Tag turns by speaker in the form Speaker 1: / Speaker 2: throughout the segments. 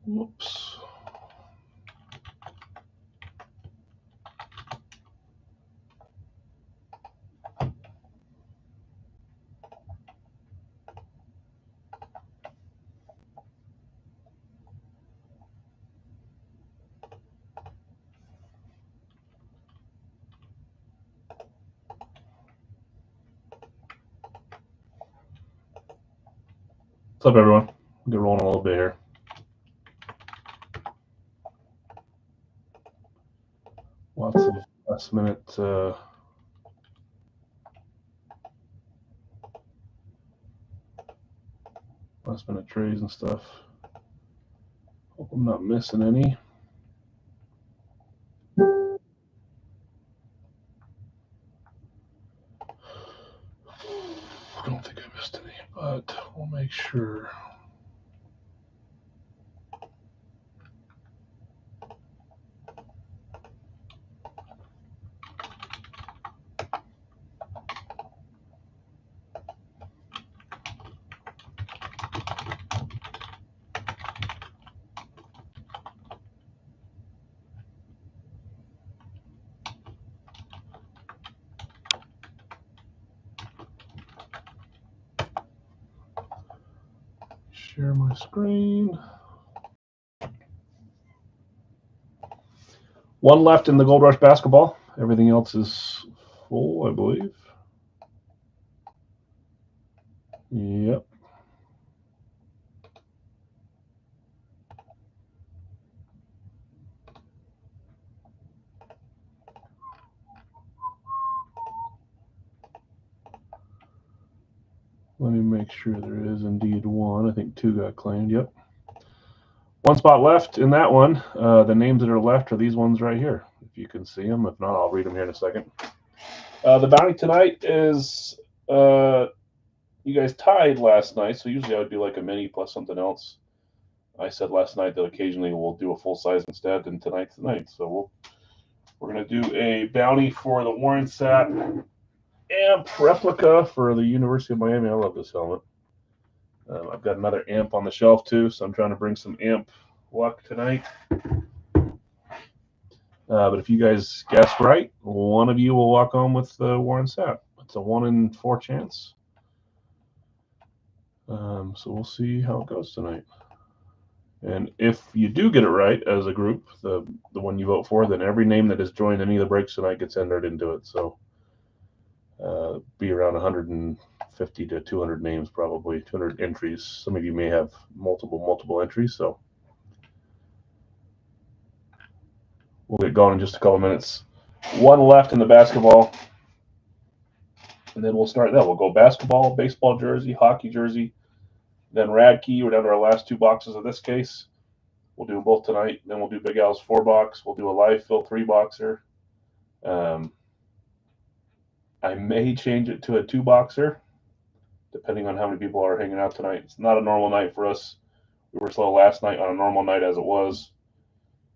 Speaker 1: Whoops. What's up, everyone? We'll get rolling a little bit here. Lots of last-minute trades and stuff. Hope I'm not missing any. I don't think I missed any, but we'll make sure. Share my screen. One left in the Gold Rush basketball. Everything else is full, I believe. Yep. Let me make sure there is indeed one. I think two got claimed. Yep. One spot left in that one. The names that are left are these ones right here. If you can see them. If not, I'll read them here in a second. The bounty tonight is you guys tied last night, so usually I would do like a mini plus something else. I said last night that occasionally we'll do a full size instead, and tonight's the night. So we're going to do a bounty for the Warren Sapp amp replica for the University of Miami. I love this helmet. I've got another amp on the shelf too, so I'm trying to bring some amp luck tonight. But if you guys guess right, one of you will walk home with the Warren Sapp. It's a 1 in 4 chance. So we'll see how it goes tonight. And if you do get it right as a group, the one you vote for, then every name that has joined any of the breaks tonight gets entered into it. So be around 150 to 200 names, probably 200 entries. Some of you may have multiple entries. So we'll get going in just a couple minutes. One left in the basketball, and then we'll start that. We'll go basketball, baseball jersey, hockey jersey, then Radkey. We're down to our last 2 boxes of this case. We'll do them both tonight. Then we'll do Big Al's 4-box. We'll do a live fill 3-boxer. I may change it to a 2-boxer, depending on how many people are hanging out tonight. It's not a normal night for us. We were slow last night on a normal night as it was.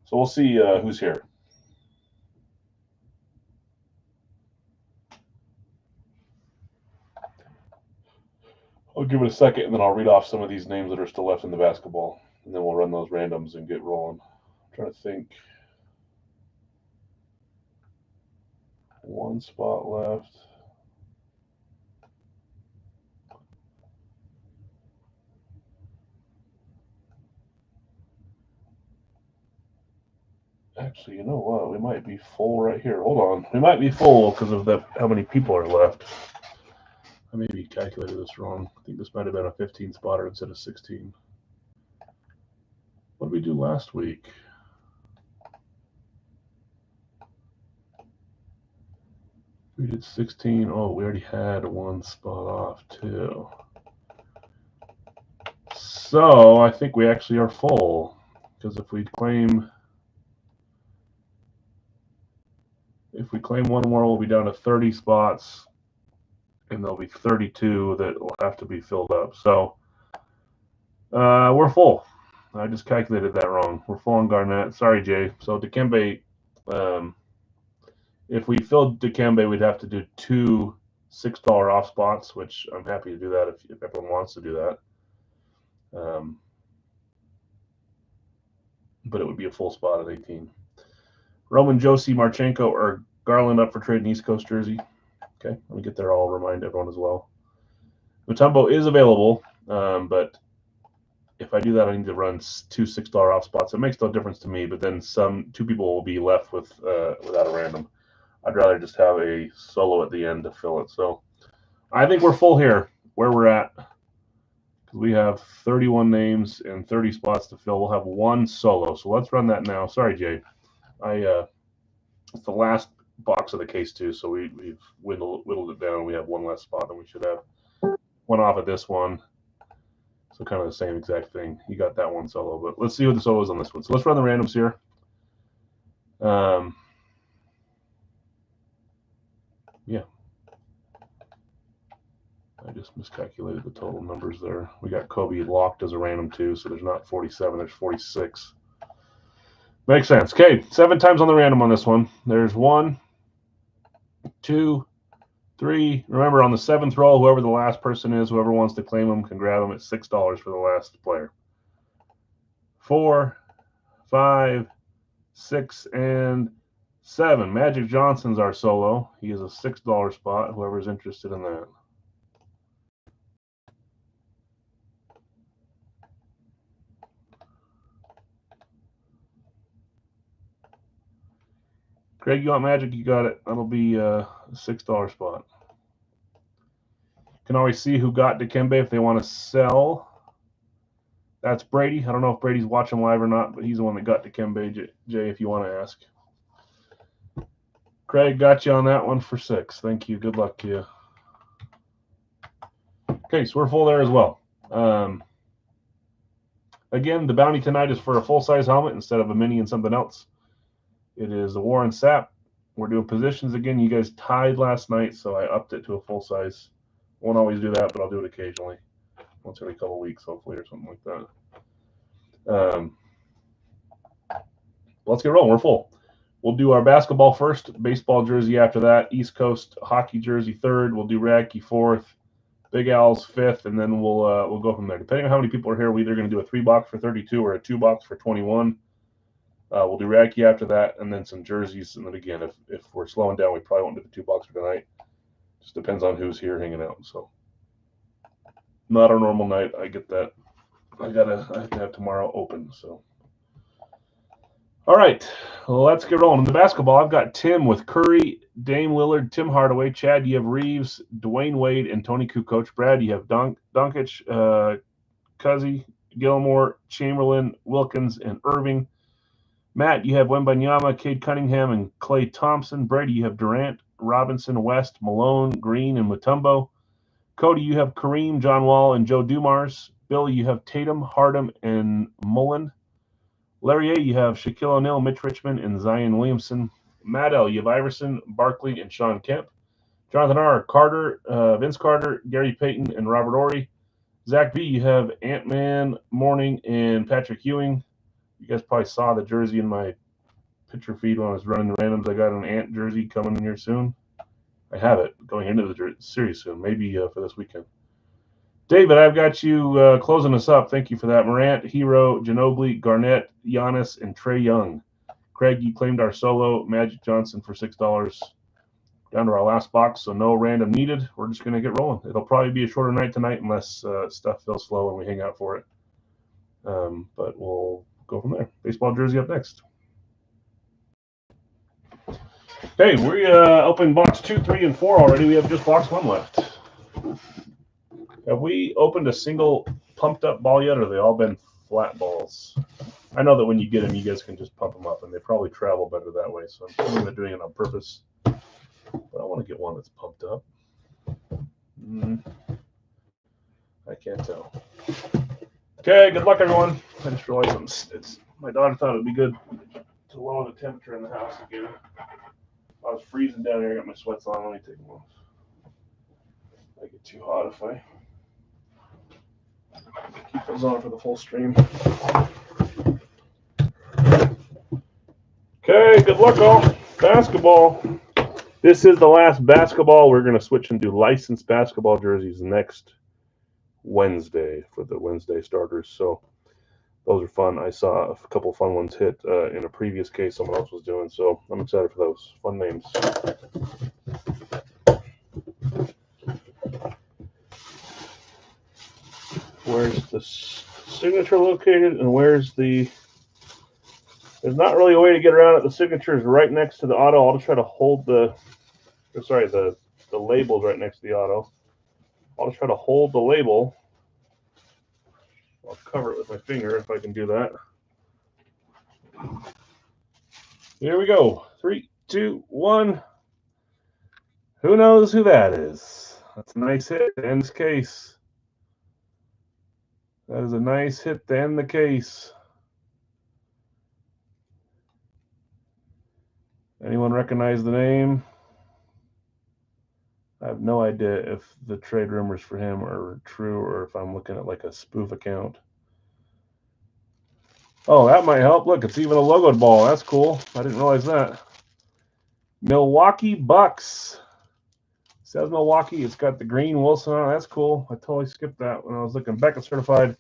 Speaker 1: So we'll see who's here. I'll give it a second, and then I'll read off some of these names that are still left in the basketball, and then we'll run those randoms and get rolling. I'm trying to think. One spot left. Actually, you know what? We might be full right here. Hold on. We might be full because of how many people are left. I maybe calculated this wrong. I think this might have been a 15 spotter instead of 16. What did we do last week? We did 16. Oh, we already had one spot off too. So I think we actually are full, because if we claim one more, we'll be down to 30 spots, and there'll be 32 that will have to be filled up. So we're full. I just calculated that wrong. We're full on Garnett. Sorry, Jay. So Dikembe, if we filled Dikembe, we'd have to do 2 $6 off spots, which I'm happy to do that if everyone wants to do that. but it would be a full spot at 18. Roman, Josie, Marchenko, or Garland up for trade in East Coast jersey. Okay, let me get there. I'll remind everyone as well. Mutombo is available, but if I do that, I need to run 2 $6 off spots. It makes no difference to me, but then 2 people will be left with without a random. I'd rather just have a solo at the end to fill it. So I think we're full here where we're at. We have 31 names and 30 spots to fill. We'll have 1 solo. So let's run that now. Sorry, Jay. It's the last box of the case too, so we've whittled it down. We have 1 less spot, and we should have 1 off of this one. So kind of the same exact thing. You got that 1 solo, but let's see what the solo is on this one. So let's run the randoms here. Yeah. I just miscalculated the total numbers there. We got Kobe locked as a random too, so there's not 47, there's 46. Makes sense. Okay, 7 times on the random on this one. There's 1, 2, 3. Remember, on the 7th roll, whoever the last person is, whoever wants to claim them can grab them at $6 for the last player. 4, 5, 6, and 7. Magic Johnson's our solo. He is a $6 spot, whoever's interested in that. Craig, you want Magic? You got it. That'll be a $6 spot. Can always see who got Dikembe if they want to sell. That's Brady. I don't know if Brady's watching live or not, but he's the one that got Dikembe, Jay, if you want to ask. Craig, got you on that one for 6. Thank you. Good luck to you. Okay, so we're full there as well. Again, the bounty tonight is for a full-size helmet instead of a mini and something else. It is the Warren Sapp. We're doing positions again. You guys tied last night, so I upped it to a full-size. Won't always do that, but I'll do it occasionally. Once every couple of weeks, hopefully, or something like that. Let's get rolling. We're full. We'll do our basketball first, baseball jersey after that, East Coast hockey jersey third. We'll do Radke 4th, Big Al's 5th, and then we'll go from there. Depending on how many people are here, we're either going to do a 3-box for 32 or a 2-box for 21. We'll do Radke after that, and then some jerseys. And then again, if we're slowing down, we probably won't do the 2-box for tonight. Just depends on who's here hanging out. So not our normal night. I get that. I have to have tomorrow open. So all right, let's get rolling. In the basketball, I've got Tim with Curry, Dame Lillard, Tim Hardaway, Chad. You have Reeves, Dwayne Wade, and Tony Kukoc. Brad, you have Doncic, Cousy, Gilmore, Chamberlain, Wilkins, and Irving. Matt, you have Wembanyama, Cade Cunningham, and Klay Thompson. Brady, you have Durant, Robinson, West, Malone, Green, and Mutombo. Cody, you have Kareem, John Wall, and Joe Dumars. Billy, you have Tatum, Harden, and Mullen. Larry A., you have Shaquille O'Neal, Mitch Richmond, and Zion Williamson. Matt L., you have Iverson, Barkley, and Sean Kemp. Jonathan R., Carter, Vince Carter, Gary Payton, and Robert Horry. Zach B., you have Ant-Man, Mourning, and Patrick Ewing. You guys probably saw the jersey in my picture feed when I was running the randoms. I got an Ant jersey coming in here soon. I have it going into the series soon, maybe for this weekend. David, I've got you closing us up. Thank you for that. Morant, Hero, Ginobili, Garnett, Giannis, and Trae Young. Craig, you claimed our solo. Magic Johnson for $6. Down to our last box, so no random needed. We're just going to get rolling. It'll probably be a shorter night tonight unless stuff feels slow and we hang out for it. But we'll go from there. Baseball jersey up next. Okay, we opened box 2, 3, and 4 already. We have just box 1 left. Have we opened a single pumped up ball yet, or have they all been flat balls? I know that when you get them, you guys can just pump them up, and they probably travel better that way. So I'm thinking they're doing it on purpose. But I want to get one that's pumped up. I can't tell. Okay, good luck, everyone. I just realized my daughter thought it would be good to lower the temperature in the house again. I was freezing down here. I got my sweats on. Let me take them off. I get too hot if I keep those on for the full stream. Okay, good luck, all. Basketball. This is the last basketball. We're going to switch and do licensed basketball jerseys next Wednesday for the Wednesday starters. So Those are fun. I saw a couple of fun ones hit in a previous case someone else was doing, so I'm excited for those. Fun names. Where's the signature located, and where's the... There's not really a way to get around it. The signature is right next to the auto. I'll just try to hold the label's right next to the auto. I'll just try to hold the label. I'll cover it with my finger if I can do that. Here we go. 3, 2, 1. Who knows who that is? That's a nice hit to end this case. That is a nice hit to end the case. Anyone recognize the name? I have no idea if the trade rumors for him are true or if I'm looking at like a spoof account. Oh, that might help. Look, it's even a logoed ball. That's cool. I didn't realize that. Milwaukee Bucks. It says Milwaukee. It's got the green Wilson on it. That's cool. I totally skipped that when I was looking. Beckett certified.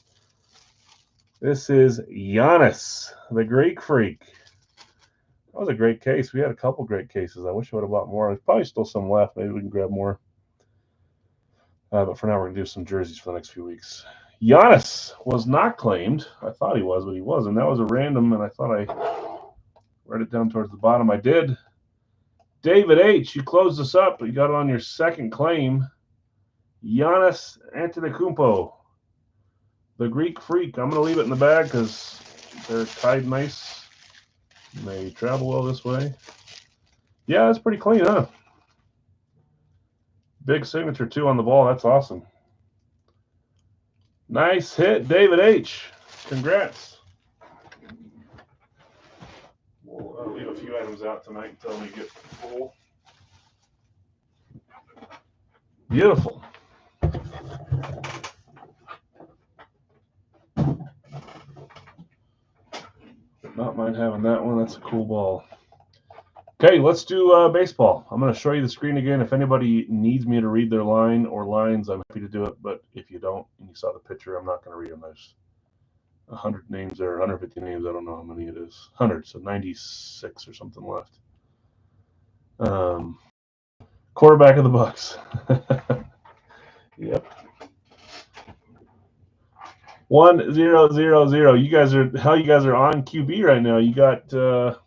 Speaker 1: This is Giannis, the Greek Freak. That was a great case. We had a couple great cases. I wish I would have bought more. There's probably still some left. Maybe we can grab more. But for now, we're going to do some jerseys for the next few weeks. Giannis was not claimed. I thought he was, but he wasn't. That was a random, and I thought I read it down towards the bottom. I did. David H., you closed this up, but you got it on your second claim. Giannis Antetokounmpo, the Greek Freak. I'm going to leave it in the bag because they're tied nice. They travel well this way. Yeah, that's pretty clean, huh? Big signature, too, on the ball. That's awesome. Nice hit, David H. Congrats. We'll leave a few items out tonight until we get full. Beautiful. Not mind having that one. That's a cool ball. Okay, let's do baseball. I'm going to show you the screen again. If anybody needs me to read their line or lines, I'm happy to do it. But if you don't and you saw the picture, I'm not going to read them. There's 100 names there, 150 names. I don't know how many it is. 100, so 96 or something left. Quarterback of the Bucks. Yep. 1-0-0-0. You guys are on QB right now. You got the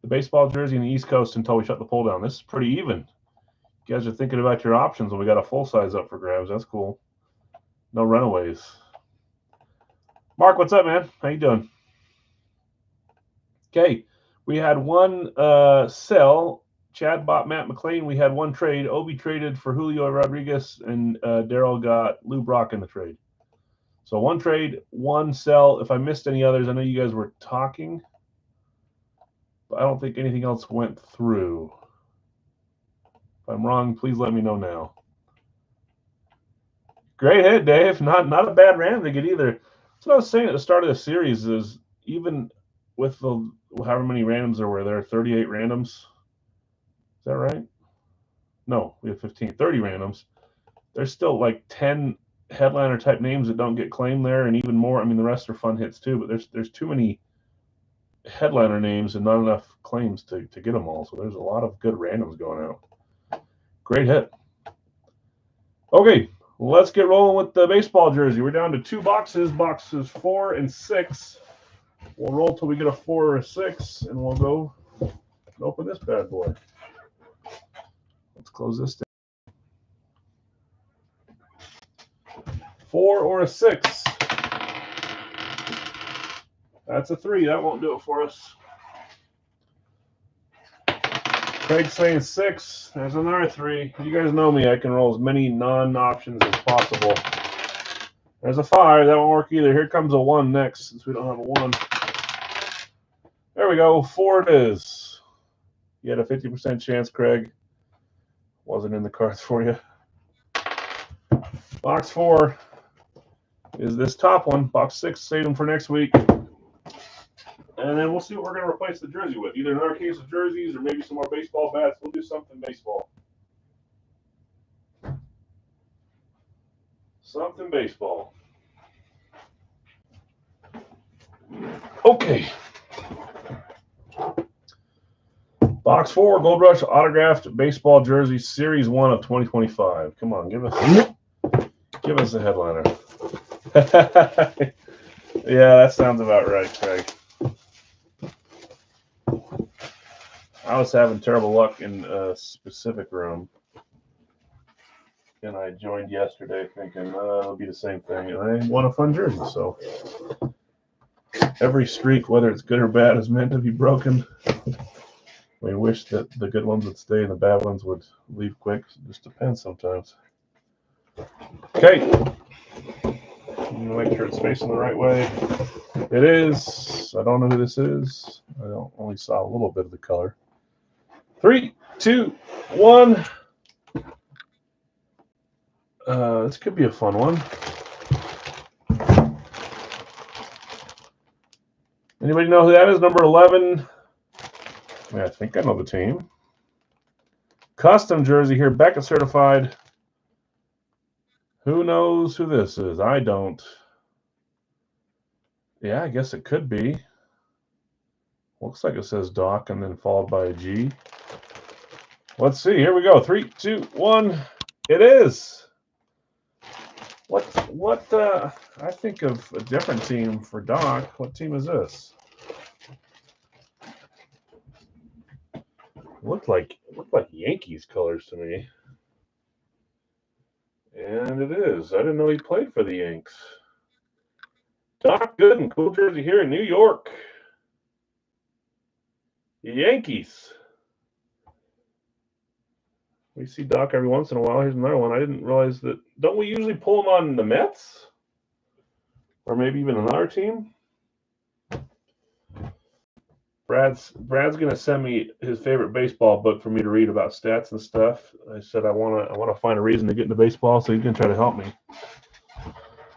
Speaker 1: baseball jersey in the East Coast until we shut the poll down. This is pretty even. You guys are thinking about your options, and we got a full size up for grabs. That's cool. No runaways. Mark, what's up, man? How you doing? Okay, we had one sell. Chad bought Matt McLean. We had one trade. Obi traded for Julio Rodriguez, and Daryl got Lou Brock in the trade. So one trade, one sell. If I missed any others, I know you guys were talking, but I don't think anything else went through. If I'm wrong, please let me know now. Great hit, Dave. Not a bad random to get either. That's what I was saying at the start of the series is even with the however many randoms there were, 38 randoms. Is that right? No, we have 15. 30 randoms. There's still like 10 headliner type names that don't get claimed there, and even more. I mean, the rest are fun hits too, but there's too many headliner names and not enough claims to get them all. So there's a lot of good randoms going out. Great hit. Okay, let's get rolling with the baseball jersey. We're down to 2 boxes, boxes 4 and 6. We'll roll till we get a 4 or a 6, and we'll go open this bad boy. Let's close this down. 4 or a 6. That's a 3. That won't do it for us. Craig's saying 6. There's another 3. You guys know me. I can roll as many non-options as possible. There's a 5. That won't work either. Here comes a 1 next, since we don't have a 1. There we go. 4 it is. You had a 50% chance, Craig. Wasn't in the cards for you. Box 4 is this top one. Box 6, save them for next week. And then we'll see what we're going to replace the jersey with. Either another case of jerseys or maybe some more baseball bats. We'll do something baseball. Something baseball. Okay. Box 4, Gold Rush autographed baseball jersey, Series 1 of 2025. Come on, give us a headliner. Yeah, that sounds about right, Craig. I was having terrible luck in a specific room, and I joined yesterday thinking it'll be the same thing, and I won a fun jersey. So every streak, whether it's good or bad, is meant to be broken. We wish that the good ones would stay and the bad ones would leave quick. It just depends sometimes. Okay. Make sure it's facing the right way. It is. I don't know who this is. I only saw a little bit of the color. 3, 2, 1. This could be a fun one. Anybody know who that is? Number 11. Yeah, I think I know the team. Custom jersey here. Beckett certified. Who knows who this is? I don't. Yeah, I guess it could be. Looks like it says Doc and then followed by a G. Let's see. Here we go. 3, 2, 1. It is. What? I think of a different team for Doc. What team is this? Looked like Yankees colors to me. And it is. I didn't know he played for the Yanks. Doc Gooden, cool jersey here in New York. Yankees. We see Doc every once in a while. Here's another one. I didn't realize that. Don't we usually pull him on the Mets? Or maybe even another team? Brad's going to send me his favorite baseball book for me to read about stats and stuff. I said I want to find a reason to get into baseball, so he's going to try to help me.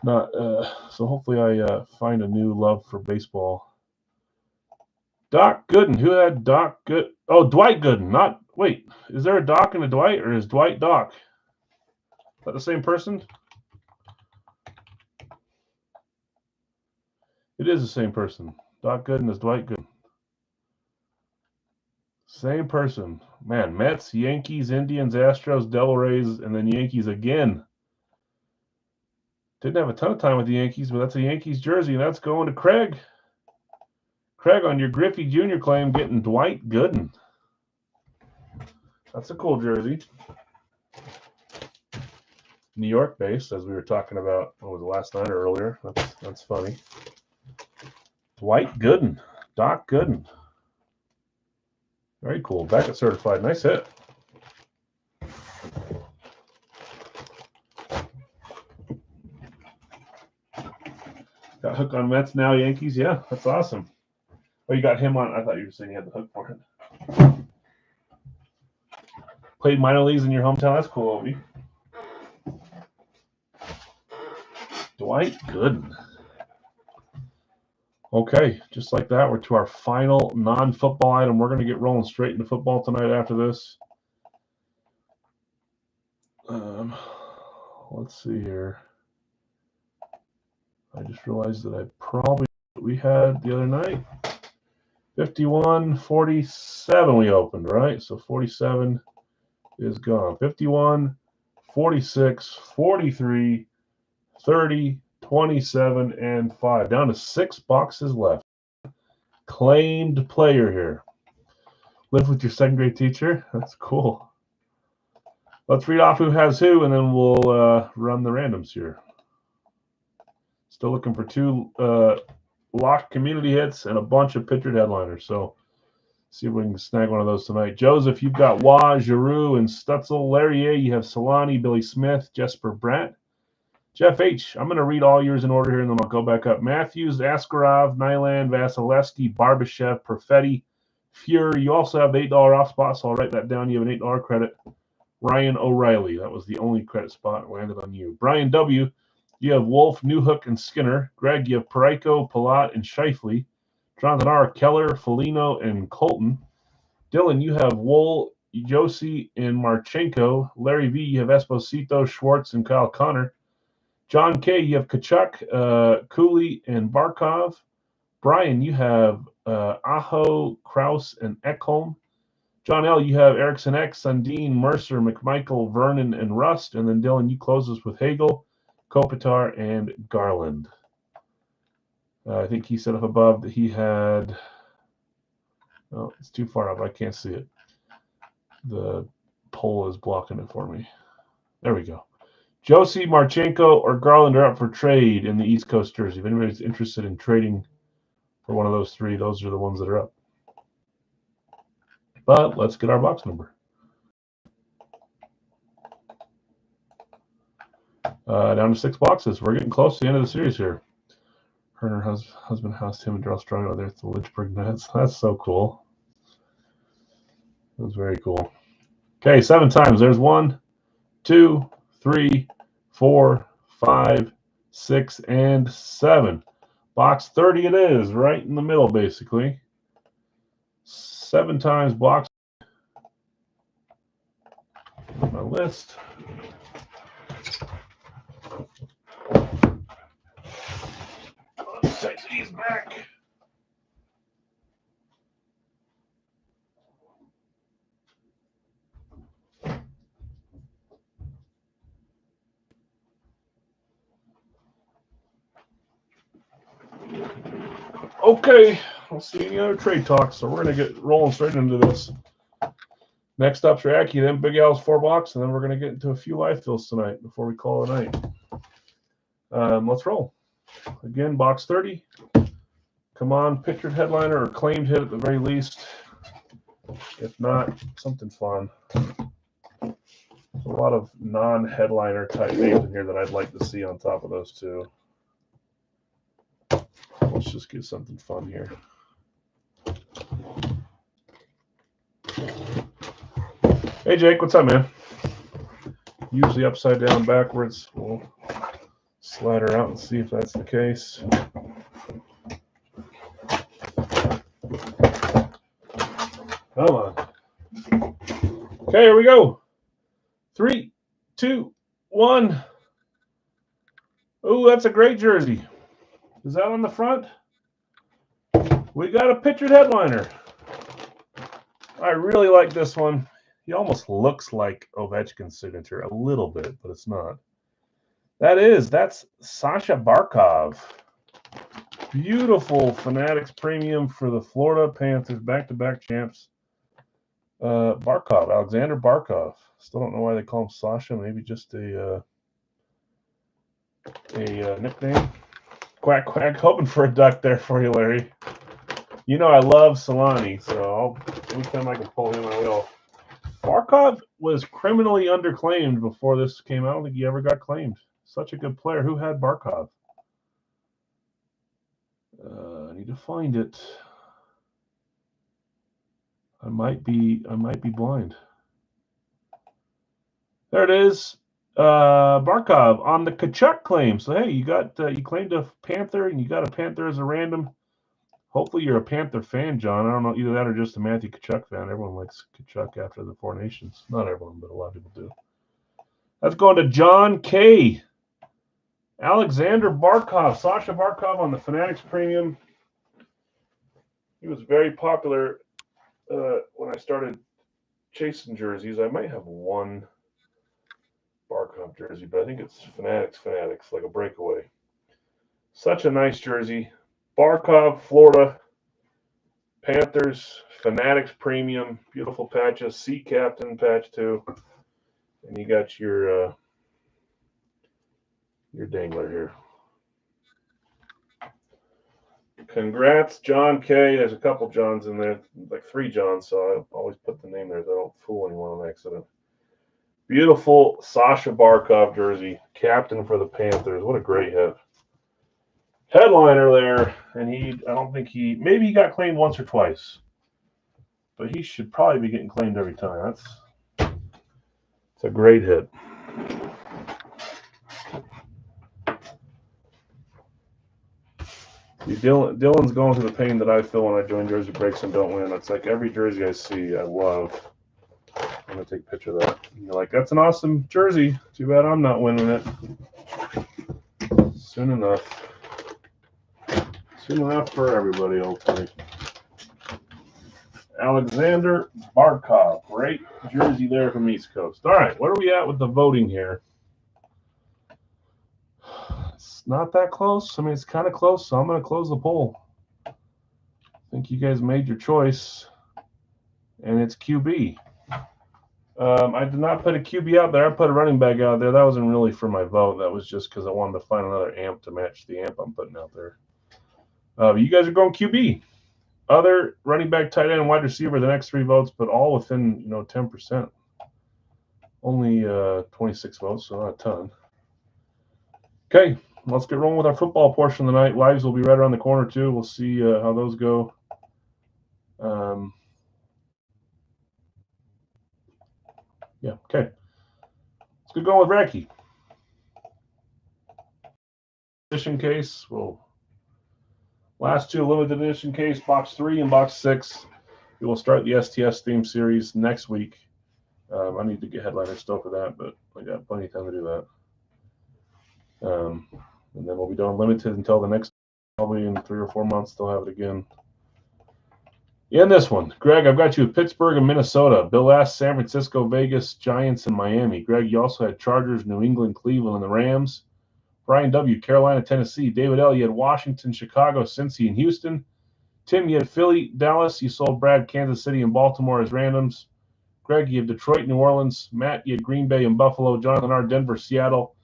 Speaker 1: So hopefully I find a new love for baseball. Doc Gooden. Who had Doc Good? Oh, Dwight Gooden. Wait, is there a Doc and a Dwight, or is Dwight Doc? Is that the same person? It is the same person. Doc Gooden is Dwight Gooden. Same person. Man, Mets, Yankees, Indians, Astros, Devil Rays, and then Yankees again. Didn't have a ton of time with the Yankees, but that's a Yankees jersey, and that's going to Craig. Craig, on your Griffey Jr. claim, getting Dwight Gooden. That's a cool jersey. New York based, as we were talking about, what was it, last night or earlier? That's funny. Dwight Gooden. Doc Gooden. Very cool. Beckett certified. Nice hit. Got hook on Mets, now Yankees. Yeah, that's awesome. Oh, you got him on. I thought you were saying you had the hook for it. Played minor leagues in your hometown. That's cool, Obi. Dwight Gooden. Okay, just like that, we're to our final non-football item. We're going to get rolling straight into football tonight after this. Let's see here. I just realized that we had the other night. 51, 47 we opened, right? So 47 is gone. 51, 46, 43, 30, 27, and 5. Down to 6 boxes left. Claimed player here. Live with your second grade teacher. That's cool. Let's read off who has who, and then we'll run the randoms here. Still looking for 2 locked community hits and a bunch of pictured headliners. So see if we can snag one of those tonight. Joseph, you've got Wah, Giroux, and Stutzel. Larry A, you have Solani, Billy Smith, Jesper Bratt. Jeff H, I'm going to read all yours in order here, and then I'll go back up. Matthews, Askarov, Nyland, Vasilevsky, Barbashev, Perfetti, Fuhr. You also have $8 off spot, so I'll write that down. You have an $8 credit. Ryan O'Reilly, that was the only credit spot landed on you. Brian W, you have Wolf, Newhook, and Skinner. Greg, you have Parayko, Palat, and Shifley. Jonathan R, Keller, Foligno, and Colton. Dylan, you have Wool, Josie, and Marchenko. Larry V, you have Esposito, Schwartz, and Kyle Connor. John K, you have Kachuk, Cooley, and Barkov. Brian, you have Aho, Kraus, and Ekholm. John L., you have Erickson X, Sundin, Mercer, McMichael, Vernon, and Rust. And then Dylan, you close us with Hagel, Kopitar, and Garland. I think he said up above that he had... Oh, it's too far up. I can't see it. The poll is blocking it for me. There we go. Josie, Marchenko, or Garland are up for trade in the East Coast jersey. If anybody's interested in trading for one of those three, those are the ones that are up. But let's get our box number. Down to 6 boxes. We're getting close to the end of the series here. Her and her husband housed him and Daryl Strong there at the Lynchburg Nets. That's so cool. That was very cool. Okay, 7 times. There's 1, 2, 3, 4, 5, 6, and 7. Box 30 it is, right in the middle, basically. 7 times box. My list. Let's take these back. Okay, I don't see any other trade talks, so we're going to get rolling straight into this. Next up's Reaki, then Big Al's 4 box, and then we're going to get into a few live fills tonight before we call it a night. Let's roll. Again, box 30. Come on, pictured headliner or claimed hit at the very least. If not, something fun. There's a lot of non-headliner type names in here that I'd like to see on top of those two. Let's just get something fun here. Hey, Jake, what's up, man? Usually upside down backwards. We'll slide her out and see if that's the case. Come on. Okay, here we go. 3, 2, 1. Ooh, that's a great jersey. Is that on the front? We got a pictured headliner. I really like this one. He almost looks like Ovechkin's signature a little bit, but it's not. That's Sasha Barkov. Beautiful Fanatics premium for the Florida Panthers, back-to-back champs. Barkov, Alexander Barkov. Still don't know why they call him Sasha. Maybe just a nickname. Quack, quack. Hoping for a duck there for you, Larry. You know I love Solani, so anytime I can pull him, I will. Barkov was criminally underclaimed before this came out. I don't think he ever got claimed. Such a good player. Who had Barkov? I need to find it. I might be blind. There it is. Barkov on the Tkachuk claim. So hey, you claimed a Panther and you got a Panther as a random. Hopefully you're a Panther fan, John. I don't know, either that or just a Matthew Tkachuk fan. Everyone likes Tkachuk after the 4 Nations. Not everyone, but a lot of people do. That's going to John K. Alexander Barkov, Sasha Barkov on the Fanatics Premium. He was very popular when I started chasing jerseys. I might have one Barkov jersey, but I think it's Fanatics, like a breakaway. Such a nice jersey. Barkov, Florida, Panthers, Fanatics Premium, beautiful patches, Sea Captain patch too, and you got your dangler here. Congrats, John K. There's a couple Johns in there, like 3 Johns, so I always put the name there so I don't fool anyone on accident. Beautiful Sasha Barkov jersey, captain for the Panthers. What a great hit. Headliner there, and maybe he got claimed once or twice, but he should probably be getting claimed every time. It's a great hit. Dylan's going through the pain that I feel when I join Jersey Breaks and don't win. It's like every jersey I see, I love. I'm going to take a picture of that. And you're like, that's an awesome jersey. Too bad I'm not winning it. Soon enough. Soon enough for everybody, hopefully. Alexander Barkov. Great jersey there from East Coast. All right, where are we at with the voting here? It's not that close. I mean, it's kind of close, so I'm going to close the poll. I think you guys made your choice, and it's QB. I did not put a QB out there. I put a running back out there. That wasn't really for my vote. That was just because I wanted to find another amp to match the amp I'm putting out there. You guys are going QB. Other running back, tight end, and wide receiver, the next 3 votes, but all within 10%. Only 26 votes, so not a ton. Okay, let's get rolling with our football portion of the night. Lives will be right around the corner, too. We'll see how those go. Yeah, okay. Let's get going with Racky. Edition case. Well, last 2 limited edition case, box 3 and box 6. We will start the STS theme series next week. I need to get headliner still for that, but I got plenty of time to do that. And then we'll be done limited until the next, probably in 3 or 4 months, they'll have it again. In this one, Greg, I've got you at Pittsburgh and Minnesota. Bill S., San Francisco, Vegas, Giants, and Miami. Greg, you also had Chargers, New England, Cleveland, and the Rams. Brian W., Carolina, Tennessee. David L., you had Washington, Chicago, Cincy, and Houston. Tim, you had Philly, Dallas. You sold Brad, Kansas City, and Baltimore as randoms. Greg, you have Detroit, New Orleans. Matt, you had Green Bay and Buffalo. Jonathan R., Denver, Seattle.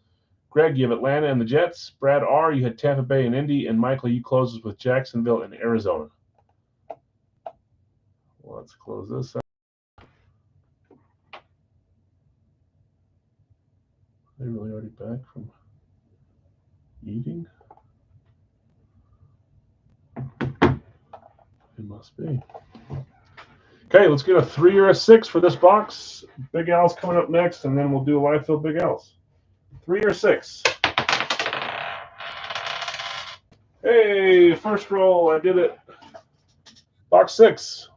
Speaker 1: Greg, you have Atlanta and the Jets. Brad R., you had Tampa Bay and Indy. And Michael, you closes with Jacksonville and Arizona. Let's close this out. Are they really already back from eating? It must be. Okay, let's get a 3 or a 6 for this box. Big Al's coming up next, and then we'll do a live fill Big Al's. 3 or 6. Hey, first roll, I did it. Box 6.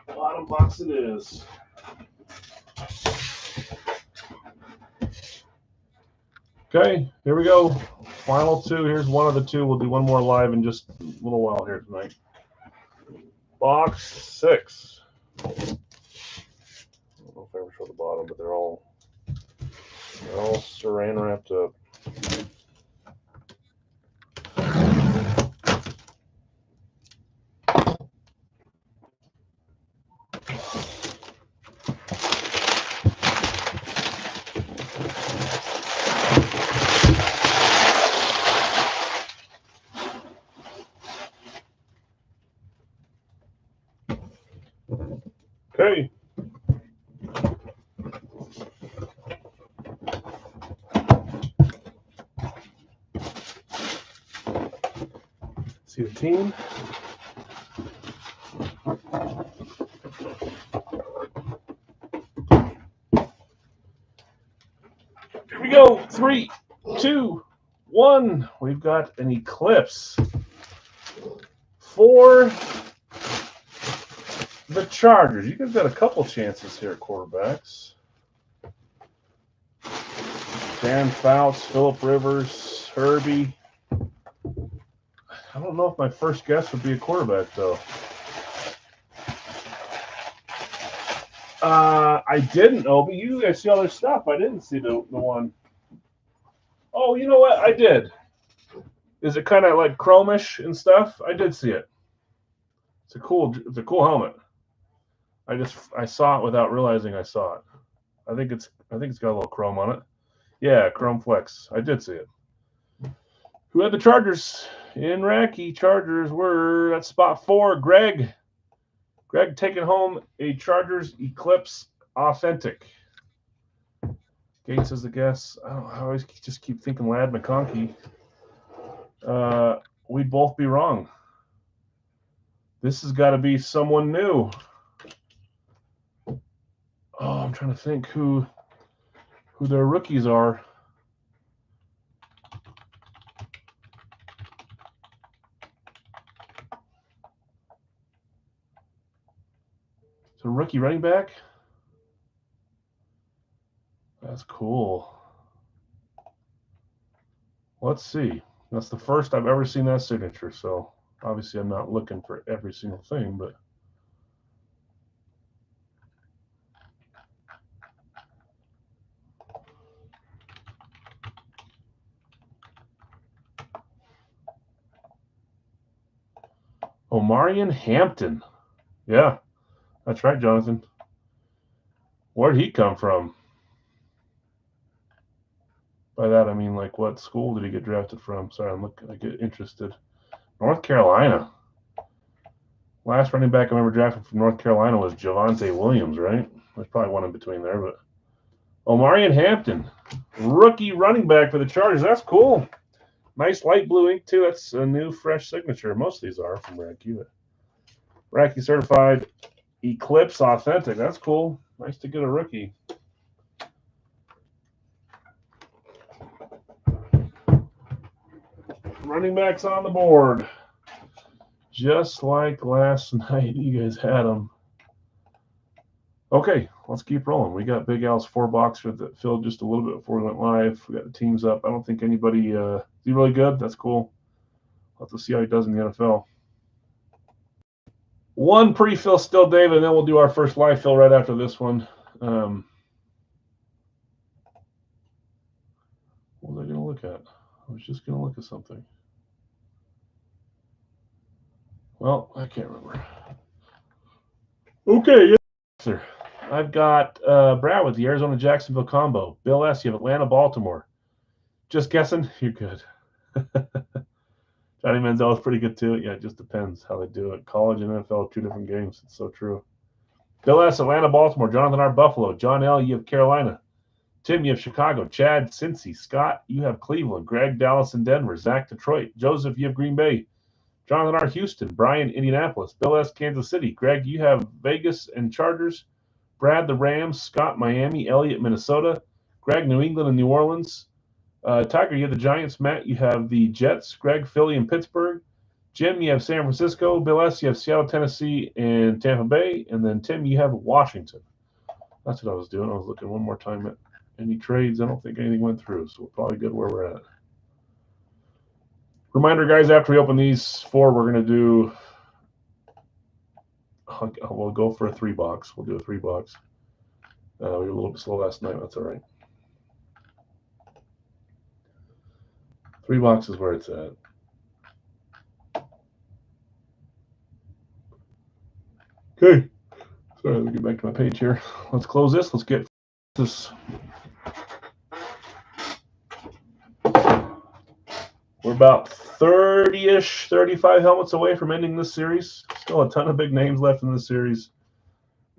Speaker 1: Bottom box it is. Okay, here we go. Final 2. Here's one of the 2. We'll do one more live in just a little while here tonight. Box 6. I don't know if I ever show the bottom, but they're all saran wrapped up. Okay. See the team. Here we go. 3, 2, 1. We've got an Eclipse for the Chargers. You guys got a couple chances here at quarterbacks. Dan Fouts, Phillip Rivers, Herbie. I don't know if my first guess would be a quarterback, though. I didn't, Obi. You guys see all their stuff. I didn't see the one. Oh, you know what? I did. Is it kind of like chromish and stuff? I did see it. It's a cool helmet. I saw it without realizing I saw it. I think it's got a little chrome on it. Yeah, Chrome Flex. I did see it. Who had the Chargers? In Racky, Chargers were at spot 4. Greg taking home a Chargers Eclipse Authentic. Gates is the guess. I always just keep thinking Lad McConkey. We'd both be wrong. This has got to be someone new. Oh, I'm trying to think who their rookies are. It's a rookie running back. That's cool. let's see. That's the first I've ever seen that signature, so obviously I'm not looking for every single thing, but Omarion Hampton. Yeah, that's right, Jonathan. Where'd he come from? By that I mean, like, what school did he get drafted from? Sorry, I get interested. North Carolina. Last running back I remember drafting from North Carolina was Javonte Williams, right? There's probably one in between there, but Omarion Hampton, rookie running back for the Chargers. That's cool. Nice light blue ink, too. That's a new, fresh signature. Most of these are from Racky. Racky certified Eclipse Authentic. That's cool. Nice to get a rookie. Running backs on the board. Just like last night, you guys had them. Okay, let's keep rolling. We got Big Al's 4-boxer that filled just a little bit before we went live. We got the teams up. I don't think anybody is he really good? That's cool. We'll have to see how he does in the NFL. One pre-fill still, Dave, and then we'll do our first live fill right after this one. What was I going to look at? I was just going to look at something. Well, I can't remember. Okay, yes, sir. I've got Brad with the Arizona-Jacksonville combo. Bill S., you have Atlanta-Baltimore. Just guessing? You're good. Johnny Manziel is pretty good, too. Yeah, it just depends how they do it. College and NFL, 2 different games. It's so true. Bill S., Atlanta-Baltimore. Jonathan R., Buffalo. John L., you have Carolina. Tim, you have Chicago. Chad, Cincy. Scott, you have Cleveland. Greg, Dallas, and Denver. Zach, Detroit. Joseph, you have Green Bay. Jonathan R., Houston. Brian, Indianapolis. Bill S., Kansas City. Greg, you have Vegas and Chargers. Brad, the Rams. Scott, Miami. Elliott, Minnesota. Greg, New England and New Orleans. Tiger, you have the Giants. Matt, you have the Jets. Greg, Philly and Pittsburgh. Jim, you have San Francisco. Bill S., you have Seattle, Tennessee, and Tampa Bay. And then Tim, you have Washington. That's what I was doing. I was looking one more time at any trades. I don't think anything went through, so we're probably good where we're at. Reminder, guys, after we open these 4, we're going to do we'll go for a 3-box. We'll do a 3-box. We were a little bit slow last night. That's all right. 3-box is where it's at. Okay. Sorry, let me get back to my page here. Let's close this. Let's get this. We're about 30-ish, 35 helmets away from ending this series. Still a ton of big names left in this series.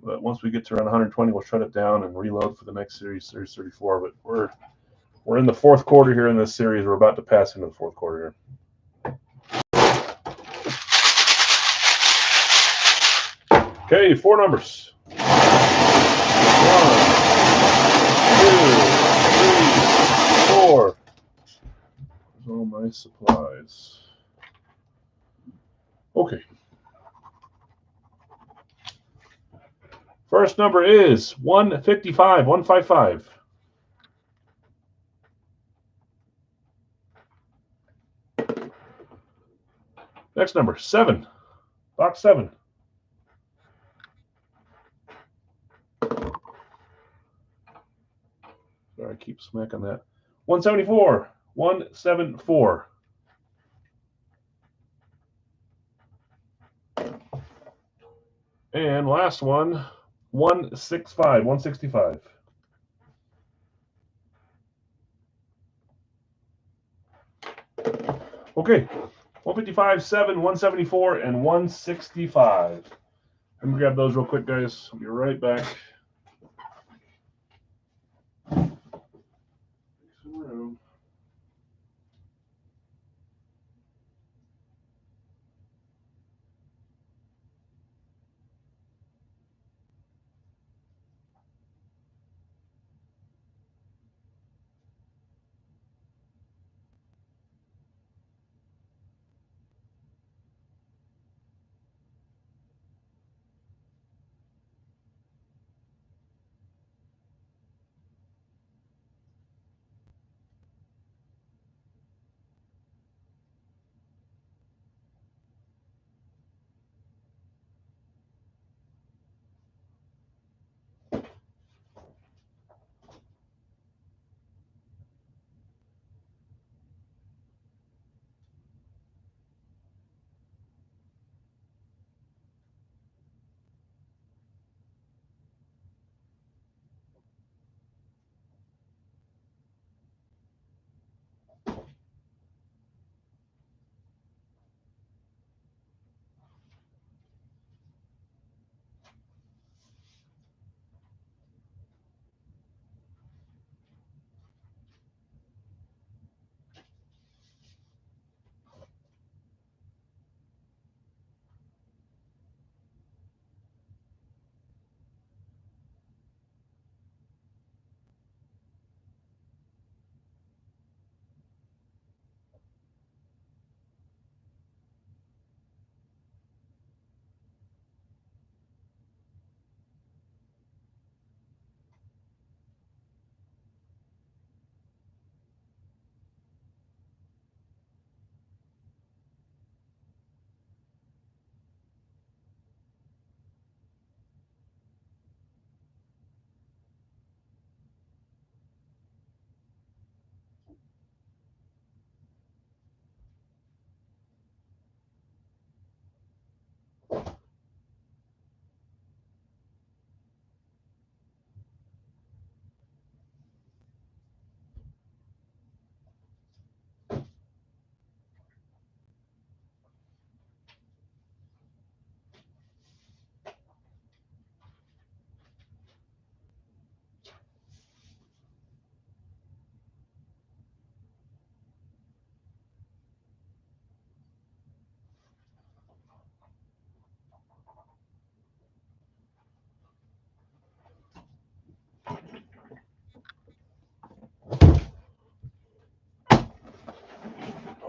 Speaker 1: But once we get to around 120, we'll shut it down and reload for the next series, Series 34. But we're in the 4th quarter here in this series. We're about to pass into the 4th quarter here. Okay, 4 numbers. 1, 2, 3, 4. There's all my supplies. Okay. First number is 155, 155. Next number, 7. Box 7. Sorry, I keep smacking that. 174, 174. And last one, 165, 165. Okay, 155, 7, 174, and 165. Let me grab those real quick, guys. I'll be right back.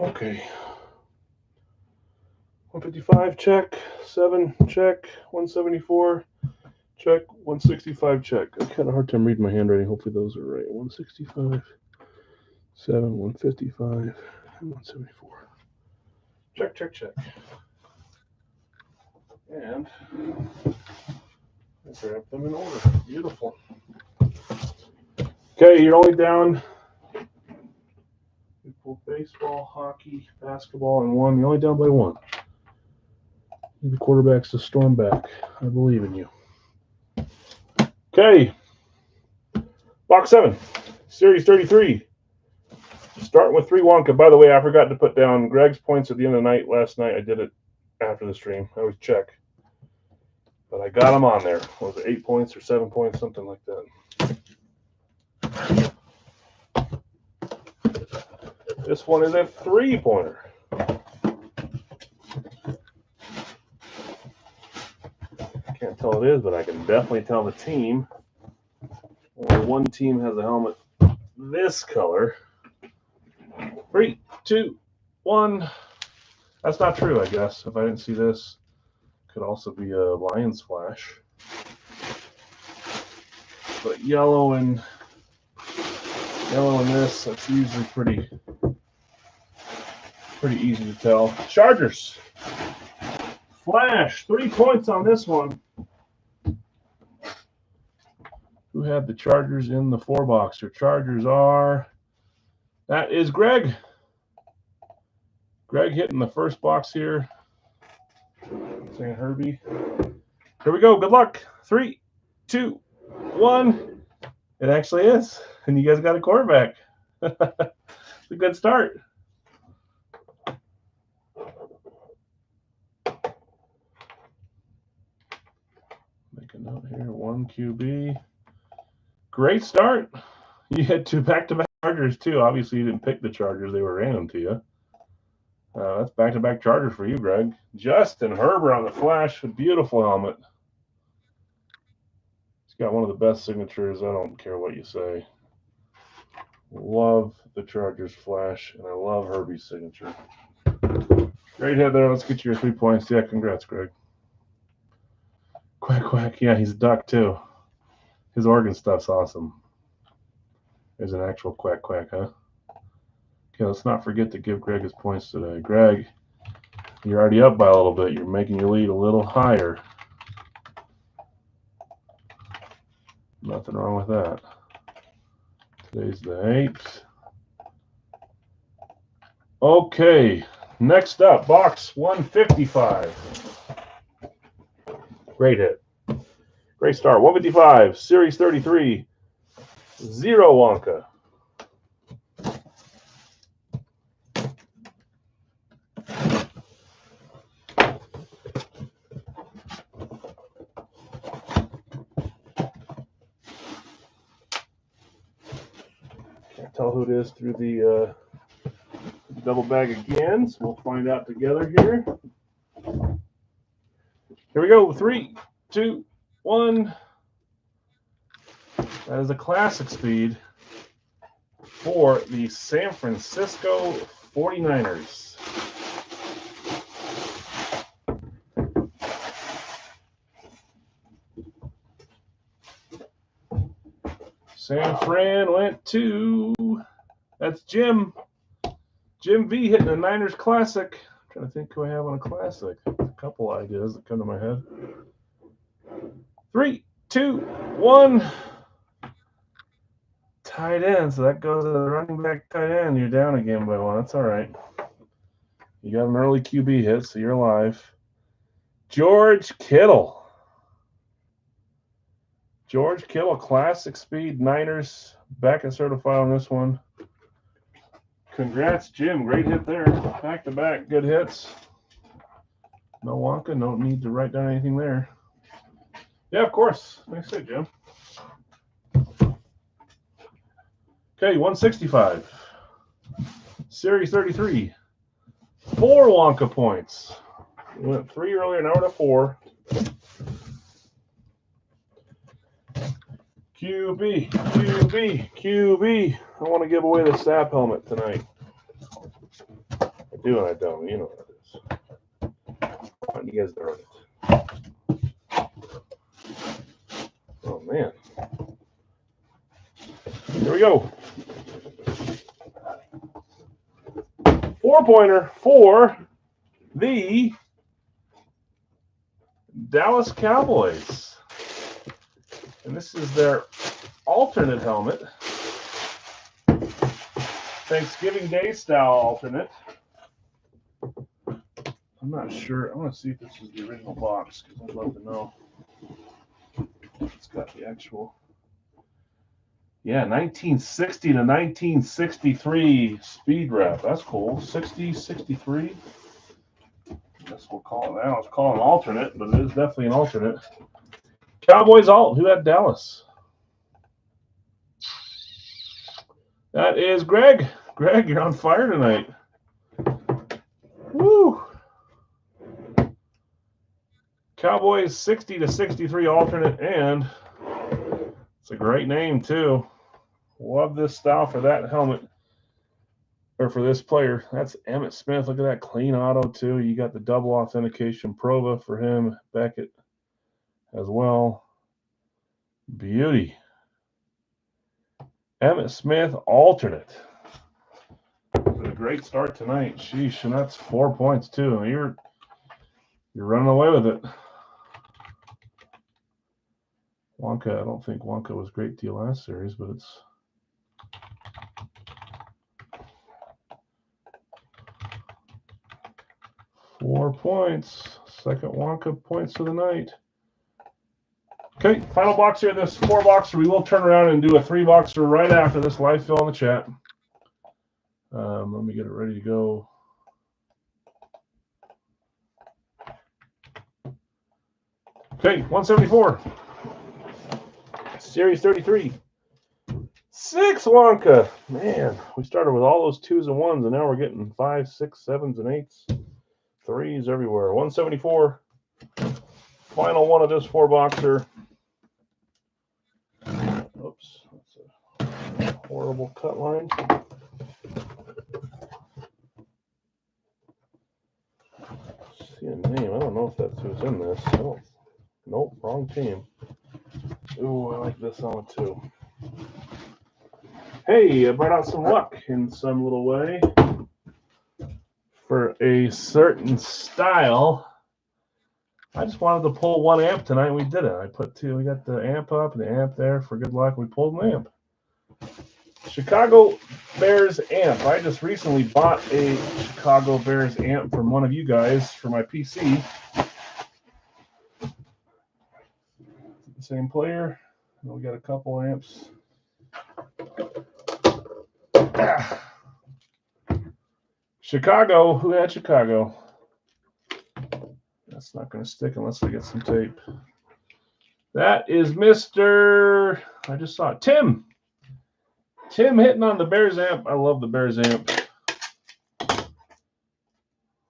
Speaker 1: Okay. 155, check. 7, check. 174, check. 165, check. I kind of hard time reading my handwriting. Hopefully those are right. 165, 7, 155, and 174. Check, check, check. And I grabbed them in order. Beautiful. Okay, you're only down baseball, hockey, basketball, and one. You're only down by one. The quarterbacks to storm back. I believe in you. Okay. Box 7. Series 33. Starting with 3 Wonka. By the way, I forgot to put down Greg's points at the end of the night. Last night I did it after the stream. I always check. But I got them on there. Was it 8 points or 7 points? Something like that. This one is a 3-pointer. Can't tell it is, but I can definitely tell the team. Only one team has a helmet this color. 3, 2, 1. That's not true, I guess. If I didn't see this, could also be a Lions flash. But yellow and this, that's usually pretty easy to tell. Chargers. Flash. 3 points on this one. Who had the Chargers in the 4-box? Your Chargers are... That is Greg. Greg hitting the first box here. Saying Herbie. Here we go. Good luck. 3, 2, 1. It actually is. And you guys got a quarterback. It's a good start. Make a note here. 1 QB. Great start. You had 2 back-to-back Chargers, too. Obviously, you didn't pick the Chargers. They were random to you. That's back-to-back Chargers for you, Greg. Justin Herbert on the flash. A beautiful helmet. He's got one of the best signatures. I don't care what you say. Love the Chargers flash, and I love Herbie's signature. Great hit there. Let's get you your 3 points. Yeah, congrats, Greg. Quack, quack. Yeah, he's a duck, too. His organ stuff's awesome. There's an actual quack, quack, huh? Okay, let's not forget to give Greg his points today. Greg, you're already up by a little bit. You're making your lead a little higher. Nothing wrong with that. Today's the 8th. Okay, next up, box 155. Great hit. Great start. 155, Series 33, 0 Wonka. Can't tell who it is through the double bag again, so we'll find out together here. Here we go. 3, 2, 1. That is a classic speed for the San Francisco 49ers. San Fran went to, that's Jim. Jim V hitting a Niners Classic. I'm trying to think who I have on a Classic. A couple ideas that come to my head. 3, 2, 1. Tight end. So that goes to the running back tight end. You're down again by 1. That's all right. You got an early QB hit, so you're alive. George Kittle. George Kittle, Classic Speed, Niners. Back and certified on this one. Congrats, Jim. Great hit there. Back-to-back good hits. No Wonka. No need to write down anything there. Yeah, of course. Nice hit, Jim. Okay, 165. Series 33. 4 Wonka points. We went 3 earlier, now we're to 4. QB, QB, QB. I want to give away the Sap helmet tonight. do and I don't. You know what it is. Come on, you guys darn it. Oh, man. Here we go. 4-pointer for the Dallas Cowboys. And this is their alternate helmet. Thanksgiving Day style alternate. I'm not sure. I want to see if this is the original box because I'd love to know. It's got the actual. Yeah, 1960 to 1963 speed wrap. That's cool. 60, 63. I guess we'll call it now. It's called an alternate, but it is definitely an alternate. Cowboys alt. Who had Dallas? That is Greg. Greg, you're on fire tonight. Woo! Cowboys 60 to 63 alternate, and it's a great name too. Love this style for that helmet, or for this player. That's Emmitt Smith. Look at that clean auto too. You got the double authentication Prova for him. Beckett as well. Beauty. Emmitt Smith alternate. A great start tonight. Sheesh, and that's 4 points too. You're running away with it. Wonka, I don't think Wonka was great to you last series, but it's .4 points. Second Wonka points of the night. Okay, final box here. This 4-boxer. We will turn around and do a 3-boxer right after this live fill in the chat. Let me get it ready to go. Okay, 174. Series 33. 6 Wonka. Man, we started with all those 2s and 1s, and now we're getting 5s, 6s, 7s, and 8s. 3s everywhere. 174. Final one of this 4-boxer. Oops, that's a horrible cut line. See a name. I don't know if that's who's in this. Oh, nope, wrong team. Ooh, I like this one too. Hey, I brought out some luck in some little way for a certain style. I just wanted to pull 1 amp tonight. We did it. I put 2. We got the amp up and the amp there for good luck. We pulled an amp. Chicago Bears amp. I just recently bought a Chicago Bears amp from one of you guys for my PC. The same player. We got a couple amps. Chicago. Who had Chicago? That's not going to stick unless we get some tape. That is Mr. I just saw it. Tim. Tim hitting on the Bears amp. I love the Bears amp.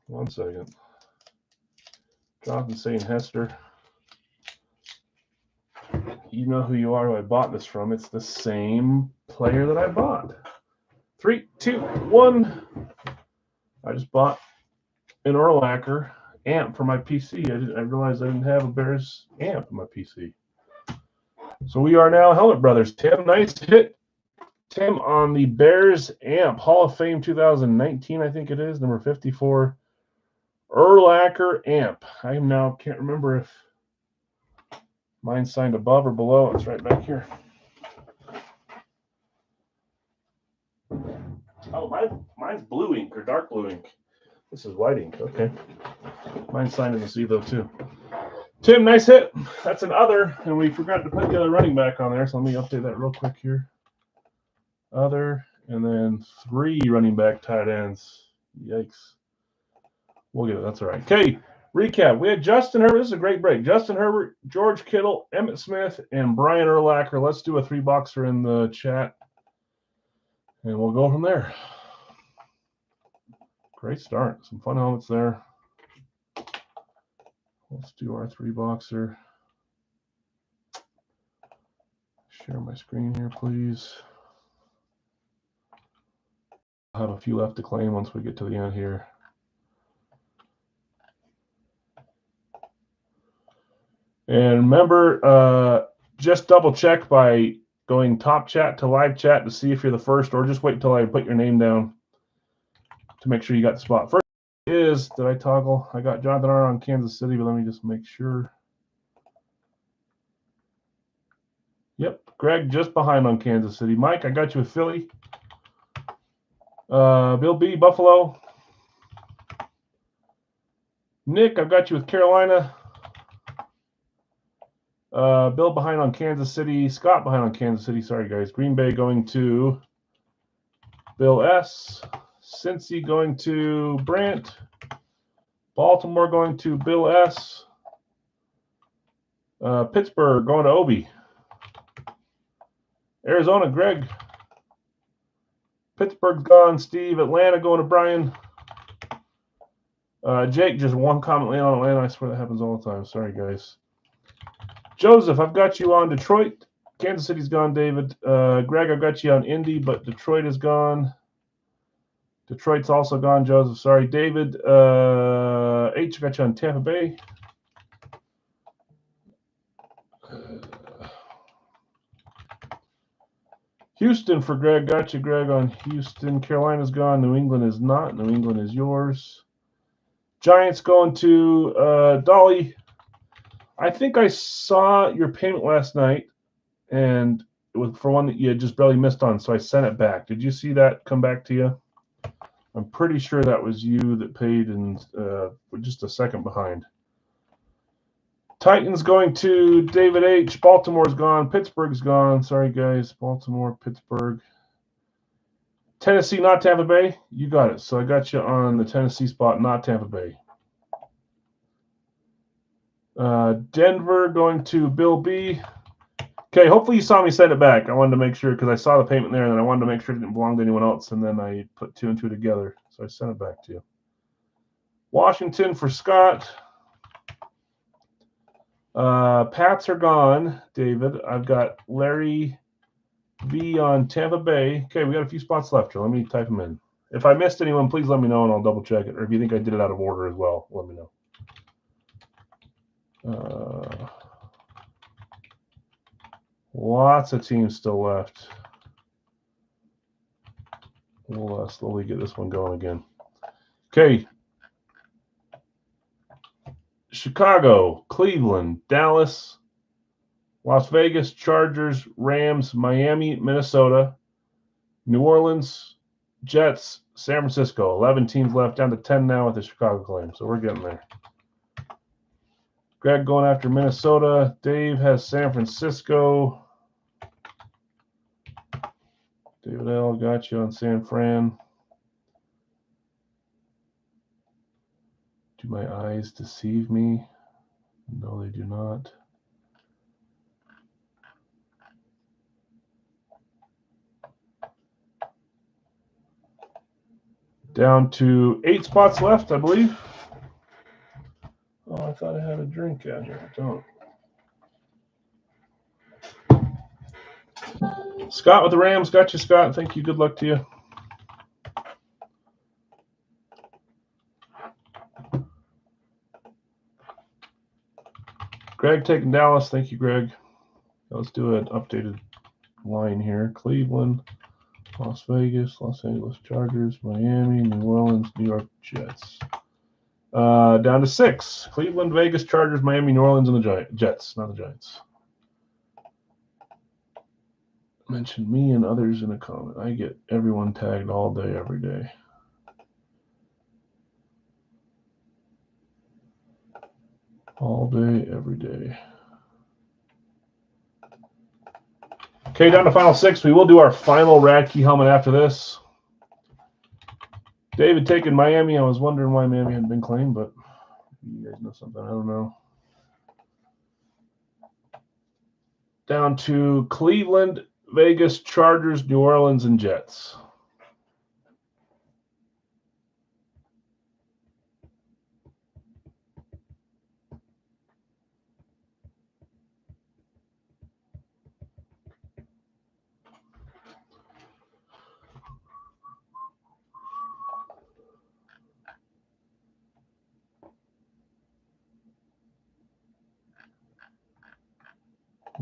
Speaker 1: 1 second. Jonathan saying Hester. You know who you are, who I bought this from. It's the same player that I bought. 3, 2, 1. I just bought an Urlacher amp for my PC. I realized I didn't have a Bears amp in my PC. So we are now Helmet Brothers. Tim, nice hit. Tim on the Bears amp. Hall of Fame 2019, I think it is. Number 54. Urlacher amp. I now can't remember if mine's signed above or below. It's right back here. Oh, mine's blue ink or dark blue ink. This is white ink. Okay. Mine's signed in the C though too. Tim, nice hit. That's an other, and we forgot to put the other running back on there, so let me update that real quick here. Other, and then 3 running back tight ends. Yikes. We'll get it. That's all right. Okay, recap. We had Justin Herbert. This is a great break. Justin Herbert, George Kittle, Emmitt Smith, and Brian Urlacher. Let's do a 3-boxer in the chat, and we'll go from there. Great start. Some fun helmets there. Let's do our 3-boxer. Share my screen here, please. I'll have a few left to claim once we get to the end here. And remember, just double check by going top chat to live chat to see if you're the first, or just wait until I put your name down to make sure you got the spot. First is, did I toggle? I got Jonathan R on Kansas City, but let me just make sure. Yep, Greg just behind on Kansas City. Mike, I got you with Philly. Bill B, Buffalo. Nick, I've got you with Carolina. Bill behind on Kansas City. Scott behind on Kansas City. Sorry, guys. Green Bay going to Bill S. Cincy going to Brant. Baltimore going to Bill S. Pittsburgh going to Obi. Arizona, Greg. Pittsburgh's gone, Steve. Atlanta going to Brian. Jake, just one comment on Atlanta. I swear that happens all the time. Sorry, guys. Joseph, I've got you on Detroit. Kansas City's gone, David. Greg, I've got you on Indy, but Detroit is gone. Detroit's also gone, Joseph. Sorry, David. H, I got you on Tampa Bay. Houston for Greg. Got you, Greg, on Houston. Carolina's gone. New England is not. New England is yours. Giants going to Dolly. I think I saw your payment last night, and it was for one that you had just barely missed on, so I sent it back. Did you see that come back to you? I'm pretty sure that was you that paid, and just a second behind. Titans going to David H. Baltimore's gone. Pittsburgh's gone. Sorry, guys. Baltimore, Pittsburgh. Tennessee, not Tampa Bay. You got it. So I got you on the Tennessee spot, not Tampa Bay. Denver going to Bill B. Okay, hopefully you saw me send it back. I wanted to make sure because I saw the payment there, and then I wanted to make sure it didn't belong to anyone else, and then I put 2 and 2 together. So I sent it back to you. Washington for Scott. Pats are gone, David. I've got Larry V on Tampa Bay. Okay, we got a few spots left here. Let me type them in. If I missed anyone, please let me know, and I'll double check it. Or if you think I did it out of order as well, let me know. Lots of teams still left. We'll slowly get this one going again. Okay. Chicago, Cleveland, Dallas, Las Vegas, Chargers, Rams, Miami, Minnesota, New Orleans, Jets, San Francisco. 11 teams left, down to 10 now with the Chicago claim. So we're getting there. Greg going after Minnesota. Dave has San Francisco. David L. got you on San Fran. Do my eyes deceive me? No, they do not. Down to 8 spots left, I believe. Oh, I thought I had a drink out here. I don't. Scott with the Rams. Got you, Scott. Thank you. Good luck to you. Greg taking Dallas. Thank you, Greg. Let's do an updated line here. Cleveland, Las Vegas, Los Angeles Chargers, Miami, New Orleans, New York Jets. Down to 6. Cleveland, Vegas, Chargers, Miami, New Orleans, and the Jets, not the Giants. Mention me and others in a comment. I get everyone tagged all day, every day. All day, every day. Okay, down to final 6. We will do our final Radkey helmet after this. David taking Miami. I was wondering why Miami hadn't been claimed, but you guys know something I don't know. Down to Cleveland, Vegas, Chargers, New Orleans, and Jets.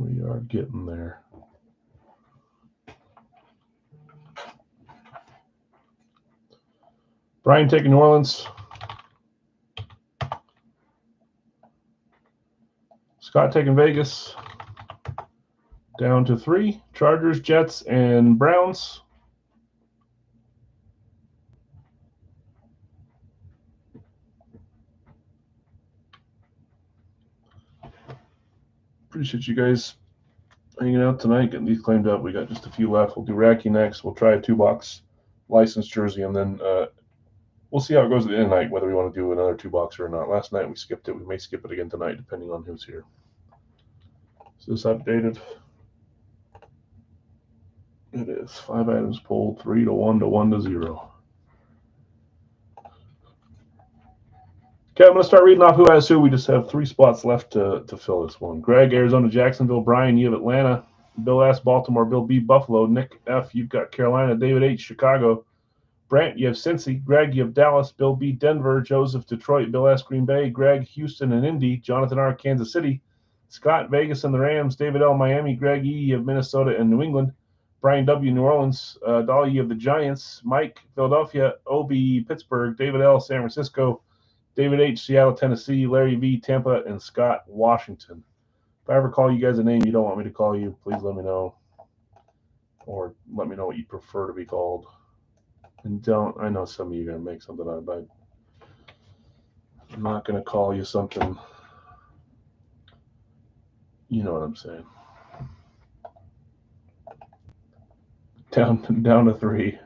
Speaker 1: We are getting there. Brian taking New Orleans. Scott taking Vegas. Down to 3. Chargers, Jets, and Browns. Appreciate you guys hanging out tonight, getting these claimed up. We got just a few left. We'll do Racky next. We'll try a 2-box licensed jersey, and then we'll see how it goes at the end of the night, whether we want to do another 2-boxer or not. Last night we skipped it. We may skip it again tonight, depending on who's here. Is this updated? It is. 5 items pulled, 3 to 1 to 1 to 0. Okay, I'm going to start reading off who has who. We just have 3 spots left to fill this one. Greg, Arizona, Jacksonville. Brian, you have Atlanta. Bill S, Baltimore. Bill B, Buffalo. Nick F, you've got Carolina. David H, Chicago. Brant, you have Cincy. Greg, you have Dallas. Bill B, Denver. Joseph, Detroit. Bill S, Green Bay. Greg, Houston and Indy. Jonathan R, Kansas City. Scott, Vegas and the Rams. David L, Miami. Greg E, you have Minnesota and New England. Brian W, New Orleans. Dolly, you have the Giants. Mike, Philadelphia. OB, Pittsburgh. David L, San Francisco. David H, Seattle, Tennessee. Larry V, Tampa, and Scott, Washington. If I ever call you guys a name you don't want me to call you, please let me know. Or let me know what you prefer to be called. And don't, I know some of you are going to make something out of it. I'm not going to call you something. You know what I'm saying. Down to 3.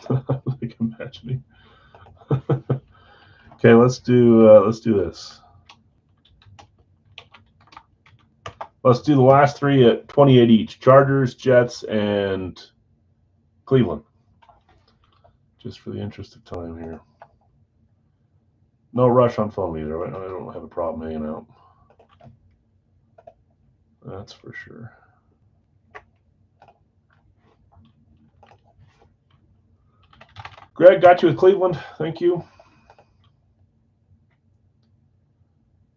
Speaker 1: Like imagining. Okay, let's do this. Let's do the last 3 at 28 each. Chargers, Jets, and Cleveland. Just for the interest of time here. No rush on phone either. I don't have a problem hanging out. That's for sure. Greg, got you with Cleveland. Thank you.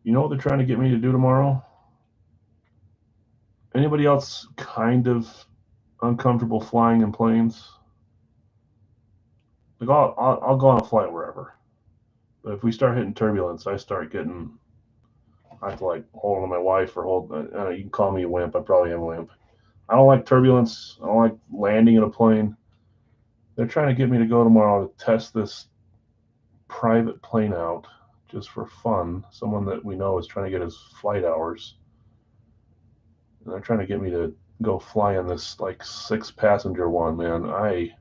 Speaker 1: You know what they're trying to get me to do tomorrow? Anybody else kind of uncomfortable flying in planes? Like I'll go on a flight wherever. But if we start hitting turbulence, I have to like hold on to my wife or hold. You can call me a wimp. I probably am a wimp. I don't like turbulence. I don't like landing in a plane. They're trying to get me to go tomorrow to test this private plane out just for fun. Someone that we know is trying to get his flight hours. And they're trying to get me to go fly in this like 6-passenger one, man. I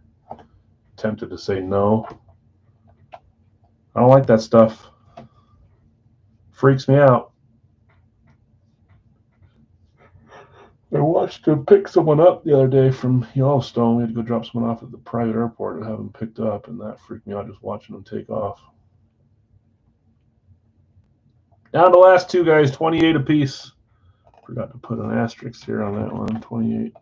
Speaker 1: tempted to say no. I don't like that stuff. Freaks me out. I watched to pick someone up the other day from Yellowstone. We had to go drop someone off at the private airport and have them picked up, and that freaked me out just watching them take off. Down to the last 2 guys, 28 apiece. Forgot to put an asterisk here on that one, 28.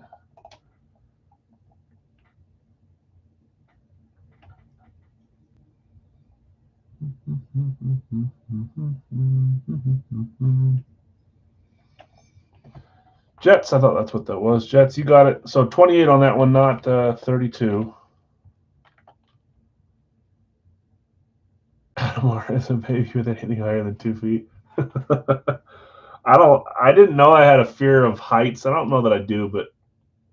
Speaker 1: Jets, I thought that's what that was. Jets, you got it. So 28 on that one, not 32. As a baby with anything higher than 2 feet. I didn't know I had a fear of heights. I don't know that I do, but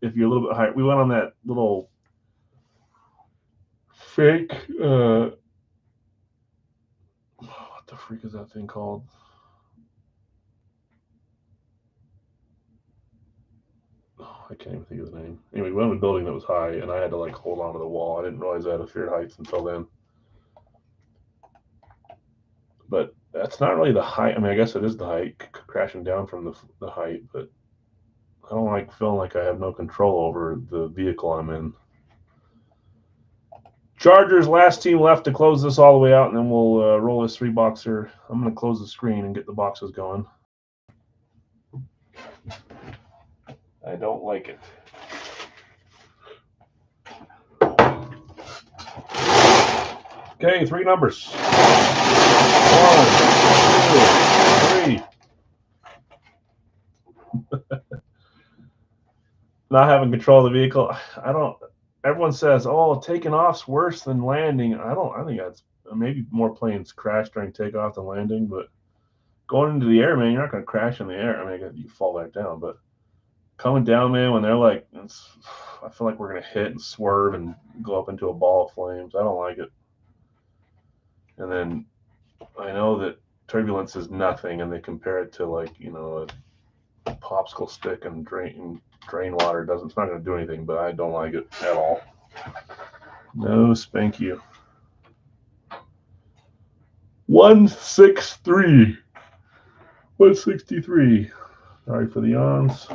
Speaker 1: if you're a little bit higher, we went on that little fake what the freak is that thing called? I can't even think of the name. Anyway, we went on a building that was high, and I had to like hold on to the wall. I didn't realize I had a fear of heights until then. But that's not really the height. I mean, I guess it is the height, crashing down from the height, but I don't like feeling like I have no control over the vehicle I'm in. Chargers, last team left to close this all the way out, and then we'll roll this 3-boxer. I'm going to close the screen and get the boxes going. I don't like it. Okay, 3 numbers. Not having control of the vehicle. Everyone says, oh, taking off's worse than landing. I think that's maybe more planes crash during takeoff than landing, but going into the air, man, you're not going to crash in the air. I mean, you fall back down, but coming down, man, when they're like, I feel like we're going to hit and swerve and go up into a ball of flames. I don't like it. And then I know that turbulence is nothing, and they compare it to like, a popsicle stick and drain water. It's not going to do anything, but I don't like it at all. No, spank you. 163. 163. Sorry for the yawns.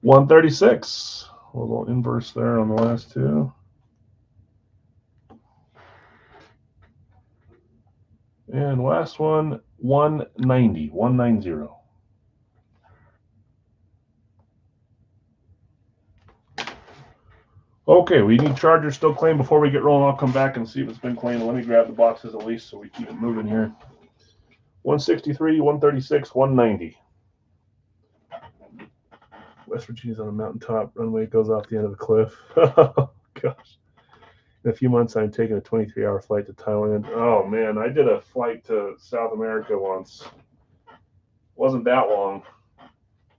Speaker 1: 136. A little inverse there on the last two. And last one, 190. 190. Okay, we need chargers still claimed. Before we get rolling, I'll come back and see if it's been claimed. Let me grab the boxes at least so we keep it moving here. 163, 136, 190. West Virginia's on a mountaintop. Runway goes off the end of the cliff. Oh, gosh. In a few months, I'm taking a 23-hour flight to Thailand. Oh, man, I did a flight to South America once. Wasn't that long.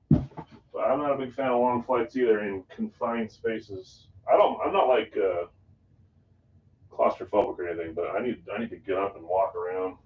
Speaker 1: But I'm not a big fan of long flights either in confined spaces. I'm not like claustrophobic or anything, but I need to get up and walk around.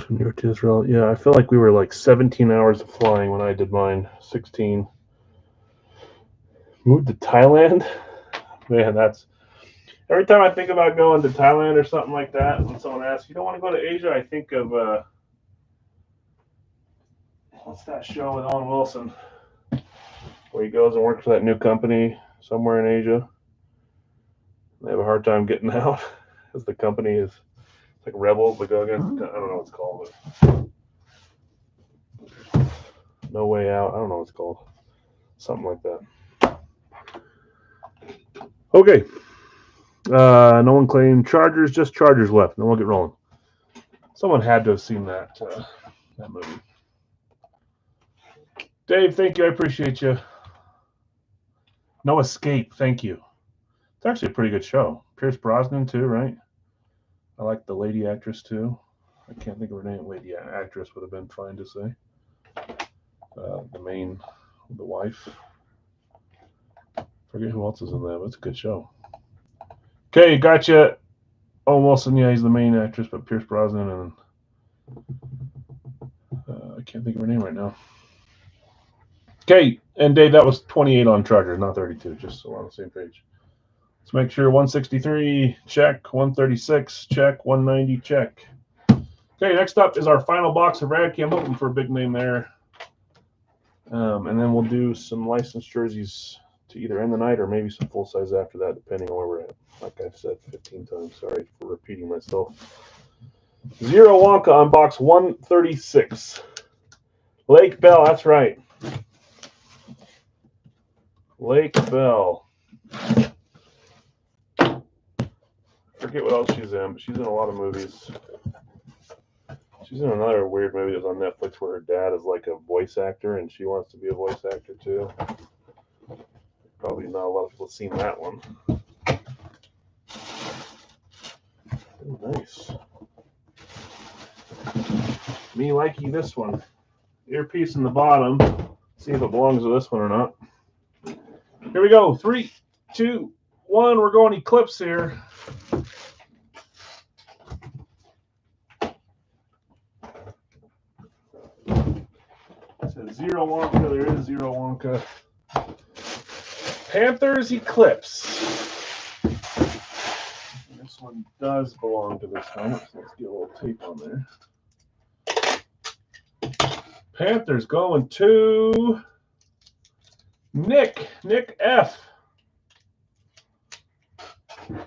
Speaker 1: From New York to Israel. Yeah, I feel like we were like 17 hours of flying when I did mine. 16. Moved to Thailand? Man, that's... Every time I think about going to Thailand or something like that, when someone asks, you don't want to go to Asia, I think of... what's that show with Owen Wilson? Where he goes and works for that new company somewhere in Asia. They have a hard time getting out because the company is... It's like rebels that go against. I don't know what it's called, but No Way Out. I don't know what it's called. Something like that. Okay. No one claimed Chargers. Just Chargers left. No one get rolling. Someone had to have seen that movie. Dave, thank you. I appreciate you. No Escape. Thank you. It's actually a pretty good show. Pierce Brosnan too, right? I like the lady actress too. I can't think of her name. Lady actress would have been fine to say. The wife. Forget who else is in that, but it's a good show. Okay, gotcha. Owen Wilson, yeah, he's the main actress, but Pierce Brosnan and I can't think of her name right now. Okay, and Dave, that was 28 on Chargers, not 32, just so we're on the same page. Let's make sure 163, check. 136, check. 190, check. Okay, next up is our final box of Radke. I'm hoping for a big name there. And then we'll do some licensed jerseys to either end the night or maybe some full size after that, depending on where we're at. Like I've said 15 times. Sorry for repeating myself. Zero Wonka on box 136. Lake Bell, that's right. Lake Bell. Forget what else she's in, but she's in a lot of movies. She's in another weird movie that was on Netflix where her dad is like a voice actor and she wants to be a voice actor too. Probably not a lot of people have seen that one. Oh, nice. Me likey this one. Earpiece in the bottom. See if it belongs to this one or not. Here we go. 3, 2, 1. We're going Eclipse here. It says Zero Wonka. There is Zero Wonka. Panthers Eclipse. This one does belong to this helmet. So let's get a little tape on there. Panthers going to Nick F.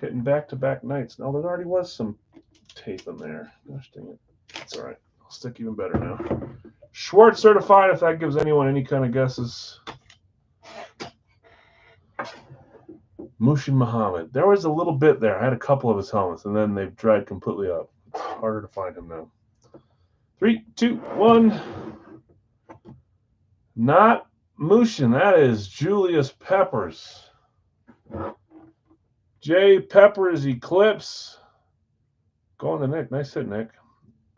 Speaker 1: Hitting back-to-back nights. Now, there already was some tape in there. Gosh dang it. It's all right. I'll stick even better now. Schwartz certified, if that gives anyone any kind of guesses. Mushin Muhammad. There was a little bit there. I had a couple of his helmets, and then they've dried completely up. It's harder to find him now. 3, 2, 1. Not Mushin. That is Julius Peppers. J. Peppers Eclipse. Going to Nick. Nice hit, Nick.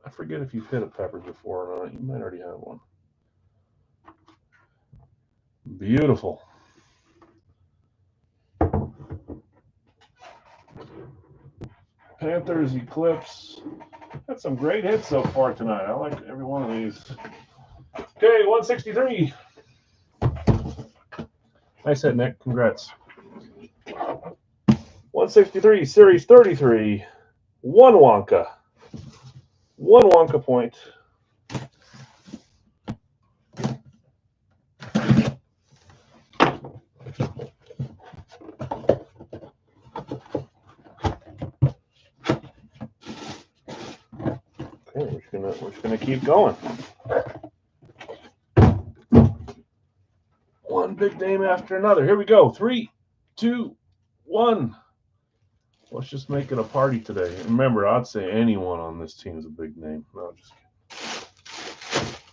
Speaker 1: I forget if you've hit a Peppers before or not. You might already have one. Beautiful. Panthers Eclipse. Got some great hits so far tonight. I like every one of these. Okay, 163. Nice hit, Nick. Congrats. 163, Series 33. One Wonka. One Wonka point. Okay, we're just gonna keep going. One big name after another. Here we go. 3, 2, 1. Let's just make it a party today. Remember, I'd say anyone on this team is a big name. No, just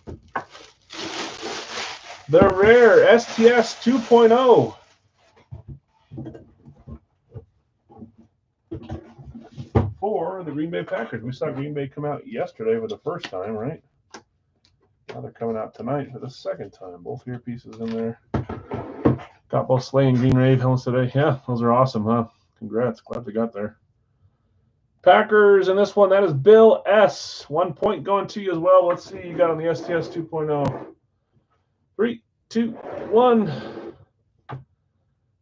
Speaker 1: kidding. The rare STS 2.0. For the Green Bay Packers. We saw Green Bay come out yesterday for the first time, right? Now they're coming out tonight for the second time. Both earpieces in there. Got both Slay and Green Rave helmets today. Yeah, those are awesome, huh? Congrats. Glad they got there. Packers, and this one, that is Bill S. 1 point going to you as well. Let's see you got on the STS 2.0. 3, 2, 1.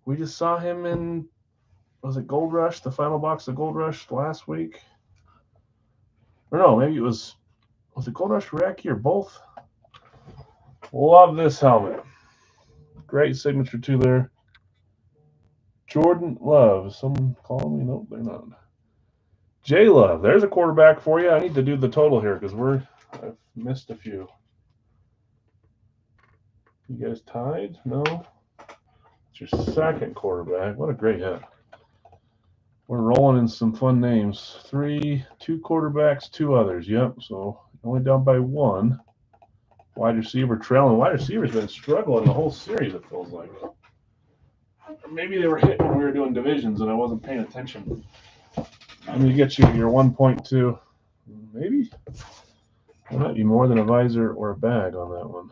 Speaker 1: We just saw him in, was it Gold Rush, the final box of Gold Rush last week? Or no, maybe it was it Gold Rush Radke or both? Love this helmet. Great signature too there. Jordan Love. Someone calling me? Nope, they're not. J Love. There's a quarterback for you. I need to do the total here because I've missed a few. You guys tied? No? It's your second quarterback. What a great hit. We're rolling in some fun names. 2 quarterbacks, 2 others. Yep, so only down by 1. Wide receiver trailing. Wide receiver's been struggling the whole series, it feels like. Maybe they were hitting when we were doing divisions and I wasn't paying attention. I'm going to get you your 1.2. Maybe. There might be more than a visor or a bag on that one.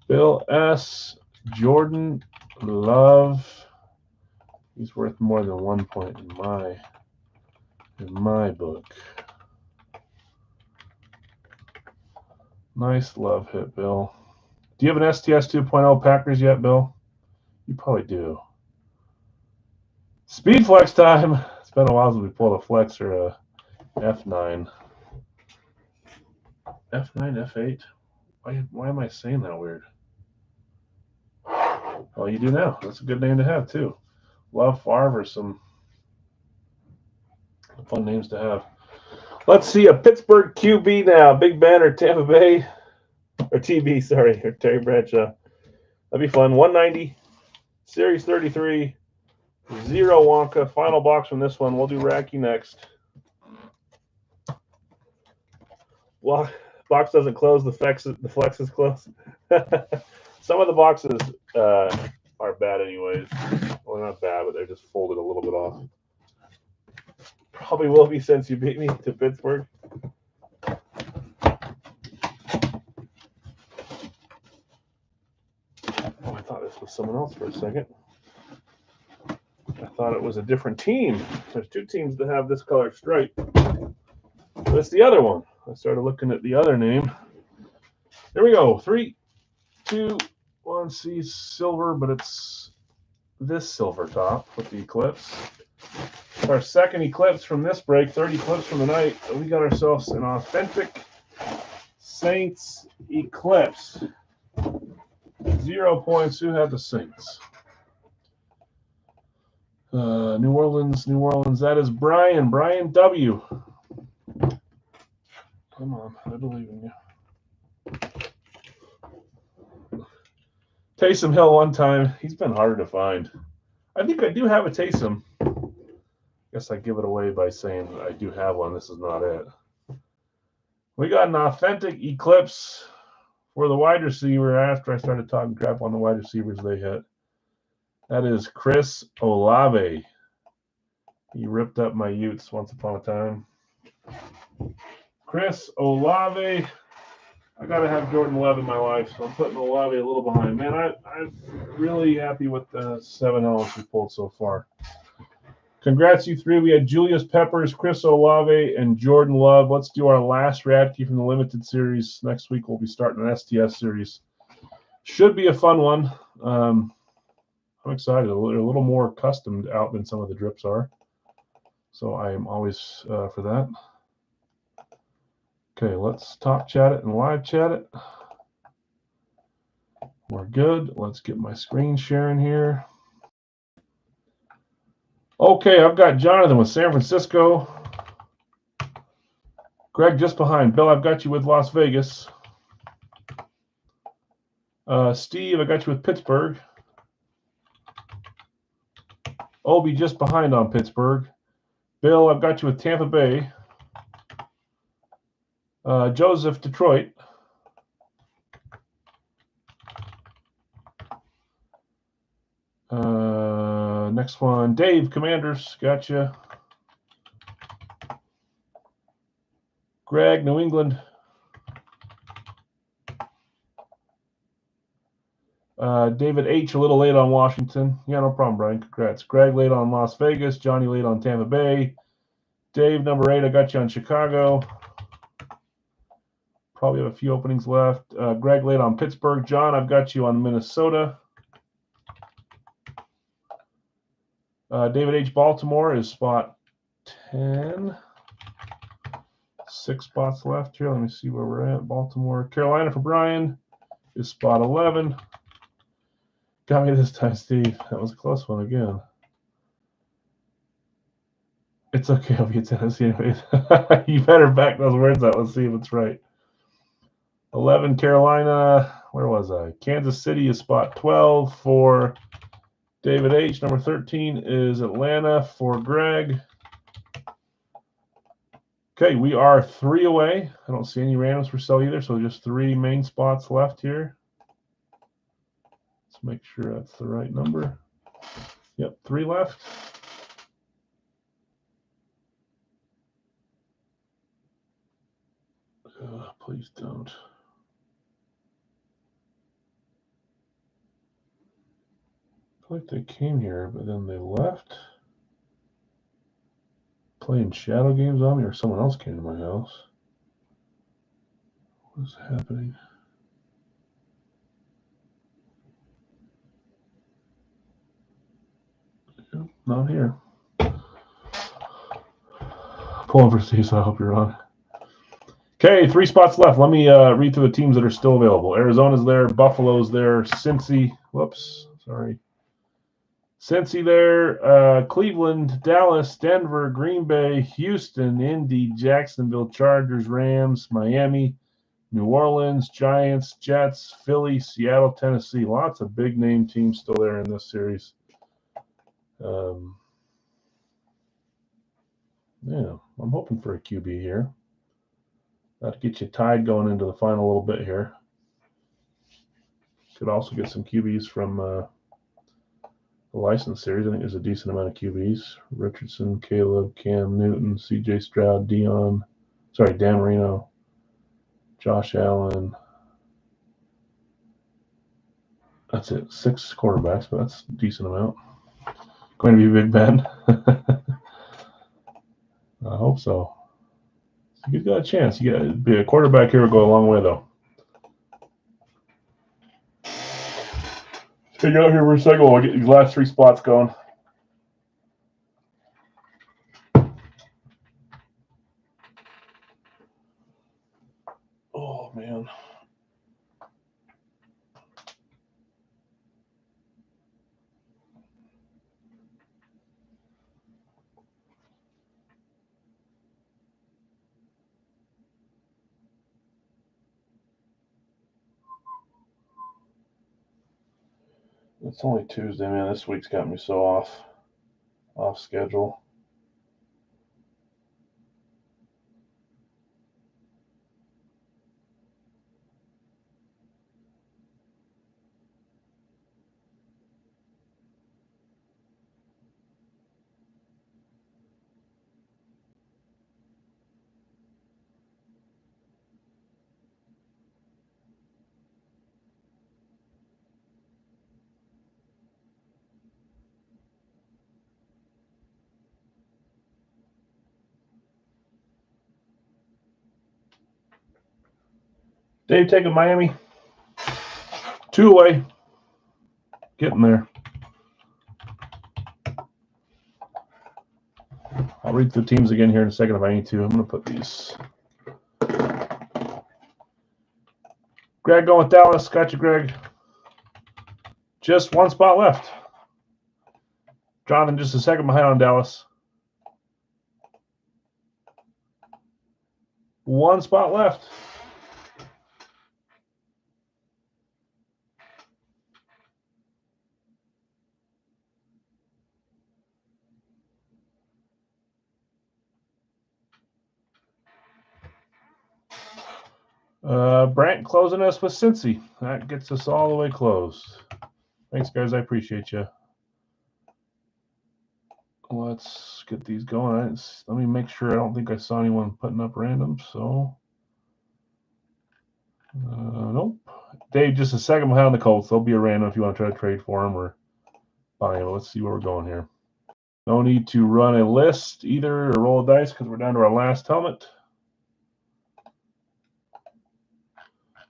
Speaker 1: Bill S. Jordan Love. He's worth more than 1 point in my book. Nice Love hit, Bill. Do you have an STS 2.0 Packers yet, Bill? You probably do. Speed flex time. It's been a while since we pulled a flex or a F9. F9, F8? Why am I saying that weird? Well, you do now. That's a good name to have, too. Love, Favre, or some fun names to have. Let's see a Pittsburgh QB now. Big Ben or Tampa Bay. Or TB, sorry. Or Terry Bradshaw. That'd be fun. 190. Series 33. 0 Wonka. Final box from this one. We'll do Racky next. Well, box doesn't close. The flex is closed. Some of the boxes are bad anyways. Well, not bad, but they're just folded a little bit off. Probably will be since you beat me to Pittsburgh. Oh, I thought this was someone else for a second. I thought it was a different team. There's two teams that have this color stripe. That's the other one. I started looking at the other name. There we go. 3, 2, 1. See silver, but it's this silver top with the Eclipse. Our second Eclipse from this break, 30 clips from the night. We got ourselves an authentic Saints Eclipse. 0 points. Who had the Saints? New Orleans. That is Brian. Brian W. Come on, I believe in you. Taysom Hill one time. He's been harder to find. I think I do have a Taysom. Guess I give it away by saying I do have one. This is not it. We got an authentic Eclipse for the wide receiver after I started talking crap on the wide receivers they hit. That is Chris Olave. He ripped up my Utes once upon a time. Chris Olave. I got to have Jordan Love in my life, so I'm putting Olave a little behind. Man, I'm really happy with the 7 L's we pulled so far. Congrats, you three. We had Julius Peppers, Chris Olave, and Jordan Love. Let's do our last Radke from the limited series. Next week, we'll be starting an STS series. Should be a fun one. I'm excited. They're a little more customed out than some of the drips are. So I am always for that. Okay, let's talk chat it and live chat it. We're good. Let's get my screen sharing here. Okay, I've got Jonathan with San Francisco. Greg just behind. Bill, I've got you with Las Vegas. Steve, I got you with Pittsburgh. Obi just behind on Pittsburgh. Bill, I've got you with Tampa Bay. Joseph, Detroit. Next one, Dave, Commanders. Gotcha. Greg, New England. David H, a little late on Washington. Yeah, no problem, Brian. Congrats. Greg late on Las Vegas. Johnny late on Tampa Bay. Dave, number 8, I got you on Chicago. Probably have a few openings left. Greg late on Pittsburgh. John, I've got you on Minnesota. David H, Baltimore is spot 10. 6 spots left here. Let me see where we're at. Baltimore. Carolina for Brian is spot 11. Got me this time, Steve. That was a close one again. It's okay. I'll be at Tennessee anyways. You better back those words out. Let's see if it's right. 11, Carolina. Where was I? Kansas City is spot 12 for David H. Number 13 is Atlanta for Greg. Okay, we are 3 away. I don't see any randoms for sale either, so just 3 main spots left here. Let's make sure that's the right number. Yep, 3 left. Please don't. I feel like they came here, but then they left. Playing shadow games on me, or someone else came to my house. What's happening? Yep, not here. Pulling for Steve, so I hope you're wrong. Okay, 3 spots left. Let me read through the teams that are still available. Arizona's there, Buffalo's there, Cincy. Whoops, sorry. Cincy there, Cleveland, Dallas, Denver, Green Bay, Houston, Indy, Jacksonville, Chargers, Rams, Miami, New Orleans, Giants, Jets, Philly, Seattle, Tennessee. Lots of big name teams still there in this series. Yeah, I'm hoping for a QB here. That'll get you tied going into the final little bit here. Could also get some QBs from the license series. I think there's a decent amount of QBs. Richardson, Caleb, Cam Newton, CJ Stroud, Dan Marino, Josh Allen. That's it. 6 quarterbacks, but that's a decent amount. Going to be Big Ben. I hope so. He's got a chance. You got to be a quarterback here will go a long way, though. Take it out here for a second while I get these last 3 spots going. Oh, man. It's only Tuesday, man. This week's got me so off schedule. Dave taking Miami. 2 away. Getting there. I'll read the teams again here in a second if I need to. I'm going to put these. Greg going with Dallas. Got you, Greg. Just 1 spot left. Jonathan just a second behind on Dallas. 1 spot left. Brant closing us with Cincy. That gets us all the way closed. Thanks, guys. I appreciate you. Let's get these going. Let me make sure. I don't think I saw anyone putting up random. So, nope. Dave, just a second behind the Colts. There'll be a random if you want to try to trade for him or buy him. Let's see where we're going here. No need to run a list either or roll a dice because we're down to our last helmet.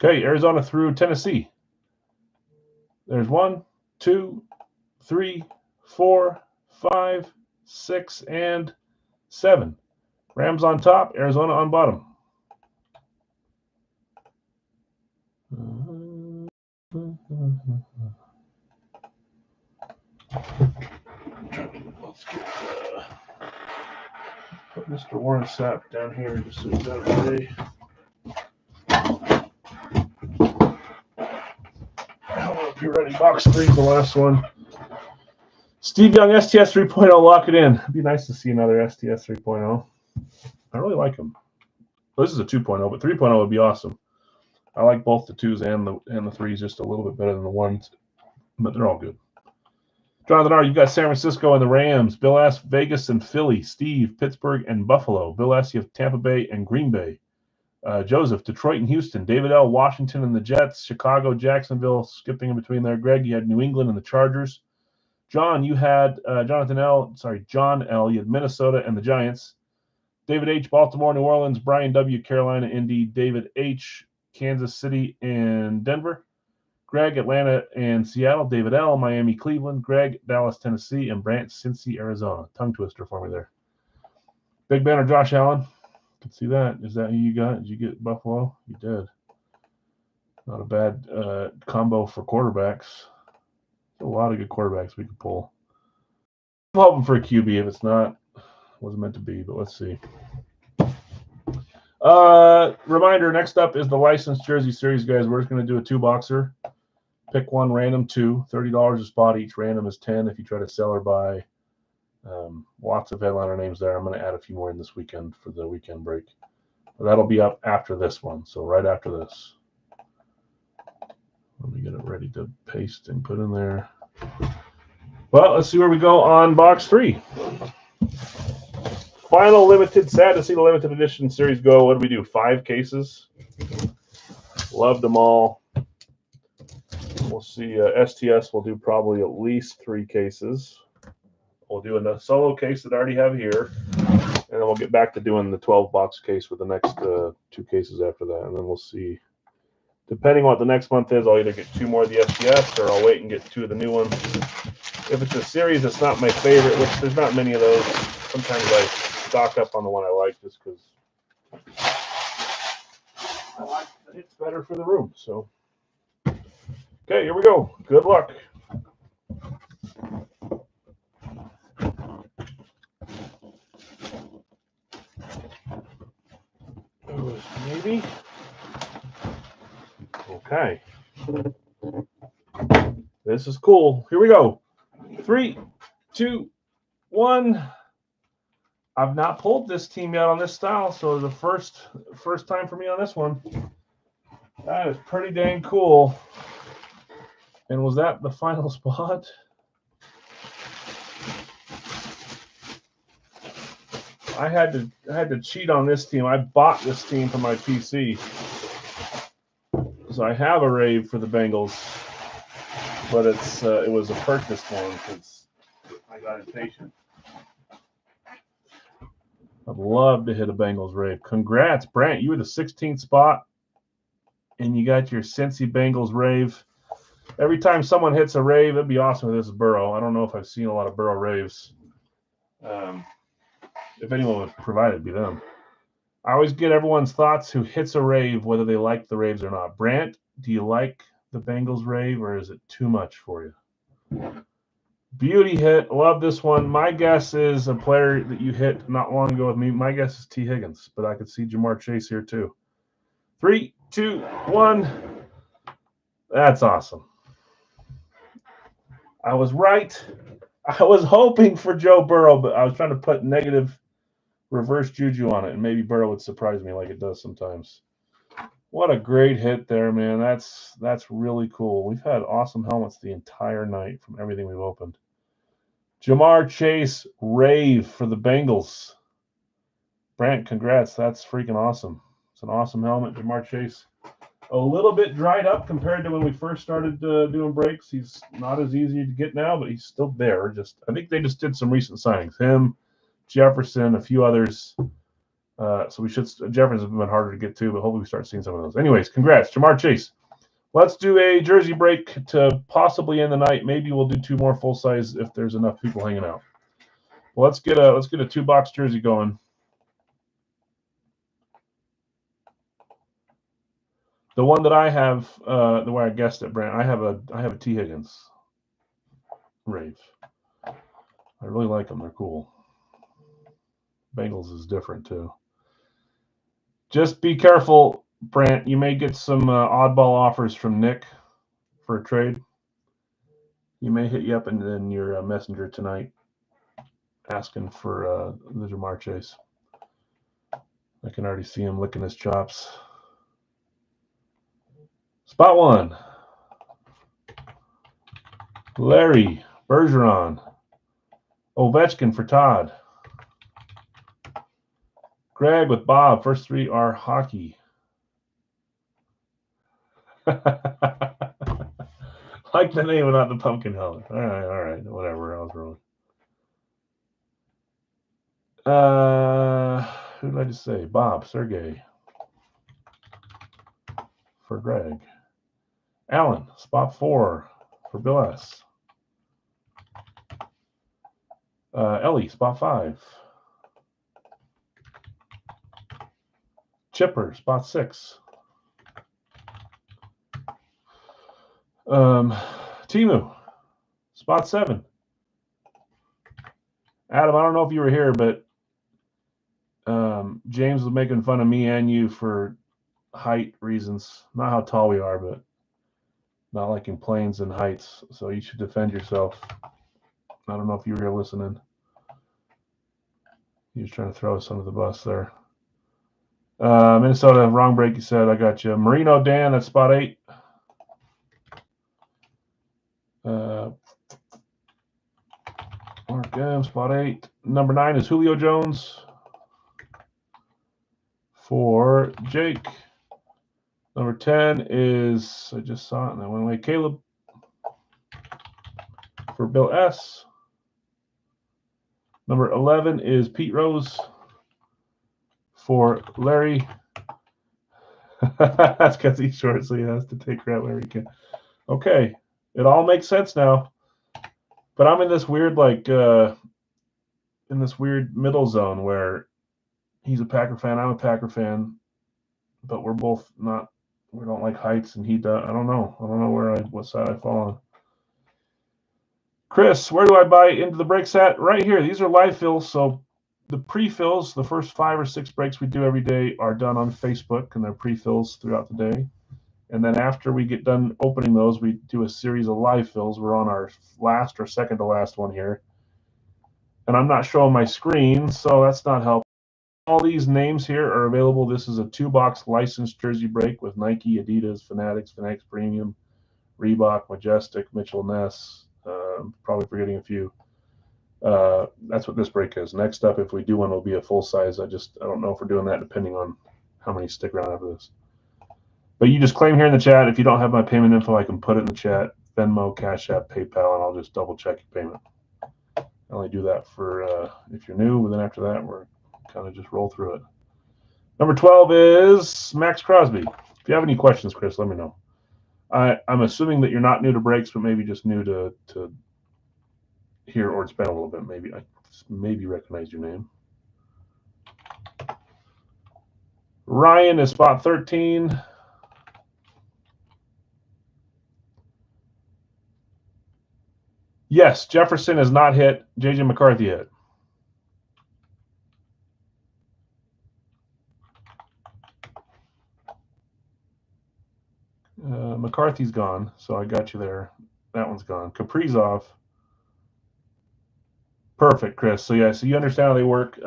Speaker 1: Okay, Arizona through Tennessee. There's 1, 2, 3, 4, 5, 6, and 7. Rams on top, Arizona on bottom. Let's get put Mr. Warren Sapp down here just so he's out of the way. I hope you're ready. Box 3 is the last one. Steve Young, STS 3.0, lock it in. It'd be nice to see another STS 3.0. I really like him. Well, this is a 2.0, but 3.0 would be awesome. I like both the 2s and the 3s just a little bit better than the 1s. but they're all good. Jonathan R., you've got San Francisco and the Rams. Bill S., Vegas and Philly. Steve, Pittsburgh and Buffalo. Bill S., you have Tampa Bay and Green Bay. Joseph, Detroit and Houston. David L., Washington and the Jets. Chicago, Jacksonville, skipping in between there. Greg, you had New England and the Chargers. John, you had John L., you had Minnesota and the Giants. David H., Baltimore, New Orleans. Brian W., Carolina, Indy. David H., Kansas City and Denver. Greg, Atlanta and Seattle. David L., Miami, Cleveland. Greg, Dallas, Tennessee. And Brant, Cincy, Arizona. Tongue twister for me there. Big Banner, Josh Allen. Can see that. Is that who you got? Did you get Buffalo? You did. Not a bad combo for quarterbacks. A lot of good quarterbacks we could pull. I'm hoping for a QB. If it's not, wasn't meant to be, but let's see. Reminder, next up is the licensed jersey series, guys. We're just going to do a two-boxer. Pick one, random two. $30 a spot each. Random is 10 if you try to sell or buy. Lots of headliner names there. I'm going to add a few more in this weekend for the weekend break. But that'll be up after this one, so right after this. Let me get it ready to paste and put in there. Well, let's see where we go on box 3. Final limited. Sad to see the limited edition series go. What do we do? 5 cases. Loved them all. We'll see. STS will do probably at least 3 cases. We'll do a solo case that I already have here, and then we'll get back to doing the 12-box case with the next 2 cases after that, and then we'll see. Depending on what the next month is, I'll either get 2 more of the STS, or I'll wait and get 2 of the new ones. If it's a series that's not my favorite, which there's not many of those, sometimes I stock up on the one I like just because I like that it's better for the room. So, okay, here we go. Good luck. Maybe. Okay. This is cool. Here we go. 3, 2, 1. I've not pulled this team yet on this style, so the first time for me on this one. That is pretty dang cool. And was that the final spot? I had to cheat on this team. I bought this team for my PC. So I have a rave for the Bengals, but it was a purchased one because I got impatient. I'd love to hit a Bengals rave. Congrats, Brant. You were the 16th spot, and you got your Cincy Bengals rave. Every time someone hits a rave, it'd be awesome if this is Burrow. I don't know if I've seen a lot of Burrow raves. If anyone would provide it, it'd be them. I always get everyone's thoughts who hits a rave, whether they like the raves or not. Brant, do you like the Bengals rave, or is it too much for you? Beauty hit. Love this one. My guess is a player that you hit not long ago with me. My guess is T. Higgins, but I could see Jamar Chase here too. 3, 2, 1. That's awesome. I was right. I was hoping for Joe Burrow, but I was trying to put negative reverse juju on it, and maybe Burrow would surprise me like it does sometimes. What a great hit there, man. That's really cool. We've had awesome helmets the entire night from everything we've opened. Jamar Chase rave for the Bengals. Brant, congrats. That's freaking awesome. It's an awesome helmet. Jamar Chase, a little bit dried up compared to when we first started doing breaks. He's not as easy to get now, but he's still there. I think they just did some recent signings. Him, Jefferson, a few others. So Jefferson's been harder to get to, but hopefully we start seeing some of those. Anyways, congrats, Jamar Chase. Let's do a jersey break to possibly end the night. Maybe we'll do 2 more full size if there's enough people hanging out. Well, let's get a 2-box jersey going. The one that I have, the way I guessed it, Brant, I have a T. Higgins rave. I really like them. They're cool. Bengals is different too. Just be careful, Brant. You may get some oddball offers from Nick for a trade. He may hit you up in your messenger tonight asking for the Jamar Chase. I can already see him licking his chops. Spot 1. Larry Bergeron. Ovechkin for Todd. Greg with Bob. First three are hockey. Like the name, not the pumpkin color. All right. Whatever. I was wrong. Who did I just say? Bob, Sergey. For Greg. Alan, spot 4 for Bill S. Ellie, spot 5. Chipper, spot 6. Timu, spot 7. Adam, I don't know if you were here, but James was making fun of me and you for height reasons. Not how tall we are, but not liking planes and heights. So you should defend yourself. I don't know if you were here listening. He was trying to throw us under the bus there. Minnesota, wrong break, you said. I got you. Marino Dan at spot 8. Mark M, spot 8. Number 9 is Julio Jones for Jake. Number 10 is, I just saw it and I went away, Caleb for Bill S. Number 11 is Pete Rose for Larry. That's because he's short, so he has to take crap wherever he can. Okay, it all makes sense now. But I'm in this weird, middle zone where he's a Packer fan, I'm a Packer fan, but we're both not. We don't like heights, and he does. I don't know what side I fall on. Chris, where do I buy into the breaks at? Right here. These are live fills, so the pre-fills, the first 5 or 6 breaks we do every day are done on Facebook, and they're pre-fills throughout the day. And then after we get done opening those, we do a series of live fills. We're on our last or second to last one here. And I'm not showing my screen, so that's not helpful. All these names here are available. This is a 2-box licensed jersey break with Nike, Adidas, Fanatics Premium, Reebok, Majestic, Mitchell Ness. Probably forgetting a few. That's what this break is. Next up, if we do one, it'll be a full size. I don't know if we're doing that depending on how many stick around after this. But you just claim here in the chat. If you don't have my payment info, I can put it in the chat. Venmo, Cash App, PayPal, and I'll just double check your payment. I only do that for if you're new, but then after that, we're kind of just roll through it. Number 12 is Max Crosby. If you have any questions, Chris, let me know. I'm assuming that you're not new to breaks, but maybe just new to here, or it's been a little bit. Maybe I recognize your name. Ryan is spot 13. Yes, Jefferson is not hit. J.J. McCarthy hit. McCarthy's gone, so I got you there. That one's gone. Kaprizov. Perfect, Chris. So yeah, so you understand how they work.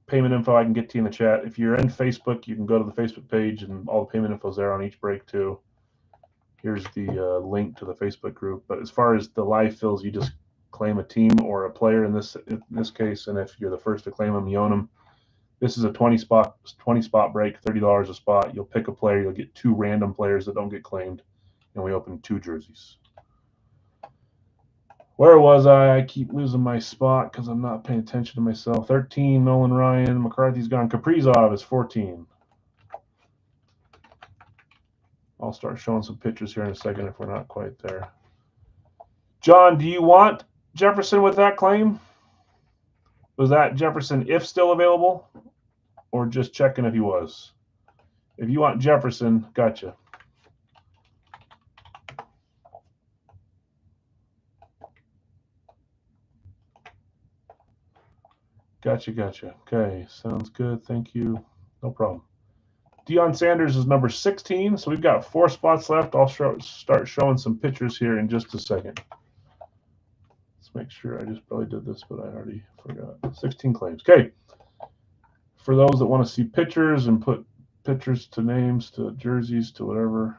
Speaker 1: Payment info I can get to you in the chat. If you're in Facebook, you can go to the Facebook page, and all the payment info is there on each break too. Here's the link to the Facebook group. But as far as the live fills, you just claim a team or a player in this case, and if you're the first to claim them, you own them. This is a 20 spot break, $30 a spot. You'll pick a player. You'll get 2 random players that don't get claimed, and we open 2 jerseys. Where was I? I keep losing my spot because I'm not paying attention to myself. 13, Nolan Ryan. McCarthy's gone. Kaprizov is 14. I'll start showing some pictures here in a second if we're not quite there. John, do you want Jefferson with that claim? Was that Jefferson if still available, or just checking if he was? If you want Jefferson, gotcha. Gotcha. Okay, sounds good. Thank you. No problem. Deion Sanders is number 16, so we've got 4 spots left. I'll start showing some pictures here in just a second. Let's make sure. I just probably did this, but I already forgot. 16 claims. Okay. For those that want to see pictures and put pictures to names, to jerseys, to whatever,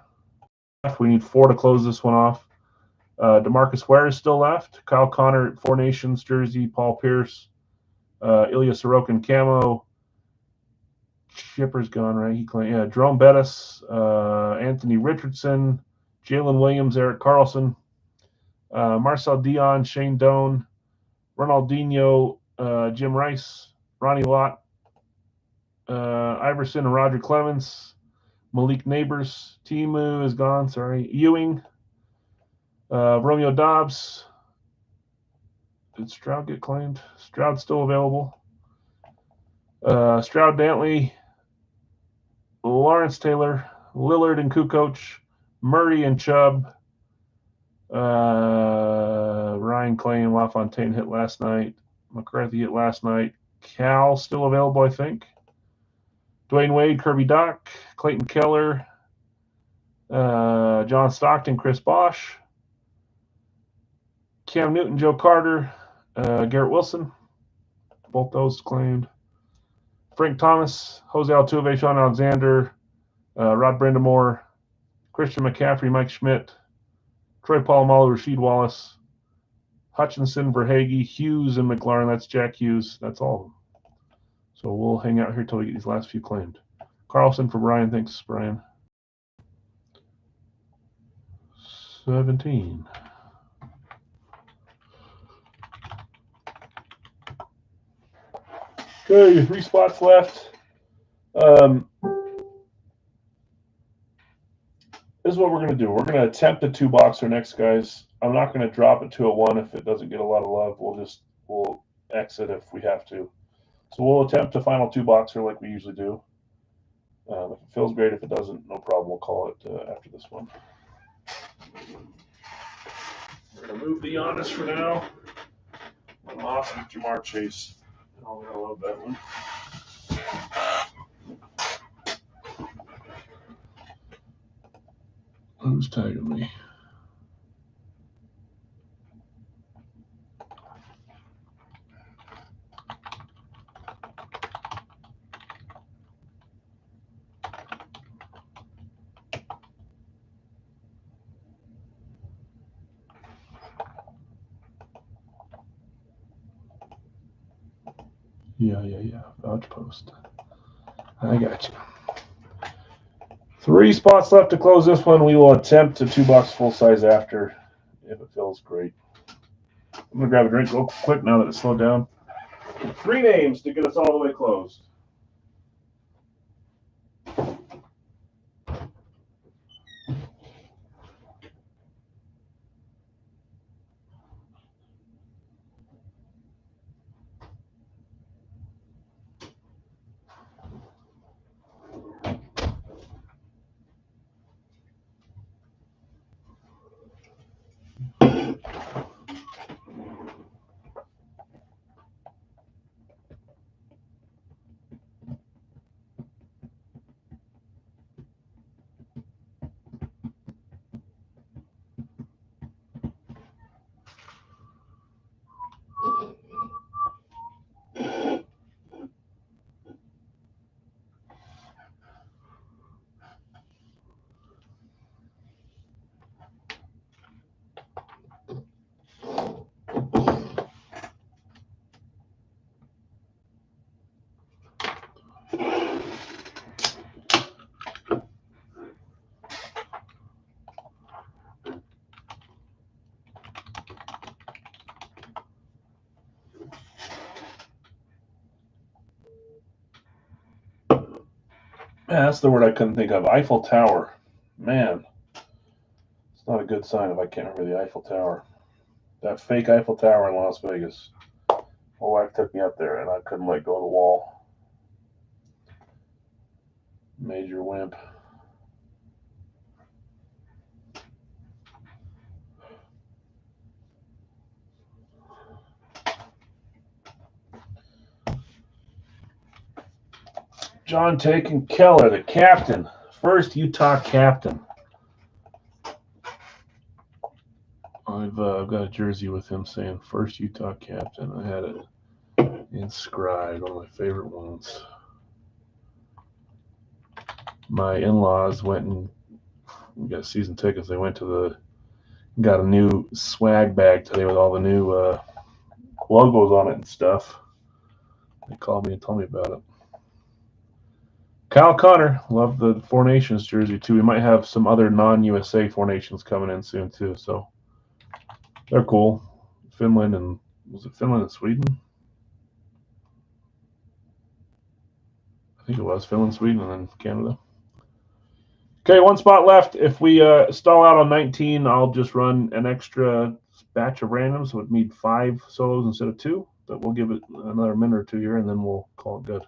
Speaker 1: we need 4 to close this one off. DeMarcus Ware is still left. Kyle Connor, Four Nations jersey. Paul Pierce. Ilya Sorokin camo. Shipper's gone, right? He claimed, yeah. Jerome Bettis, Anthony Richardson, Jalen Williams, Eric Carlson, Marcel Dion, Shane Doan, Ronaldinho, Jim Rice, Ronnie Lott, Iverson and Roger Clemens, Malik Neighbors, Timu is gone, sorry. Ewing, Romeo Dobbs. Did Stroud get claimed? Stroud's still available. Stroud Dantley, Lawrence Taylor, Lillard and Kukoc, Murray and Chubb, Ryan Clay and LaFontaine hit last night. McCarthy hit last night. Cal still available, I think. Dwayne Wade, Kirby Doc, Clayton Keller, John Stockton, Chris Bosch, Cam Newton, Joe Carter, Garrett Wilson. Both those claimed. Frank Thomas, Jose Altuve, Sean Alexander, Rod Brindamore, Christian McCaffrey, Mike Schmidt, Troy Polamalu, Rasheed Wallace, Hutchinson, Verhage, Hughes, and McLaurin. That's Jack Hughes. That's all of them. So we'll hang out here till we get these last few claimed. Carlson for Brian. Thanks, Brian. 17. Okay, 3 spots left. This is what we're going to do. We're going to attempt a 2-boxer next, guys. I'm not going to drop it to a 1 if it doesn't get a lot of love. We'll exit if we have to. So we'll attempt a final 2-boxer like we usually do. If it feels great, if it doesn't, no problem. We'll call it after this one. We're going to move the Giannis for now. I'm off with Jamar Chase. Oh, I love that one. Who's tagging me? Yeah. Vouch post. I got you. 3 spots left to close this one. We will attempt a 2-box full size after, if it feels great. I'm going to grab a drink real quick now that it's slowed down. 3 names to get us all the way closed. Yeah, that's the word I couldn't think of. Eiffel Tower. Man, it's not a good sign if I can't remember the Eiffel Tower. That fake Eiffel Tower in Las Vegas. My wife took me up there, and I couldn't let go of the wall. Major wimp. John Taken Keller, the captain. First Utah captain. I've got a jersey with him saying first Utah captain. I had it inscribed, one of my favorite ones. My in-laws went and got season tickets. They went to the Got a new swag bag today with all the new logos on it and stuff. They called me and told me about it. Kyle Connor, love the Four Nations jersey too. We might have some other non-USA Four Nations coming in soon too, so they're cool. Finland and was it Finland and Sweden? I think it was Finland, Sweden, and then Canada. Okay, one spot left. If we stall out on 19, I'll just run an extra batch of randoms. So it would need 5 solos instead of 2. But we'll give it another minute or 2 here, and then we'll call it good.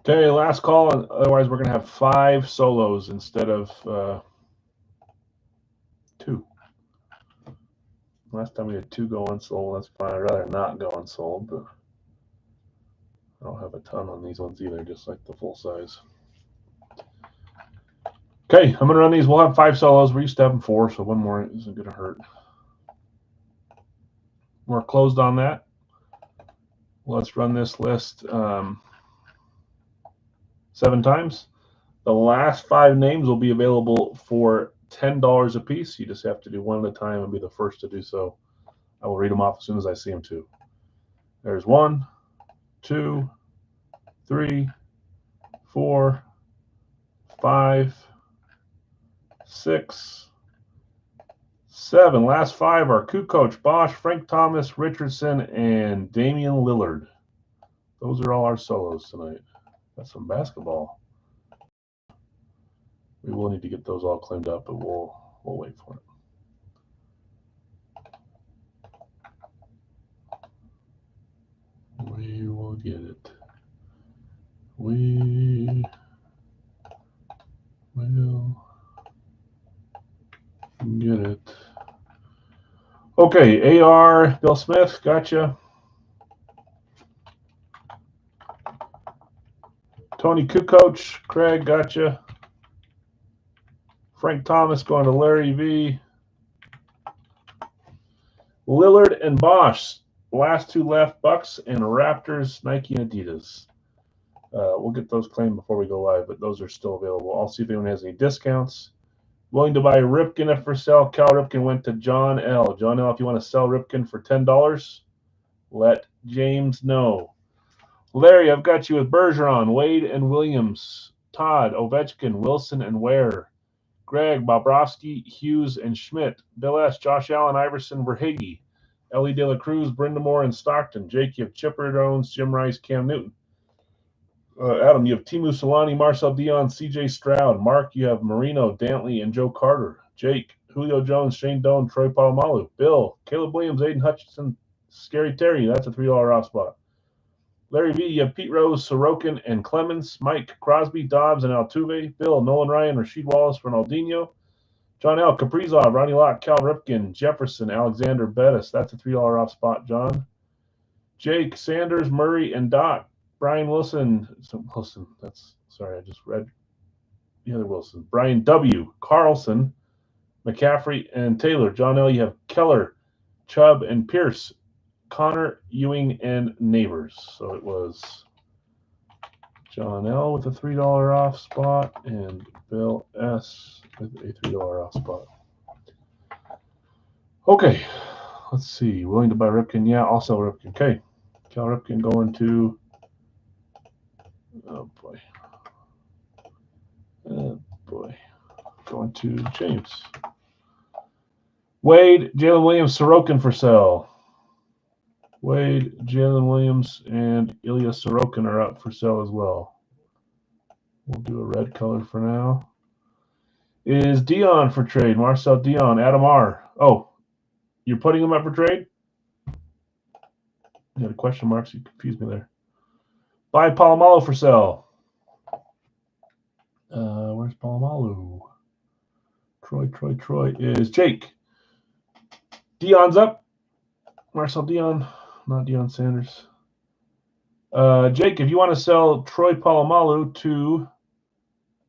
Speaker 1: Okay, last call. Otherwise, we're going to have 5 solos instead of 2. Last time we had 2 go unsold. That's fine. I'd rather not go unsold, but I don't have a ton on these ones either, just like the full size. Okay, I'm going to run these. We'll have 5 solos. We're used to having 4, so one more isn't going to hurt. We're closed on that. Let's run this list 7 times. The last 5 names will be available for $10 a piece. You just have to do one at a time and be the first to do so. I will read them off as soon as I see them too. There's 1, 2, 3, 4, 5, 6, 7. Last 5 are Kukoc, Bosch, Frank Thomas, Richardson, and Damian Lillard. Those are all our solos tonight. That's some basketball. We will need to get those all cleaned up, but we'll wait for it. We will get it. We will get it. Okay, AR, Bill Smith, gotcha. Tony Kukoc, Craig, gotcha. Frank Thomas going to Larry V. Lillard and Bosch, last 2 left, Bucks and Raptors, Nike and Adidas. We'll get those claimed before we go live, but those are still available. I'll see if anyone has any discounts. Willing to buy Ripken if for sale. Cal Ripken went to John L. John L, if you want to sell Ripken for $10, let James know. Larry, I've got you with Bergeron, Wade and Williams, Todd, Ovechkin, Wilson and Ware, Greg, Bobrovsky, Hughes and Schmidt, Bill S., Josh Allen, Iverson, Verhage, Ellie De La Cruz, Brindamore and Stockton, Jake, you have Chipper Jones, Jim Rice, Cam Newton. Adam, you have Timu Solani, Marcel Dion, CJ Stroud. Mark, you have Marino, Dantley, and Joe Carter. Jake, Julio Jones, Shane Doan, Troy Polamalu. Bill, Caleb Williams, Aiden Hutchinson, Scary Terry. That's a $3 off spot. Larry V, you have Pete Rose, Sorokin, and Clemens. Mike, Crosby, Dobbs, and Altuve. Bill, Nolan Ryan, Rasheed Wallace, Ronaldinho. John L, Kaprizov, Ronnie Lott, Cal Ripken, Jefferson, Alexander Bettis. That's a $3 off spot, John. Jake, Sanders, Murray, and Doc. Brian Wilson, that's, sorry, I just read the other Wilson. Brian W, Carlson, McCaffrey, and Taylor. John L, you have Keller, Chubb, and Pierce. Connor, Ewing, and Neighbors. So it was John L with a $3 off spot and Bill S with a $3 off spot. Okay, let's see. Willing to buy Ripken? Yeah, I'll sell Ripken. Okay, Cal Ripken going to, oh boy, going to James. Wade, Jalen Williams, Sorokin for sale. Wade, Jalen Williams, and Ilya Sorokin are up for sale as well. We'll do a red color for now. Is Dion for trade? Marcel Dion, Adam R. Oh, you're putting him up for trade? You had a question mark, so you confused me there. Buy Polamalu for sale. Where's Polamalu? Troy is Jake. Dion's up. Marcel Dion, not Deion Sanders. Jake, if you want to sell Troy Polamalu to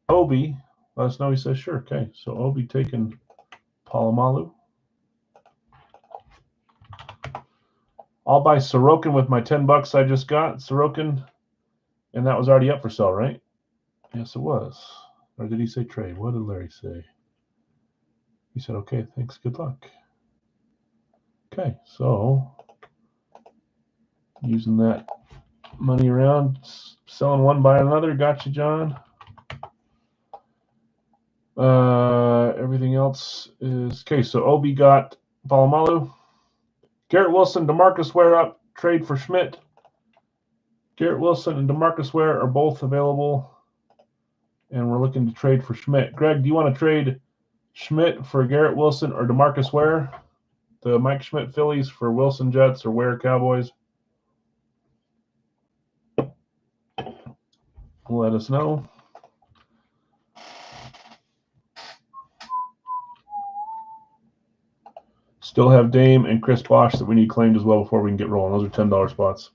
Speaker 1: Obi, let us know. He says sure. Okay, so Obi taking Polamalu. I'll buy Sorokin with my $10 I just got. Sorokin, and that was already up for sale, right? Yes, it was. Or did he say trade? What did Larry say? He said, okay, thanks, good luck. Okay, so using that money around, selling one, buying another. Gotcha, John. Everything else is okay. So Obi got Polamalu. Garrett Wilson, DeMarcus Ware up. Trade for Schmidt. Garrett Wilson and DeMarcus Ware are both available, and we're looking to trade for Schmidt. Greg, do you want to trade Schmidt for Garrett Wilson or DeMarcus Ware? The Mike Schmidt Phillies for Wilson Jets or Ware Cowboys? Let us know. Still have Dame and Chris Bosh that we need claimed as well before we can get rolling. Those are $10 spots.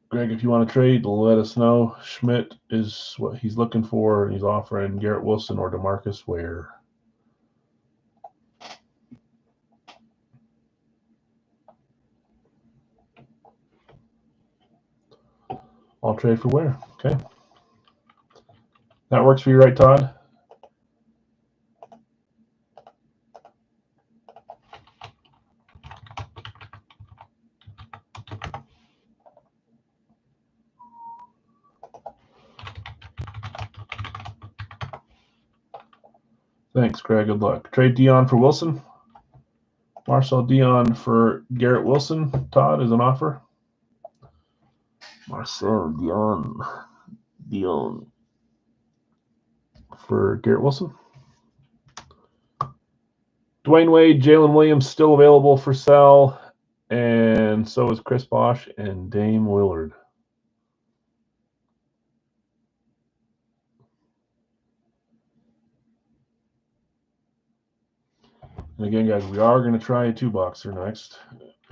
Speaker 1: Greg, if you want to trade, let us know. Schmidt is what he's looking for, and he's offering Garrett Wilson or DeMarcus Ware. I'll trade for Ware. Okay. That works for you, right, Todd? Thanks, Greg. Good luck. Trade Dion for Wilson. Marcel Dion for Garrett Wilson. Todd is an offer. Marcel Dion for Garrett Wilson. Dwayne Wade, Jalen Williams still available for sale, and so is Chris Bosh and Dame Willard. And again, guys, we are going to try a 2-boxer next,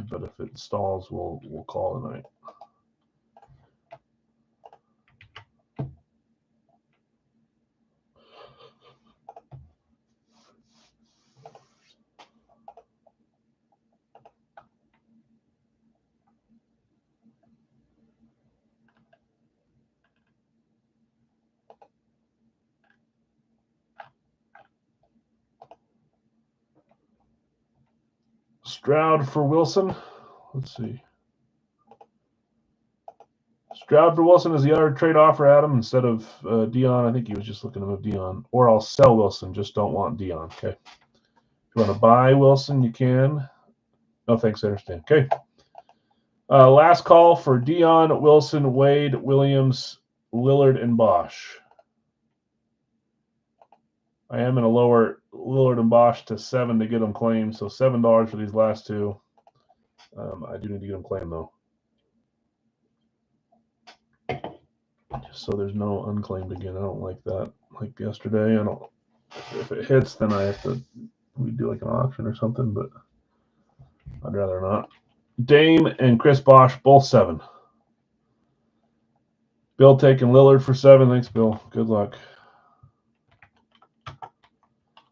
Speaker 1: but if it stalls, we'll call it a night. Stroud for Wilson. Let's see. Stroud for Wilson is the other trade offer, Adam, instead of Dion. I think he was just looking to move Dion. Or I'll sell Wilson, just don't want Dion. Okay. If you want to buy Wilson, you can. No, thanks, I understand. Okay. Last call for Dion, Wilson, Wade, Williams, Lillard, and Bosh. I am going to lower Lillard and Bosh to 7 to get them claimed. So $7 for these last two. I do need to get them claimed, though. Just so there's no unclaimed again. I don't like that. Like yesterday, I don't. If it hits, then I have to. We do like an auction or something, but I'd rather not. Dame and Chris Bosh, both 7. Bill taking Lillard for 7. Thanks, Bill. Good luck.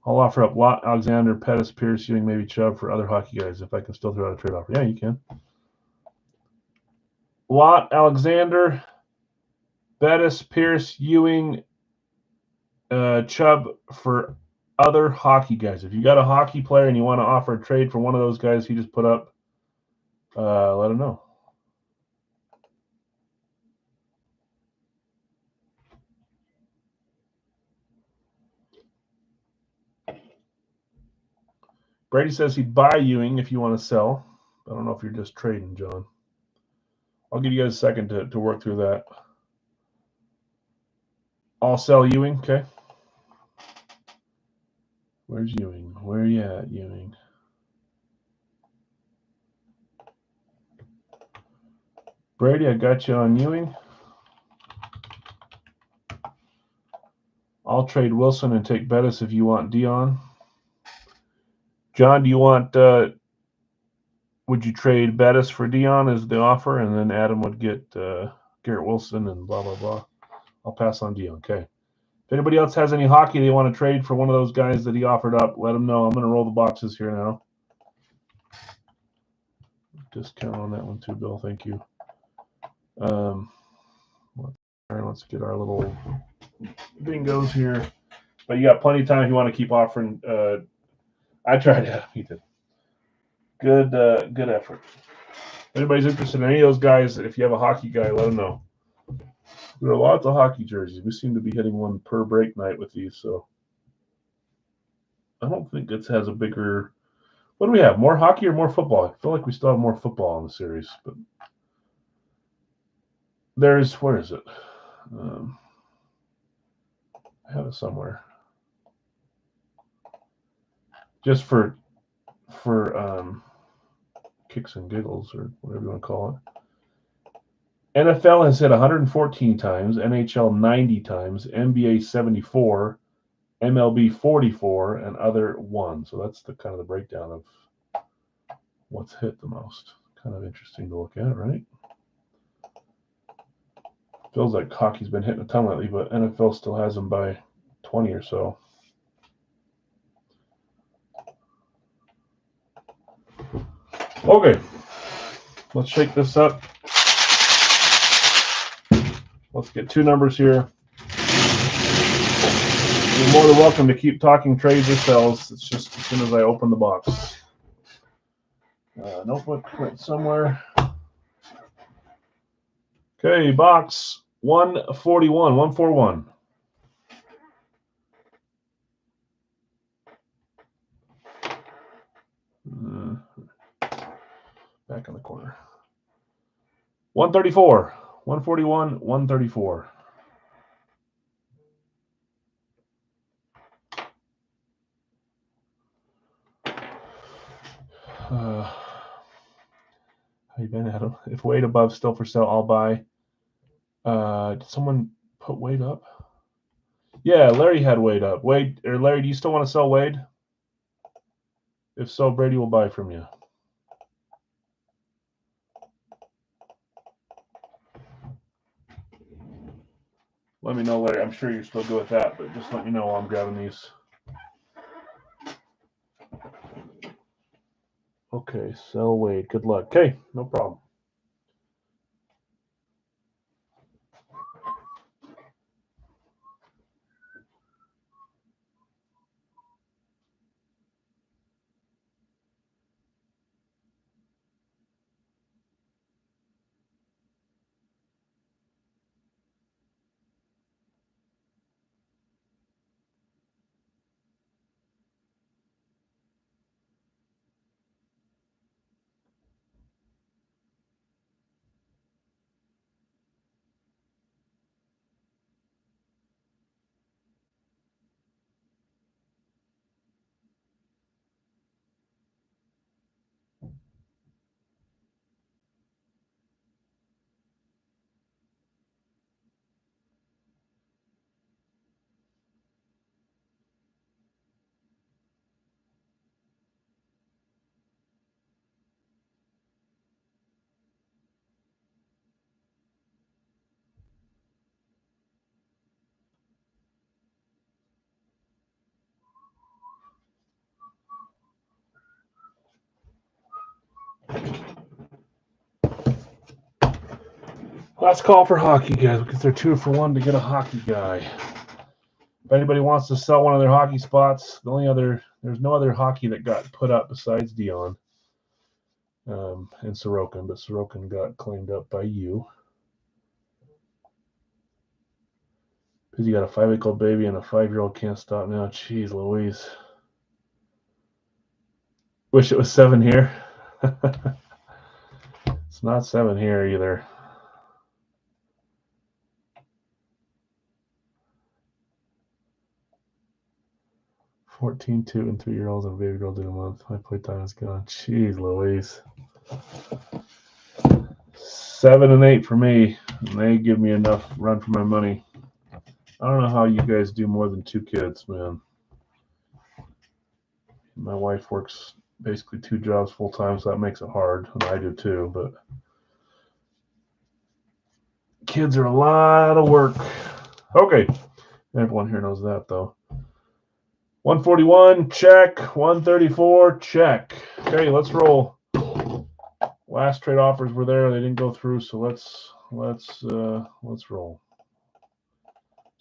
Speaker 1: I'll offer up Watt, Alexander, Pettis, Pierce, Ewing, maybe Chubb for other hockey guys if I can still throw out a trade offer. Yeah, you can. Watt, Alexander, Pettis, Pierce, Ewing, Chubb for other hockey guys. If you got a hockey player and you want to offer a trade for one of those guys he just put up, let him know. Brady says he'd buy Ewing if you want to sell. I don't know if you're just trading, John. I'll give you guys a second to work through that. I'll sell Ewing, okay. Where's Ewing? Where are you at, Ewing? Brady, I got you on Ewing. I'll trade Wilson and take Bettis if you want Dion. John, do you want? Would you trade Bettis for Dion as the offer, and then Adam would get Garrett Wilson and blah blah blah? I'll pass on Dion. Okay. If anybody else has any hockey they want to trade for one of those guys that he offered up, let them know. I'm going to roll the boxes here now. Discount on that one too, Bill. Thank you. Let's get our little bingos here. But you got plenty of time if you want to keep offering. I tried to. He did. Good effort. If anybody's interested in any of those guys, if you have a hockey guy, let them know. There are lots of hockey jerseys. We seem to be hitting one per break night with these, so I don't think it has a bigger. What do we have? More hockey or more football? I feel like we still have more football in the series, but there's where is it? I have it somewhere. Just for kicks and giggles or whatever you want to call it. NFL has hit 114 times, NHL 90 times, NBA 74, MLB 44, and other 1. So that's the kind of the breakdown of what's hit the most. Kind of interesting to look at, right? Feels like hockey's been hitting a ton lately, but NFL still has them by 20 or so. Okay, let's shake this up. Let's get 2 numbers here. You're more than welcome to keep talking trades or sells. It's just as soon as I open the box. Notebook went somewhere. Okay, box 141, 141. Back in the corner. 134, 141, 134. How you been, Adam? If Wade above still for sale, I'll buy. Did someone put Wade up? Yeah, Larry had Wade up. Wade or Larry, do you still want to sell Wade? If so, Brady will buy from you. Let me know, Larry. I'm sure you're still good with that, but just let me know while I'm grabbing these. Okay, sell Wade. Good luck. Okay, no problem. Last call for hockey guys because they're 2 for 1 to get a hockey guy. If anybody wants to sell one of their hockey spots, there's no other hockey that got put up besides Dion and Sorokin, but Sorokin got claimed up by you. Because you got a 5-week-old baby and a 5-year-old can't stop now. Jeez Louise. Wish it was 7 here. It's not 7 here either. (14, 2, and 3-year-olds and a baby girl in a month. My playtime is gone. Jeez Louise. 7 and 8 for me. And they give me enough run for my money. I don't know how you guys do more than 2 kids, man. My wife works basically 2 jobs full time, so that makes it hard, and I do too. But kids are a lot of work. Okay, everyone here knows that though. 141 check. 134 check. Okay, let's roll. Last trade offers were there; they didn't go through, so let's roll.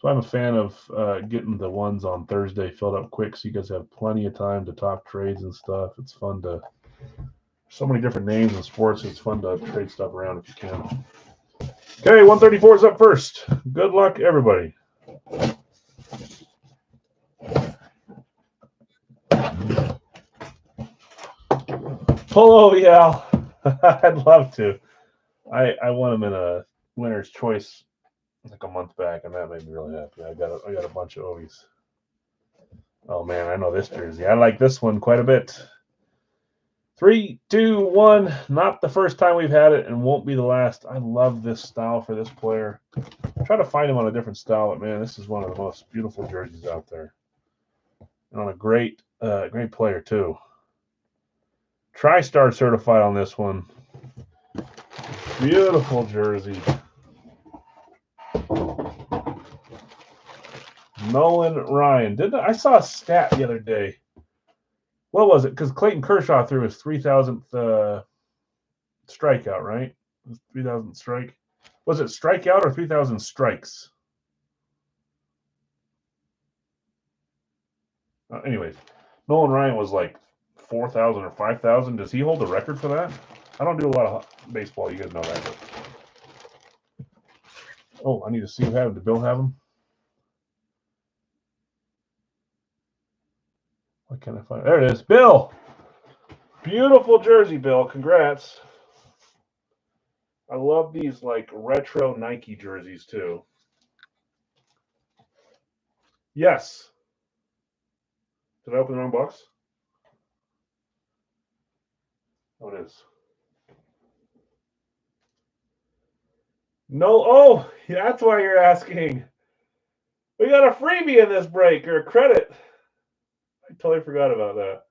Speaker 1: So I'm a fan of getting the ones on Thursday filled up quick, so you guys have plenty of time to talk trades and stuff. It's fun to so many different names in sports. It's fun to trade stuff around if you can. Okay, 134 is up first. Good luck, everybody. Polo, yeah, I'd love to. I won them in a winner's choice like a month back, and that made me really happy. I got a bunch of Ovies. Oh man, I know this jersey. I like this one quite a bit. 3, 2, 1. Not the first time we've had it, and won't be the last. I love this style for this player. Try to find him on a different style, but man, this is one of the most beautiful jerseys out there, and on a great player too. TriStar certified on this one. Beautiful jersey. Nolan Ryan. I saw a stat the other day. What was it? Because Clayton Kershaw threw his 3,000th strikeout, right? 3,000th strike. Was it strikeout or 3,000 strikes? Anyways, Nolan Ryan was like 4,000 or 5,000. Does he hold the record for that? I don't do a lot of baseball. You guys know that. But... Oh, I need to see who had him. Did Bill have him? Why can't I find it? There it is. Bill! Beautiful jersey, Bill. Congrats. I love these like retro Nike jerseys too. Yes. Did I open the wrong box? Oh, it is. No. Oh, that's why you're asking. We got a freebie in this break or a credit. I totally forgot about that.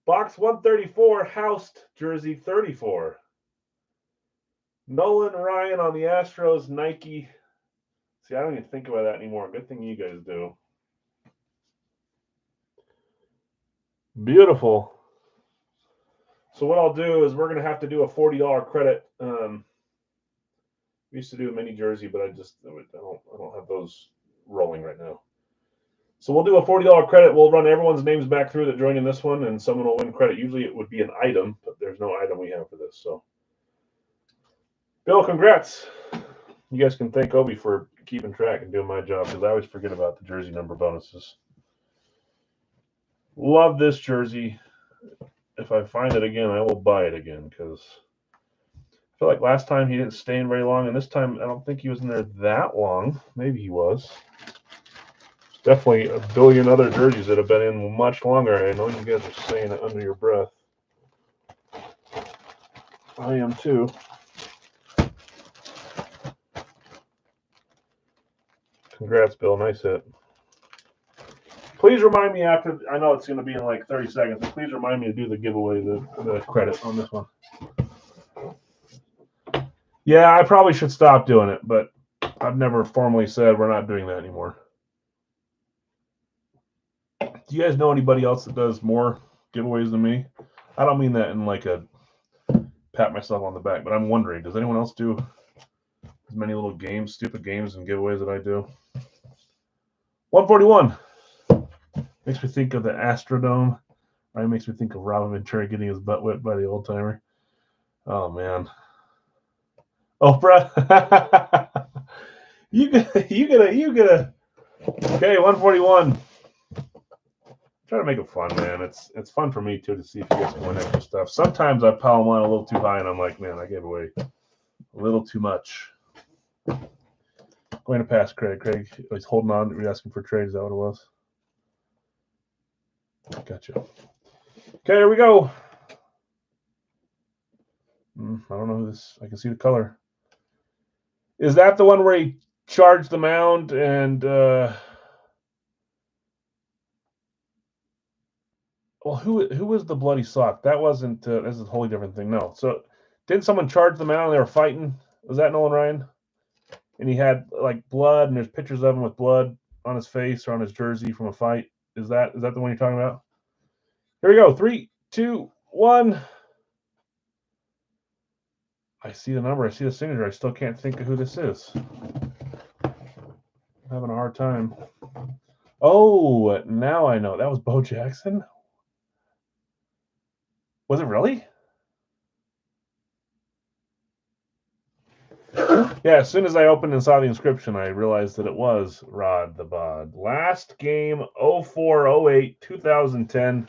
Speaker 1: Box 134, Housed jersey 34. Nolan Ryan on the Astros, Nike. See, I don't even think about that anymore. Good thing you guys do. Beautiful. So what I'll do is we're going to have to do a $40 credit. We used to do a mini jersey, but I don't have those rolling right now. So we'll do a $40 credit. We'll run everyone's names back through that joined in this one, and someone will win credit. Usually it would be an item, but there's no item we have for this. So, Bill, congrats. You guys can thank Obi for keeping track and doing my job, because I always forget about the jersey number bonuses. Love this jersey. If I find it again, I will buy it again, because I feel like last time he didn't stay in very long, and this time I don't think he was in there that long. Maybe he was. Definitely a billion other jerseys that have been in much longer. I know you guys are saying it under your breath. I am too. Congrats, Bill. Nice hit. Please remind me after. I know it's going to be in like 30 seconds, but please remind me to do the giveaway, the credit on this one. Yeah, I probably should stop doing it, but I've never formally said we're not doing that anymore. Do you guys know anybody else that does more giveaways than me? I don't mean that in like a pat myself on the back, but I'm wondering, does anyone else do as many little games, stupid games and giveaways that I do? 141. Makes me think of the Astrodome. Right? Makes me think of Robin Ventura getting his butt whipped by the old timer. Oh man. Oprah. you gonna. Okay, 141. Try to make it fun, man. It's fun for me too to see if you guys can win extra stuff. Sometimes I pile them on a little too high, and I'm like, man, I gave away a little too much. Going to pass Craig. Craig was holding on. Were you asking for trade? Is that what it was? Gotcha. Okay, here we go. I don't know who this. I can see the color. Is that the one where he charge the mound and well, who was the bloody sock? That wasn't. This is a totally different thing. No. So didn't someone charge the mound and they were fighting? Was that Nolan Ryan? And he had like blood, and there's pictures of him with blood on his face or on his jersey from a fight. Is that the one you're talking about? Here we go. 3, 2, 1. I see the number. I see the signature. I still can't think of who this is. I'm having a hard time. Oh, now I know. That was Bo Jackson? Was it really? Yeah, as soon as I opened and saw the inscription, I realized that it was Rod the Bod. Last game, 04-08, 2010.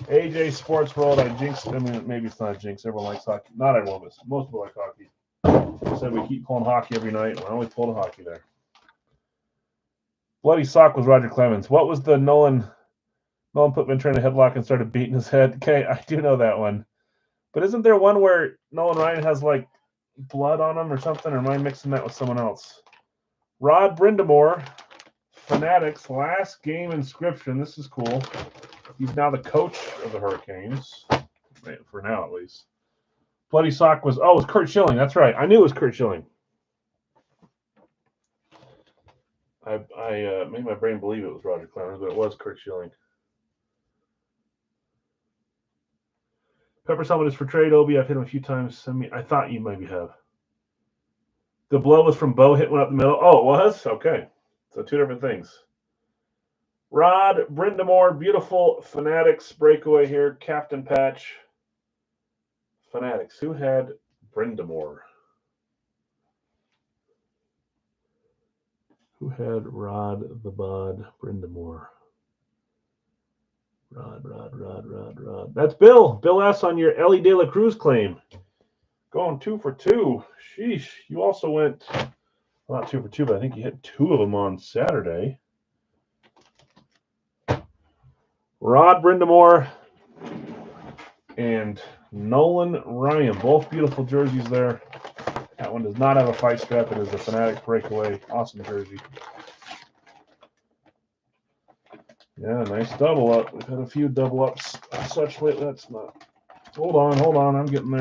Speaker 1: AJ Sports World. I jinxed. I mean, maybe it's not a jinx. Everyone likes hockey. Not everyone, but most people like hockey. I said we keep pulling hockey every night. I only pulled a hockey there. Bloody sock was Roger Clemens. What was the Nolan put Ventura in a headlock and started beating his head? Okay, I do know that one. But isn't there one where Nolan Ryan has like blood on him or something? Or am I mixing that with someone else? Rod Brindamore, Fanatics, last game inscription. This is cool. He's now the coach of the Hurricanes, for now at least. Bloody sock was, it was Curt Schilling. That's right. I knew it was Curt Schilling. I made my brain believe it was Roger Clemens, but it was Curt Schilling. Pepper Helmet is for trade. Obi, I've hit him a few times. I thought you maybe have. The blow was from Bo, hit one up the middle. Oh, it was? Okay. So 2 different things. Rod Brindamore, beautiful Fanatics breakaway here. Captain patch. Fanatics. Who had Brindamore? Who had Rod the Bod Brindamore? Rod. That's Bill. Bill S. on your Ellie De La Cruz claim. Going 2 for 2. Sheesh. You also went, well, not 2 for 2, but I think you hit 2 of them on Saturday. Rod Brindamore and Nolan Ryan. Both beautiful jerseys there. That one does not have a fight strap. It is a Fanatics breakaway. Awesome jersey. Yeah, nice double up. We've had a few double ups such lately. That's not. Hold on. I'm getting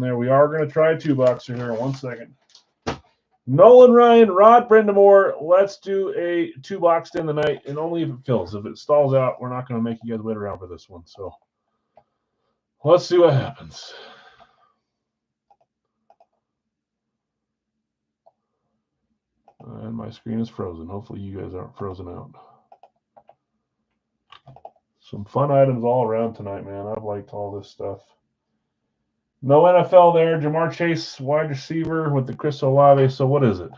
Speaker 1: there. We are going to try a 2-boxer here in 1 second. Nolan Ryan, Rod Brindamore. Let's do a 2-boxed in the night, and only if it fills. If it stalls out, we're not going to make you guys wait around for this one. So let's see what happens. And my screen is frozen. Hopefully you guys aren't frozen out. Some fun items all around tonight, man. I've liked all this stuff. No NFL there. Jamar Chase, wide receiver with the Chris Olave. So what is it?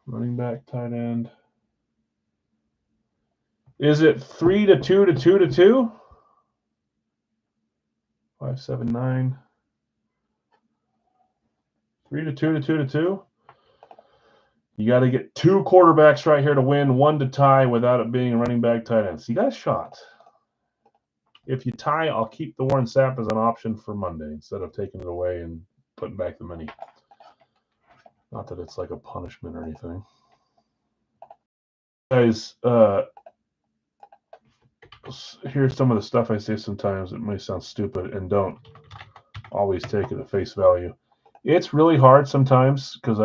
Speaker 1: Running back, tight end. Is it 3 to 2 to 2 to 2? 5, 7, 9. 3 to 2 to 2 to 2. You got to get 2 quarterbacks right here to win, 1 to tie without it being a running back tight end. So you got a shot. If you tie, I'll keep the Warren Sapp as an option for Monday instead of taking it away and putting back the money. Not that it's like a punishment or anything. Guys, here's some of the stuff I say sometimes. It may sound stupid, and don't always take it at face value. It's really hard sometimes because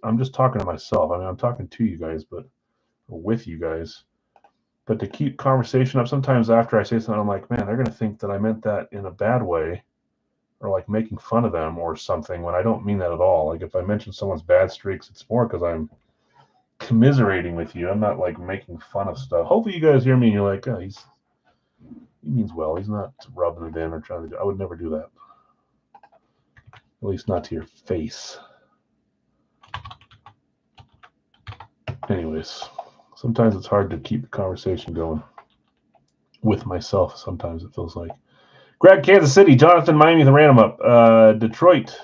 Speaker 1: I'm just talking to myself. I mean, I'm talking to you guys, but with you guys. But to keep conversation up, sometimes after I say something, I'm like, man, they're going to think that I meant that in a bad way or like making fun of them or something when I don't mean that at all. Like if I mention someone's bad streaks, it's more because I'm commiserating with you. I'm not like making fun of stuff. Hopefully you guys hear me and you're like, oh, he means well. He's not rubbing it in or trying to do. I would never do that. At least not to your face. Anyways, sometimes it's hard to keep the conversation going with myself. Sometimes it feels like. Greg, Kansas City. Jonathan, Miami, the random up. Detroit.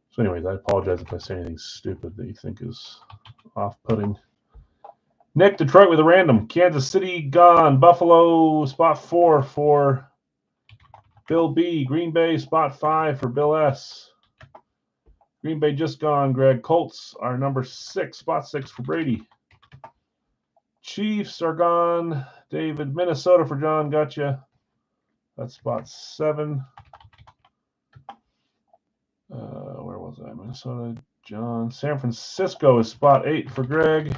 Speaker 1: So anyways, I apologize if I say anything stupid that you think is off-putting. Nick, Detroit with a random. Kansas City, gone. Buffalo, spot 4 for Bill B. Green Bay, spot 5 for Bill S. Green Bay just gone, Greg. Colts are number 6, spot 6 for Brady. Chiefs are gone. David, Minnesota for John. Gotcha. That's spot 7. Where was I? Minnesota, John. San Francisco is spot 8 for Greg.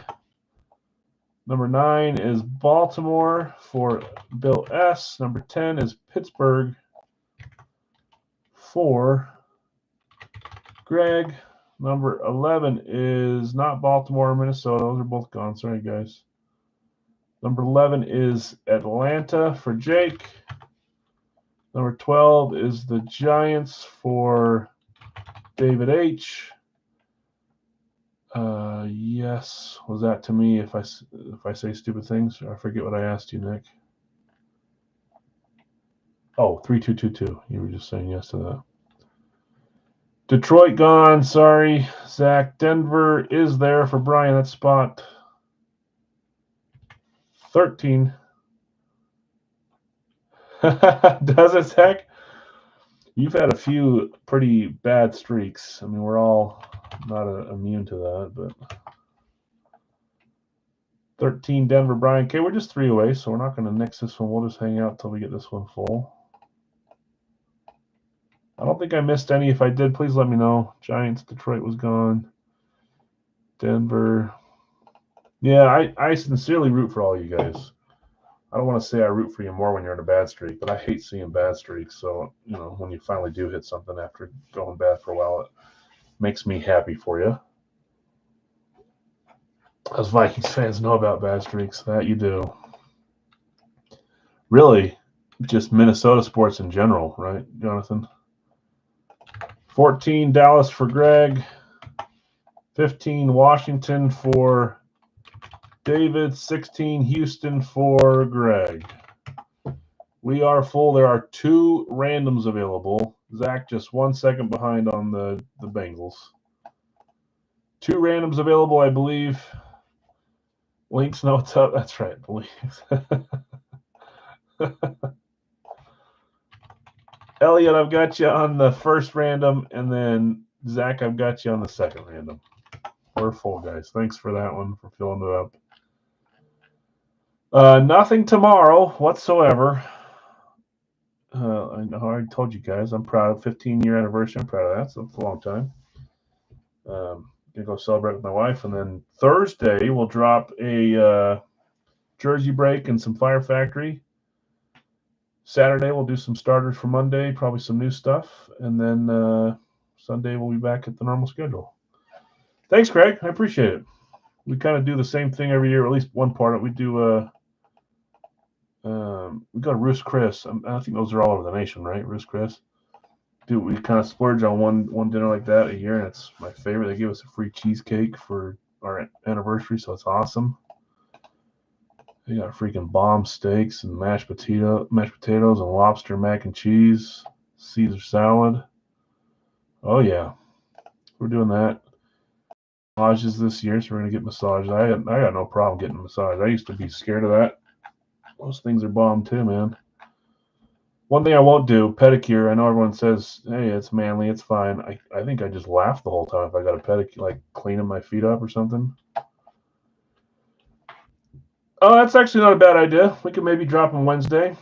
Speaker 1: Number 9 is Baltimore for Bill S. Number 10 is Pittsburgh for Greg. Number 11 is not Baltimore or Minnesota. Those are both gone. Sorry, guys. Number 11 is Atlanta for Jake. Number 12 is the Giants for David H. Yes, was that to me if I say stupid things? I forget what I asked you, Nick. Oh, 3222. You were just saying yes to that. Detroit gone. Sorry, Zach. Denver is there for Brian. That's spot 13. Does it, Zach? You've had a few pretty bad streaks. I mean, we're all not immune to that, but 13 Denver, Brian. Okay, we're just 3 away, so we're not going to nix this one. We'll just hang out till we get this one full. I don't think I missed any. If I did, please let me know. Giants, Detroit was gone. Denver. Yeah, I sincerely root for all you guys. I don't want to say I root for you more when you're in a bad streak, but I hate seeing bad streaks. So, you know, when you finally do hit something after going bad for a while, it makes me happy for you. Us Vikings fans know about bad streaks. That you do. Really, just Minnesota sports in general, right, Jonathan? 14 Dallas for Greg. 15 Washington for David. 16 Houston for Greg. We are full. There are 2 randoms available. Zach just 1 second behind on the Bengals. 2 randoms available, I believe. Links know what's up. That's right, believes. Elliot, I've got you on the first random, and then Zach, I've got you on the second random. We're full, guys. Thanks for that one, for filling it up. Nothing tomorrow whatsoever. I know I told you guys I'm proud of 15-year anniversary. I'm proud of that. So it's a long time. Gonna go celebrate with my wife, and then Thursday we'll drop a jersey break and some Fire Factory. Saturday we'll do some starters for Monday, probably some new stuff, and then Sunday we'll be back at the normal schedule. Thanks, Craig. I appreciate it. We kind of do the same thing every year, or at least one part of it. We do we go to Ruth's Chris. I think those are all over the nation, right? Ruth's Chris. We kind of splurge on one dinner like that a year, and it's my favorite. They give us a free cheesecake for our anniversary, so it's awesome. They got freaking bomb steaks and mashed potatoes and lobster mac and cheese, Caesar salad. Oh yeah, we're doing that. Massages this year, so we're gonna get massages. I got no problem getting a massage. I used to be scared of that. Those things are bomb too, man. One thing I won't do, pedicure. I know everyone says, hey, it's manly, it's fine. I think I just laugh the whole time if I got a pedicure, like cleaning my feet up or something. Oh, that's actually not a bad idea. We could maybe drop them Wednesday.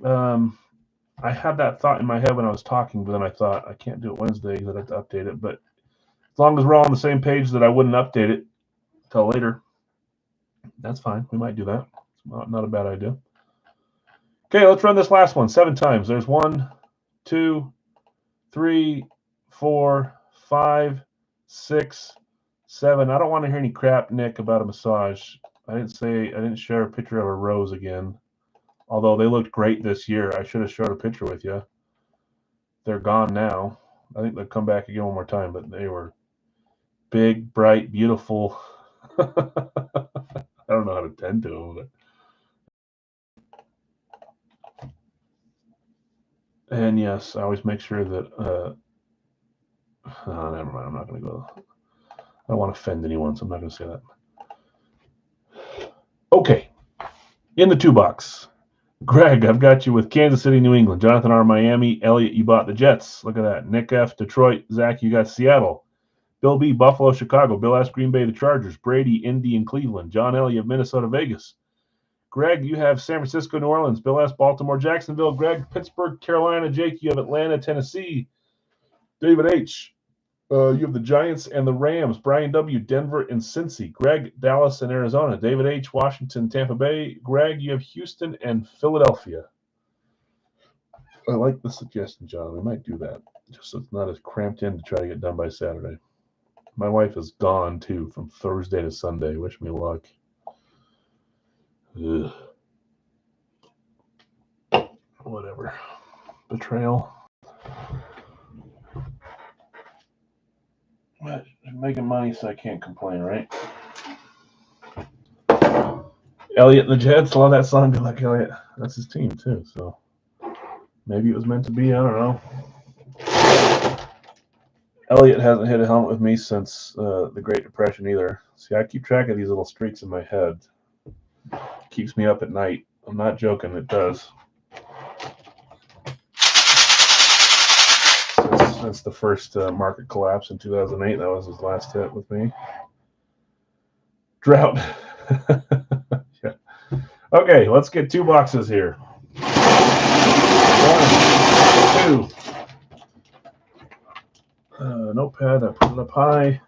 Speaker 1: I had that thought in my head when I was talking, but then I thought I can't do it Wednesday because I'd have to update it. But as long as we're all on the same page that I wouldn't update it till later, that's fine. We might do that. It's not a bad idea. Okay, let's run this last one 7 times. There's 1, 2, 3, 4, 5, 6, 7. I don't want to hear any crap, Nick, about a massage. I didn't share a picture of a rose again. Although they looked great this year. I should have showed a picture with you. They're gone now. I think they'll come back again one more time, but they were big, bright, beautiful. I don't know how to tend to them, but. And yes, I always make sure that never mind, I'm not going to go. I don't want to offend anyone, so I'm not going to say that. Okay. In the 2 box, Greg, I've got you with Kansas City, New England. Jonathan R, Miami. Elliot, you bought the Jets. Look at that. Nick F, Detroit. Zach, you got Seattle. Bill B, Buffalo, Chicago. Bill S, Green Bay, the Chargers. Brady, Indy, and Cleveland. John L, you have Minnesota, Vegas. Greg, you have San Francisco, New Orleans. Bill S, Baltimore, Jacksonville. Greg, Pittsburgh, Carolina. Jake, you have Atlanta, Tennessee. David H, you have the Giants and the Rams. Brian W, Denver and Cincy. Greg, Dallas and Arizona. David H, Washington, Tampa Bay. Greg, you have Houston and Philadelphia. I like the suggestion, John. We might do that, just so it's not as cramped in to try to get done by Saturday. My wife is gone, too, from Thursday to Sunday. Wish me luck. Ugh. Whatever. Betrayal. I'm making money, so I can't complain, right? Elliot and the Jets. Love that song. Be like Elliot. That's his team, too, so maybe it was meant to be. I don't know. Elliot hasn't hit a helmet with me since the Great Depression either. See, I keep track of these little streaks in my head. It keeps me up at night. I'm not joking. It does. Since the first market collapse in 2008, that was his last hit with me. Drought. Yeah. Okay, let's get 2 boxes here. 1, 2. Notepad, I put it up high.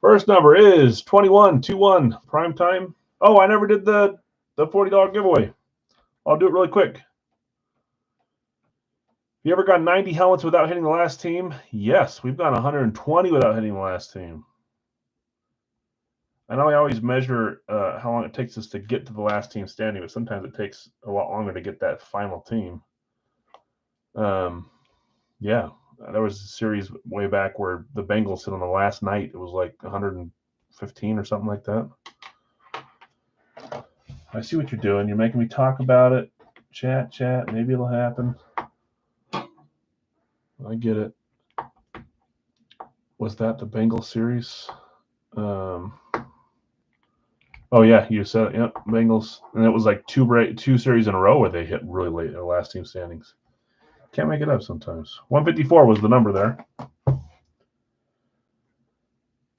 Speaker 1: First number is 2121 prime time. Oh, I never did the $40 giveaway. I'll do it really quick. You ever got 90 helmets without hitting the last team? Yes, we've got 120 without hitting the last team. I know I always measure how long it takes us to get to the last team standing, but sometimes it takes a lot longer to get that final team. Yeah, there was a series way back where the Bengals hit on the last night. It was like 115 or something like that. I see what you're doing. You're making me talk about it. Chat. Maybe it'll happen. I get it. Was that the Bengals series? Oh yeah, you said it. Yep, Bengals, and it was like two series in a row where they hit really late in the last team standings. Can't make it up sometimes. 154 was the number there.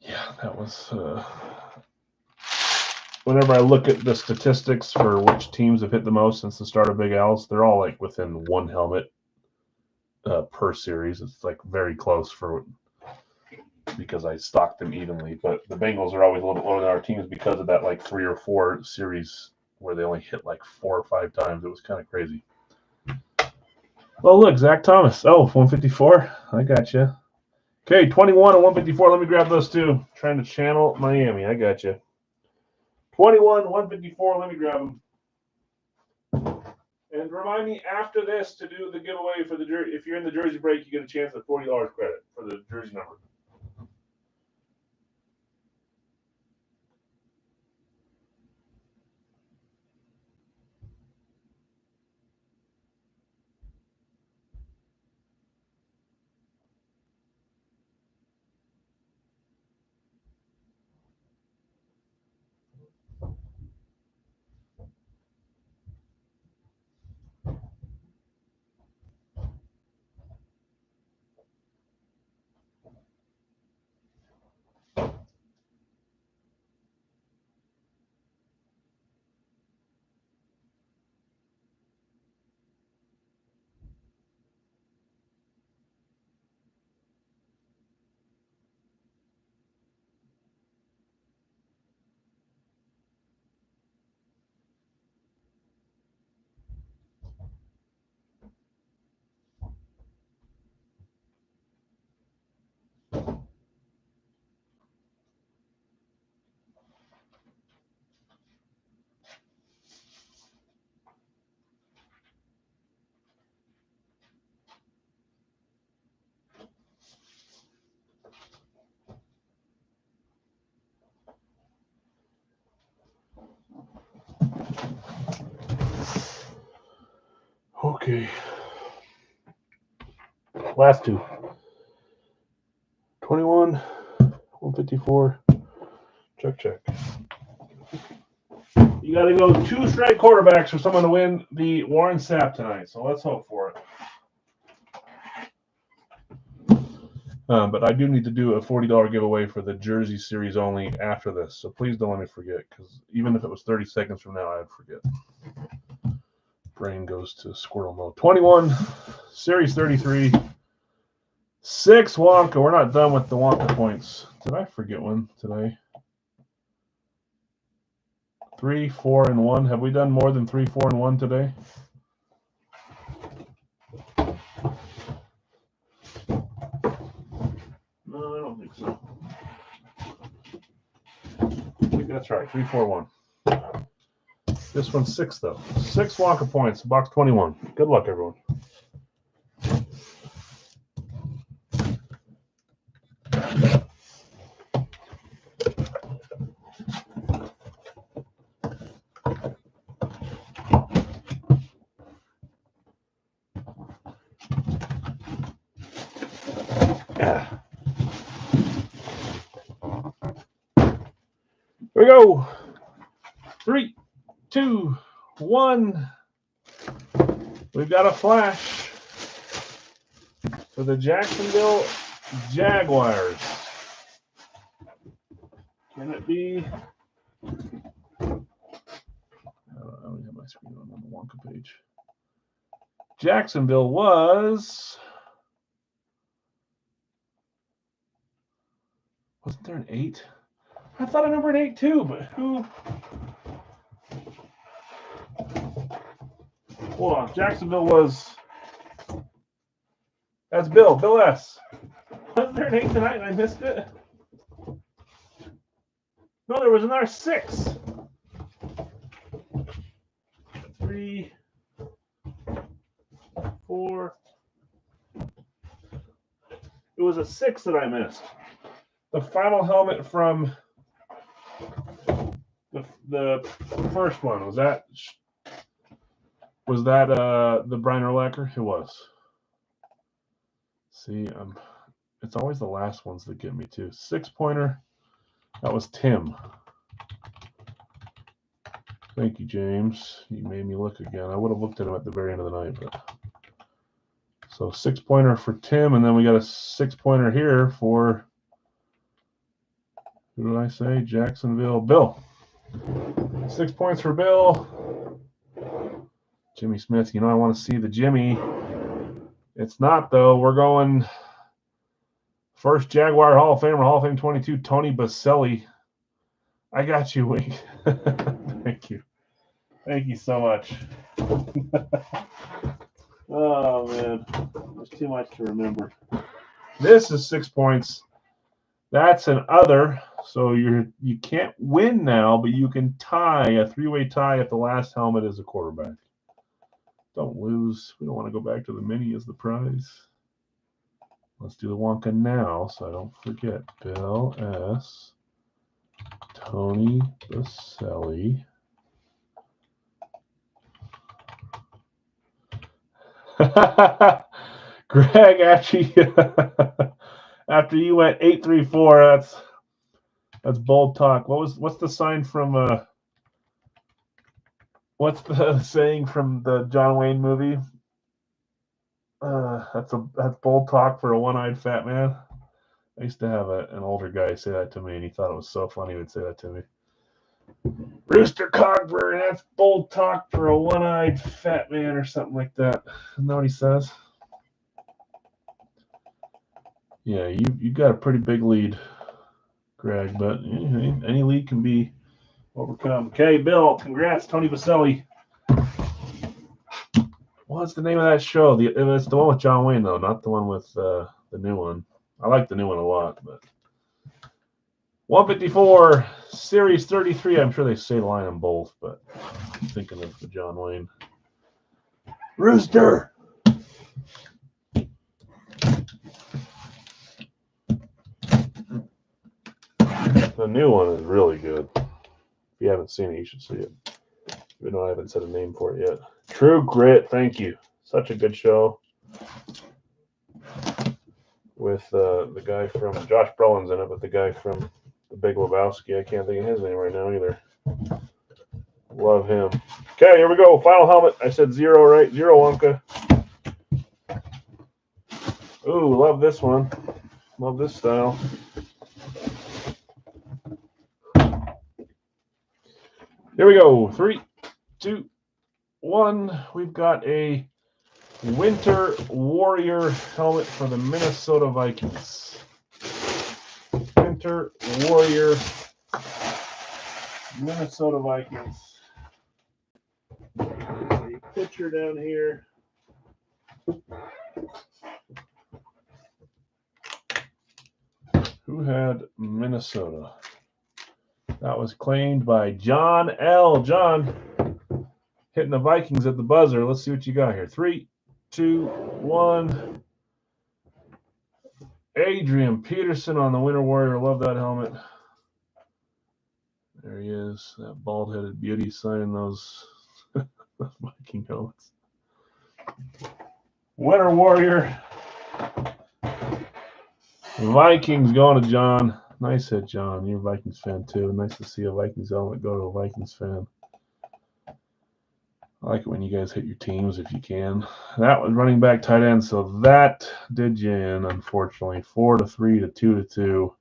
Speaker 1: Yeah, that was. Whenever I look at the statistics for which teams have hit the most since the start of Big Al's, they're all like within 1 helmet per series. It's like very close because I stocked them evenly. But the Bengals are always a little bit lower than our teams because of that like 3 or 4 series where they only hit like 4 or 5 times. It was kind of crazy. Oh, look, Zach Thomas. Oh, 154. I got you. Okay, 21 and 154. Let me grab those two. Trying to channel Miami. I got you. 21, 154. Let me grab them. And remind me after this to do the giveaway for the jersey. If you're in the jersey break, you get a chance at $40 credit for the jersey number. Okay. Last two. 21, 154. Check. You got to go 2 straight quarterbacks for someone to win the Warren Sapp tonight. So let's hope for it. But I do need to do a $40 giveaway for the Jersey Series only after this. So please don't let me forget, because even if it was 30 seconds from now, I'd forget. Brain goes to squirrel mode. 21, Series 33, 6 Wonka. We're not done with the Wonka points. Did I forget one today? 3, 4, and 1. Have we done more than 3, 4, and 1 today? No, I don't think so. I think that's right. 3, 4, 1. This one's 6, though. 6 Wonka points, box 21. Good luck, everyone. Here we go. 3, 2, 1. We've got a flash for the Jacksonville Jaguars. Can it be? I don't have my screen on the Wonka page. Jacksonville wasn't there an 8? I thought I numbered 8 too, but who? Hold on. Jacksonville was. That's Bill S. Wasn't there an 8 tonight and I missed it? No, there was another 6. 3, 4. It was a 6 that I missed. The final helmet from the first one, was that the Brian Urlacher? It was. See, it's always the last ones that get me too. 6-pointer. That was Tim. Thank you, James. You made me look again. I would have looked at him at the very end of the night, but so 6-pointer for Tim, and then we got a 6-pointer here for, who did I say? Jacksonville. Bill. 6 points for Bill. Jimmy Smith. You know I want to see the Jimmy. It's not, though. We're going first Jaguar Hall of Famer, Hall of Fame 22, Tony Baselli. I got you, Wink. Thank you. Thank you so much. Oh, man. There's too much to remember. This is 6 points. That's an other. So you can't win now, but you can tie a 3-way tie if the last helmet is a quarterback. Don't lose. We don't want to go back to the mini as the prize. Let's do the Wonka now so I don't forget. Bill S. Tony Baselli. Greg, after you went 8-3-4, that's bold talk. What's the sign from what's the saying from the John Wayne movie? That's bold talk for a one-eyed fat man. I used to have an older guy say that to me, and he thought it was so funny he would say that to me. Rooster Cogburn, that's bold talk for a one-eyed fat man or something like that. Isn't that what he says? Yeah, you got a pretty big lead, Greg, but any lead can be overcome. Okay, Bill, congrats, Tony Baselli. What's the name of that show? It's the one with John Wayne, though, not the one with the new one. I like the new one a lot, but 154, Series 33. I'm sure they say the line on both, but I'm thinking of the John Wayne. Rooster! The new one is really good. If you haven't seen it, you should see it. Even though I haven't said a name for it yet. True Grit, thank you. Such a good show. With the guy from, Josh Brolin's in it, but the guy from The Big Lebowski, I can't think of his name right now either. Love him. Okay, here we go. Final helmet. I said 0, right? 0 Wonka. Ooh, love this one. Love this style. Here we go. 3, 2, 1. We've got a Winter Warrior helmet for the Minnesota Vikings. Winter Warrior, Minnesota Vikings. There's a picture down here. Who had Minnesota? That was claimed by John L. John, hitting the Vikings at the buzzer. Let's see what you got here. 3, 2, 1. Adrian Peterson on the Winter Warrior. Love that helmet. There he is, that bald-headed beauty signing those Viking helmets. Winter Warrior. Vikings going to John. Nice hit, John. You're a Vikings fan, too. Nice to see a Vikings helmet go to a Vikings fan. I like it when you guys hit your teams if you can. That was running back tight end, so that did you in, unfortunately. 4-3 to 2-2.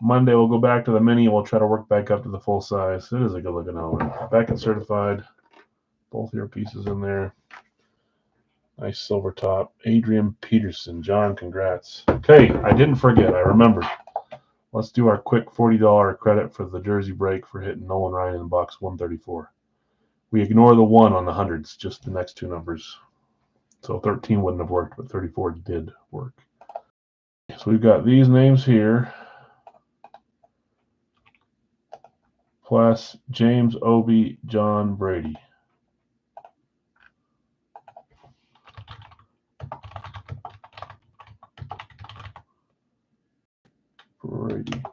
Speaker 1: Monday we'll go back to the mini and we'll try to work back up to the full size. It is a good looking helmet. Back and certified. Both earpieces in there. Nice silver top. Adrian Peterson. John, congrats. Okay, I didn't forget. I remembered. Let's do our quick $40 credit for the jersey break for hitting Nolan Ryan in box 134. We ignore the 1 on the hundreds, just the next two numbers. So 13 wouldn't have worked, but 34 did work. So we've got these names here. Plus James, Obi, John, Brady. Brady.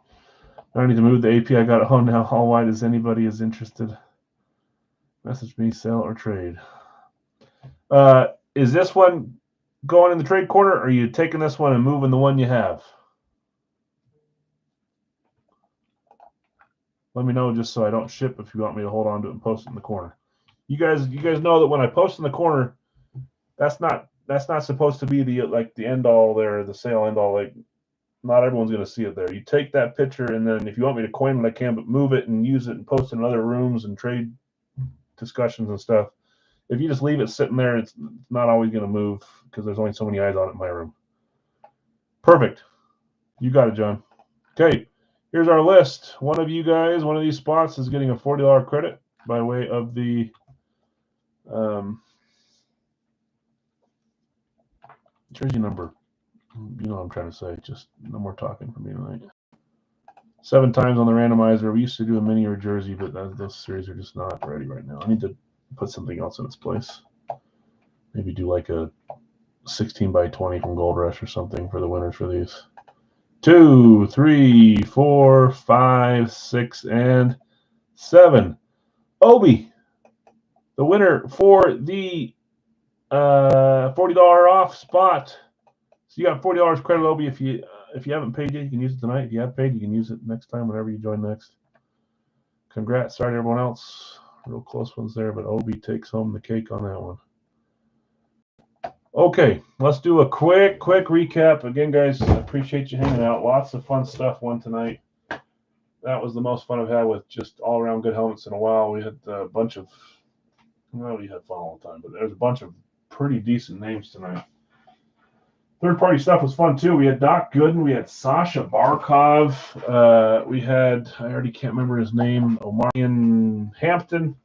Speaker 1: I need to move the AP I got at home now. How wide is anybody is interested? Message me, sell or trade. Is this one going in the trade corner, or are you taking this one and moving the one you have? Let me know just so I don't ship if you want me to hold on to it and post it in the corner. You guys know that when I post in the corner, that's not supposed to be the end all there, the sale end all. Like, not everyone's going to see it there. You take that picture, and then if you want me to coin it, I can, but move it and use it and post it in other rooms and trade discussions and stuff. If you just leave it sitting there, it's not always going to move because there's only so many eyes on it in my room. Perfect. You got it, John. Okay. Here's our list. One of you guys, one of these spots is getting a $40 credit by way of the jersey number. You know what I'm trying to say. Just no more talking for me tonight. 7 times on the randomizer. We used to do a mini or jersey, but those series are just not ready right now. I need to put something else in its place. Maybe do like a 16 by 20 from Gold Rush or something for the winners for these. 2, 3, 4, 5, 6, and 7. Obi, the winner for the $40 off spot. So you got $40 credit, Obi. If you haven't paid yet, you can use it tonight. If you have paid, you can use it next time, whenever you join next. Congrats. Sorry to everyone else. Real close ones there, but Obi takes home the cake on that one. Okay, let's do a quick recap. Again, guys, I appreciate you hanging out. Lots of fun stuff won tonight. That was the most fun I've had with just all-around good helmets in a while. We had a bunch of, well, we had fun all the time, but there's a bunch of pretty decent names tonight. Third-party stuff was fun, too. We had Doc Gooden. We had Sasha Barkov. We had, I already can't remember his name, Omarion Hampton.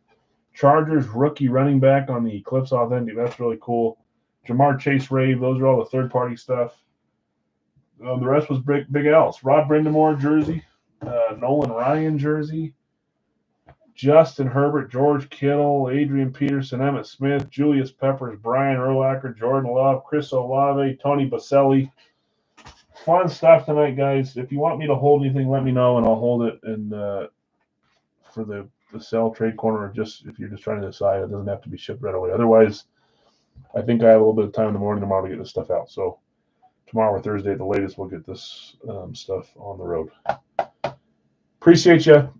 Speaker 1: Chargers rookie running back on the Eclipse Authentic. That's really cool. Jamar Chase Rave. Those are all the third-party stuff. The rest was Big L's. Rod Brindamore jersey. Nolan Ryan jersey. Justin Herbert, George Kittle, Adrian Peterson, Emmett Smith, Julius Peppers, Brian Urlacher, Jordan Love, Chris Olave, Tony Baselli. Fun stuff tonight, guys. If you want me to hold anything, let me know, and I'll hold it. And for the sell trade corner, or just if you're just trying to decide, it doesn't have to be shipped right away. Otherwise, I think I have a little bit of time in the morning tomorrow to get this stuff out. So tomorrow or Thursday at the latest, we'll get this stuff on the road. Appreciate you.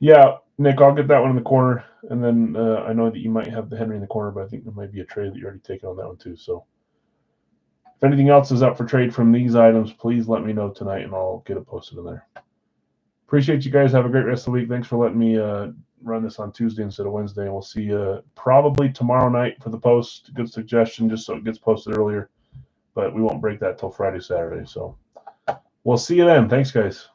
Speaker 1: Yeah, Nick, I'll get that one in the corner, and then I know that you might have the Henry in the corner, but I think there might be a trade that you already taken on that one too. So if anything else is up for trade from these items, please let me know tonight, and I'll get it posted in there. Appreciate you guys. Have a great rest of the week. Thanks for letting me run this on Tuesday instead of Wednesday, and we'll see you probably tomorrow night for the post. Good suggestion, just so it gets posted earlier, but we won't break that till Friday, Saturday. So we'll see you then. Thanks, guys.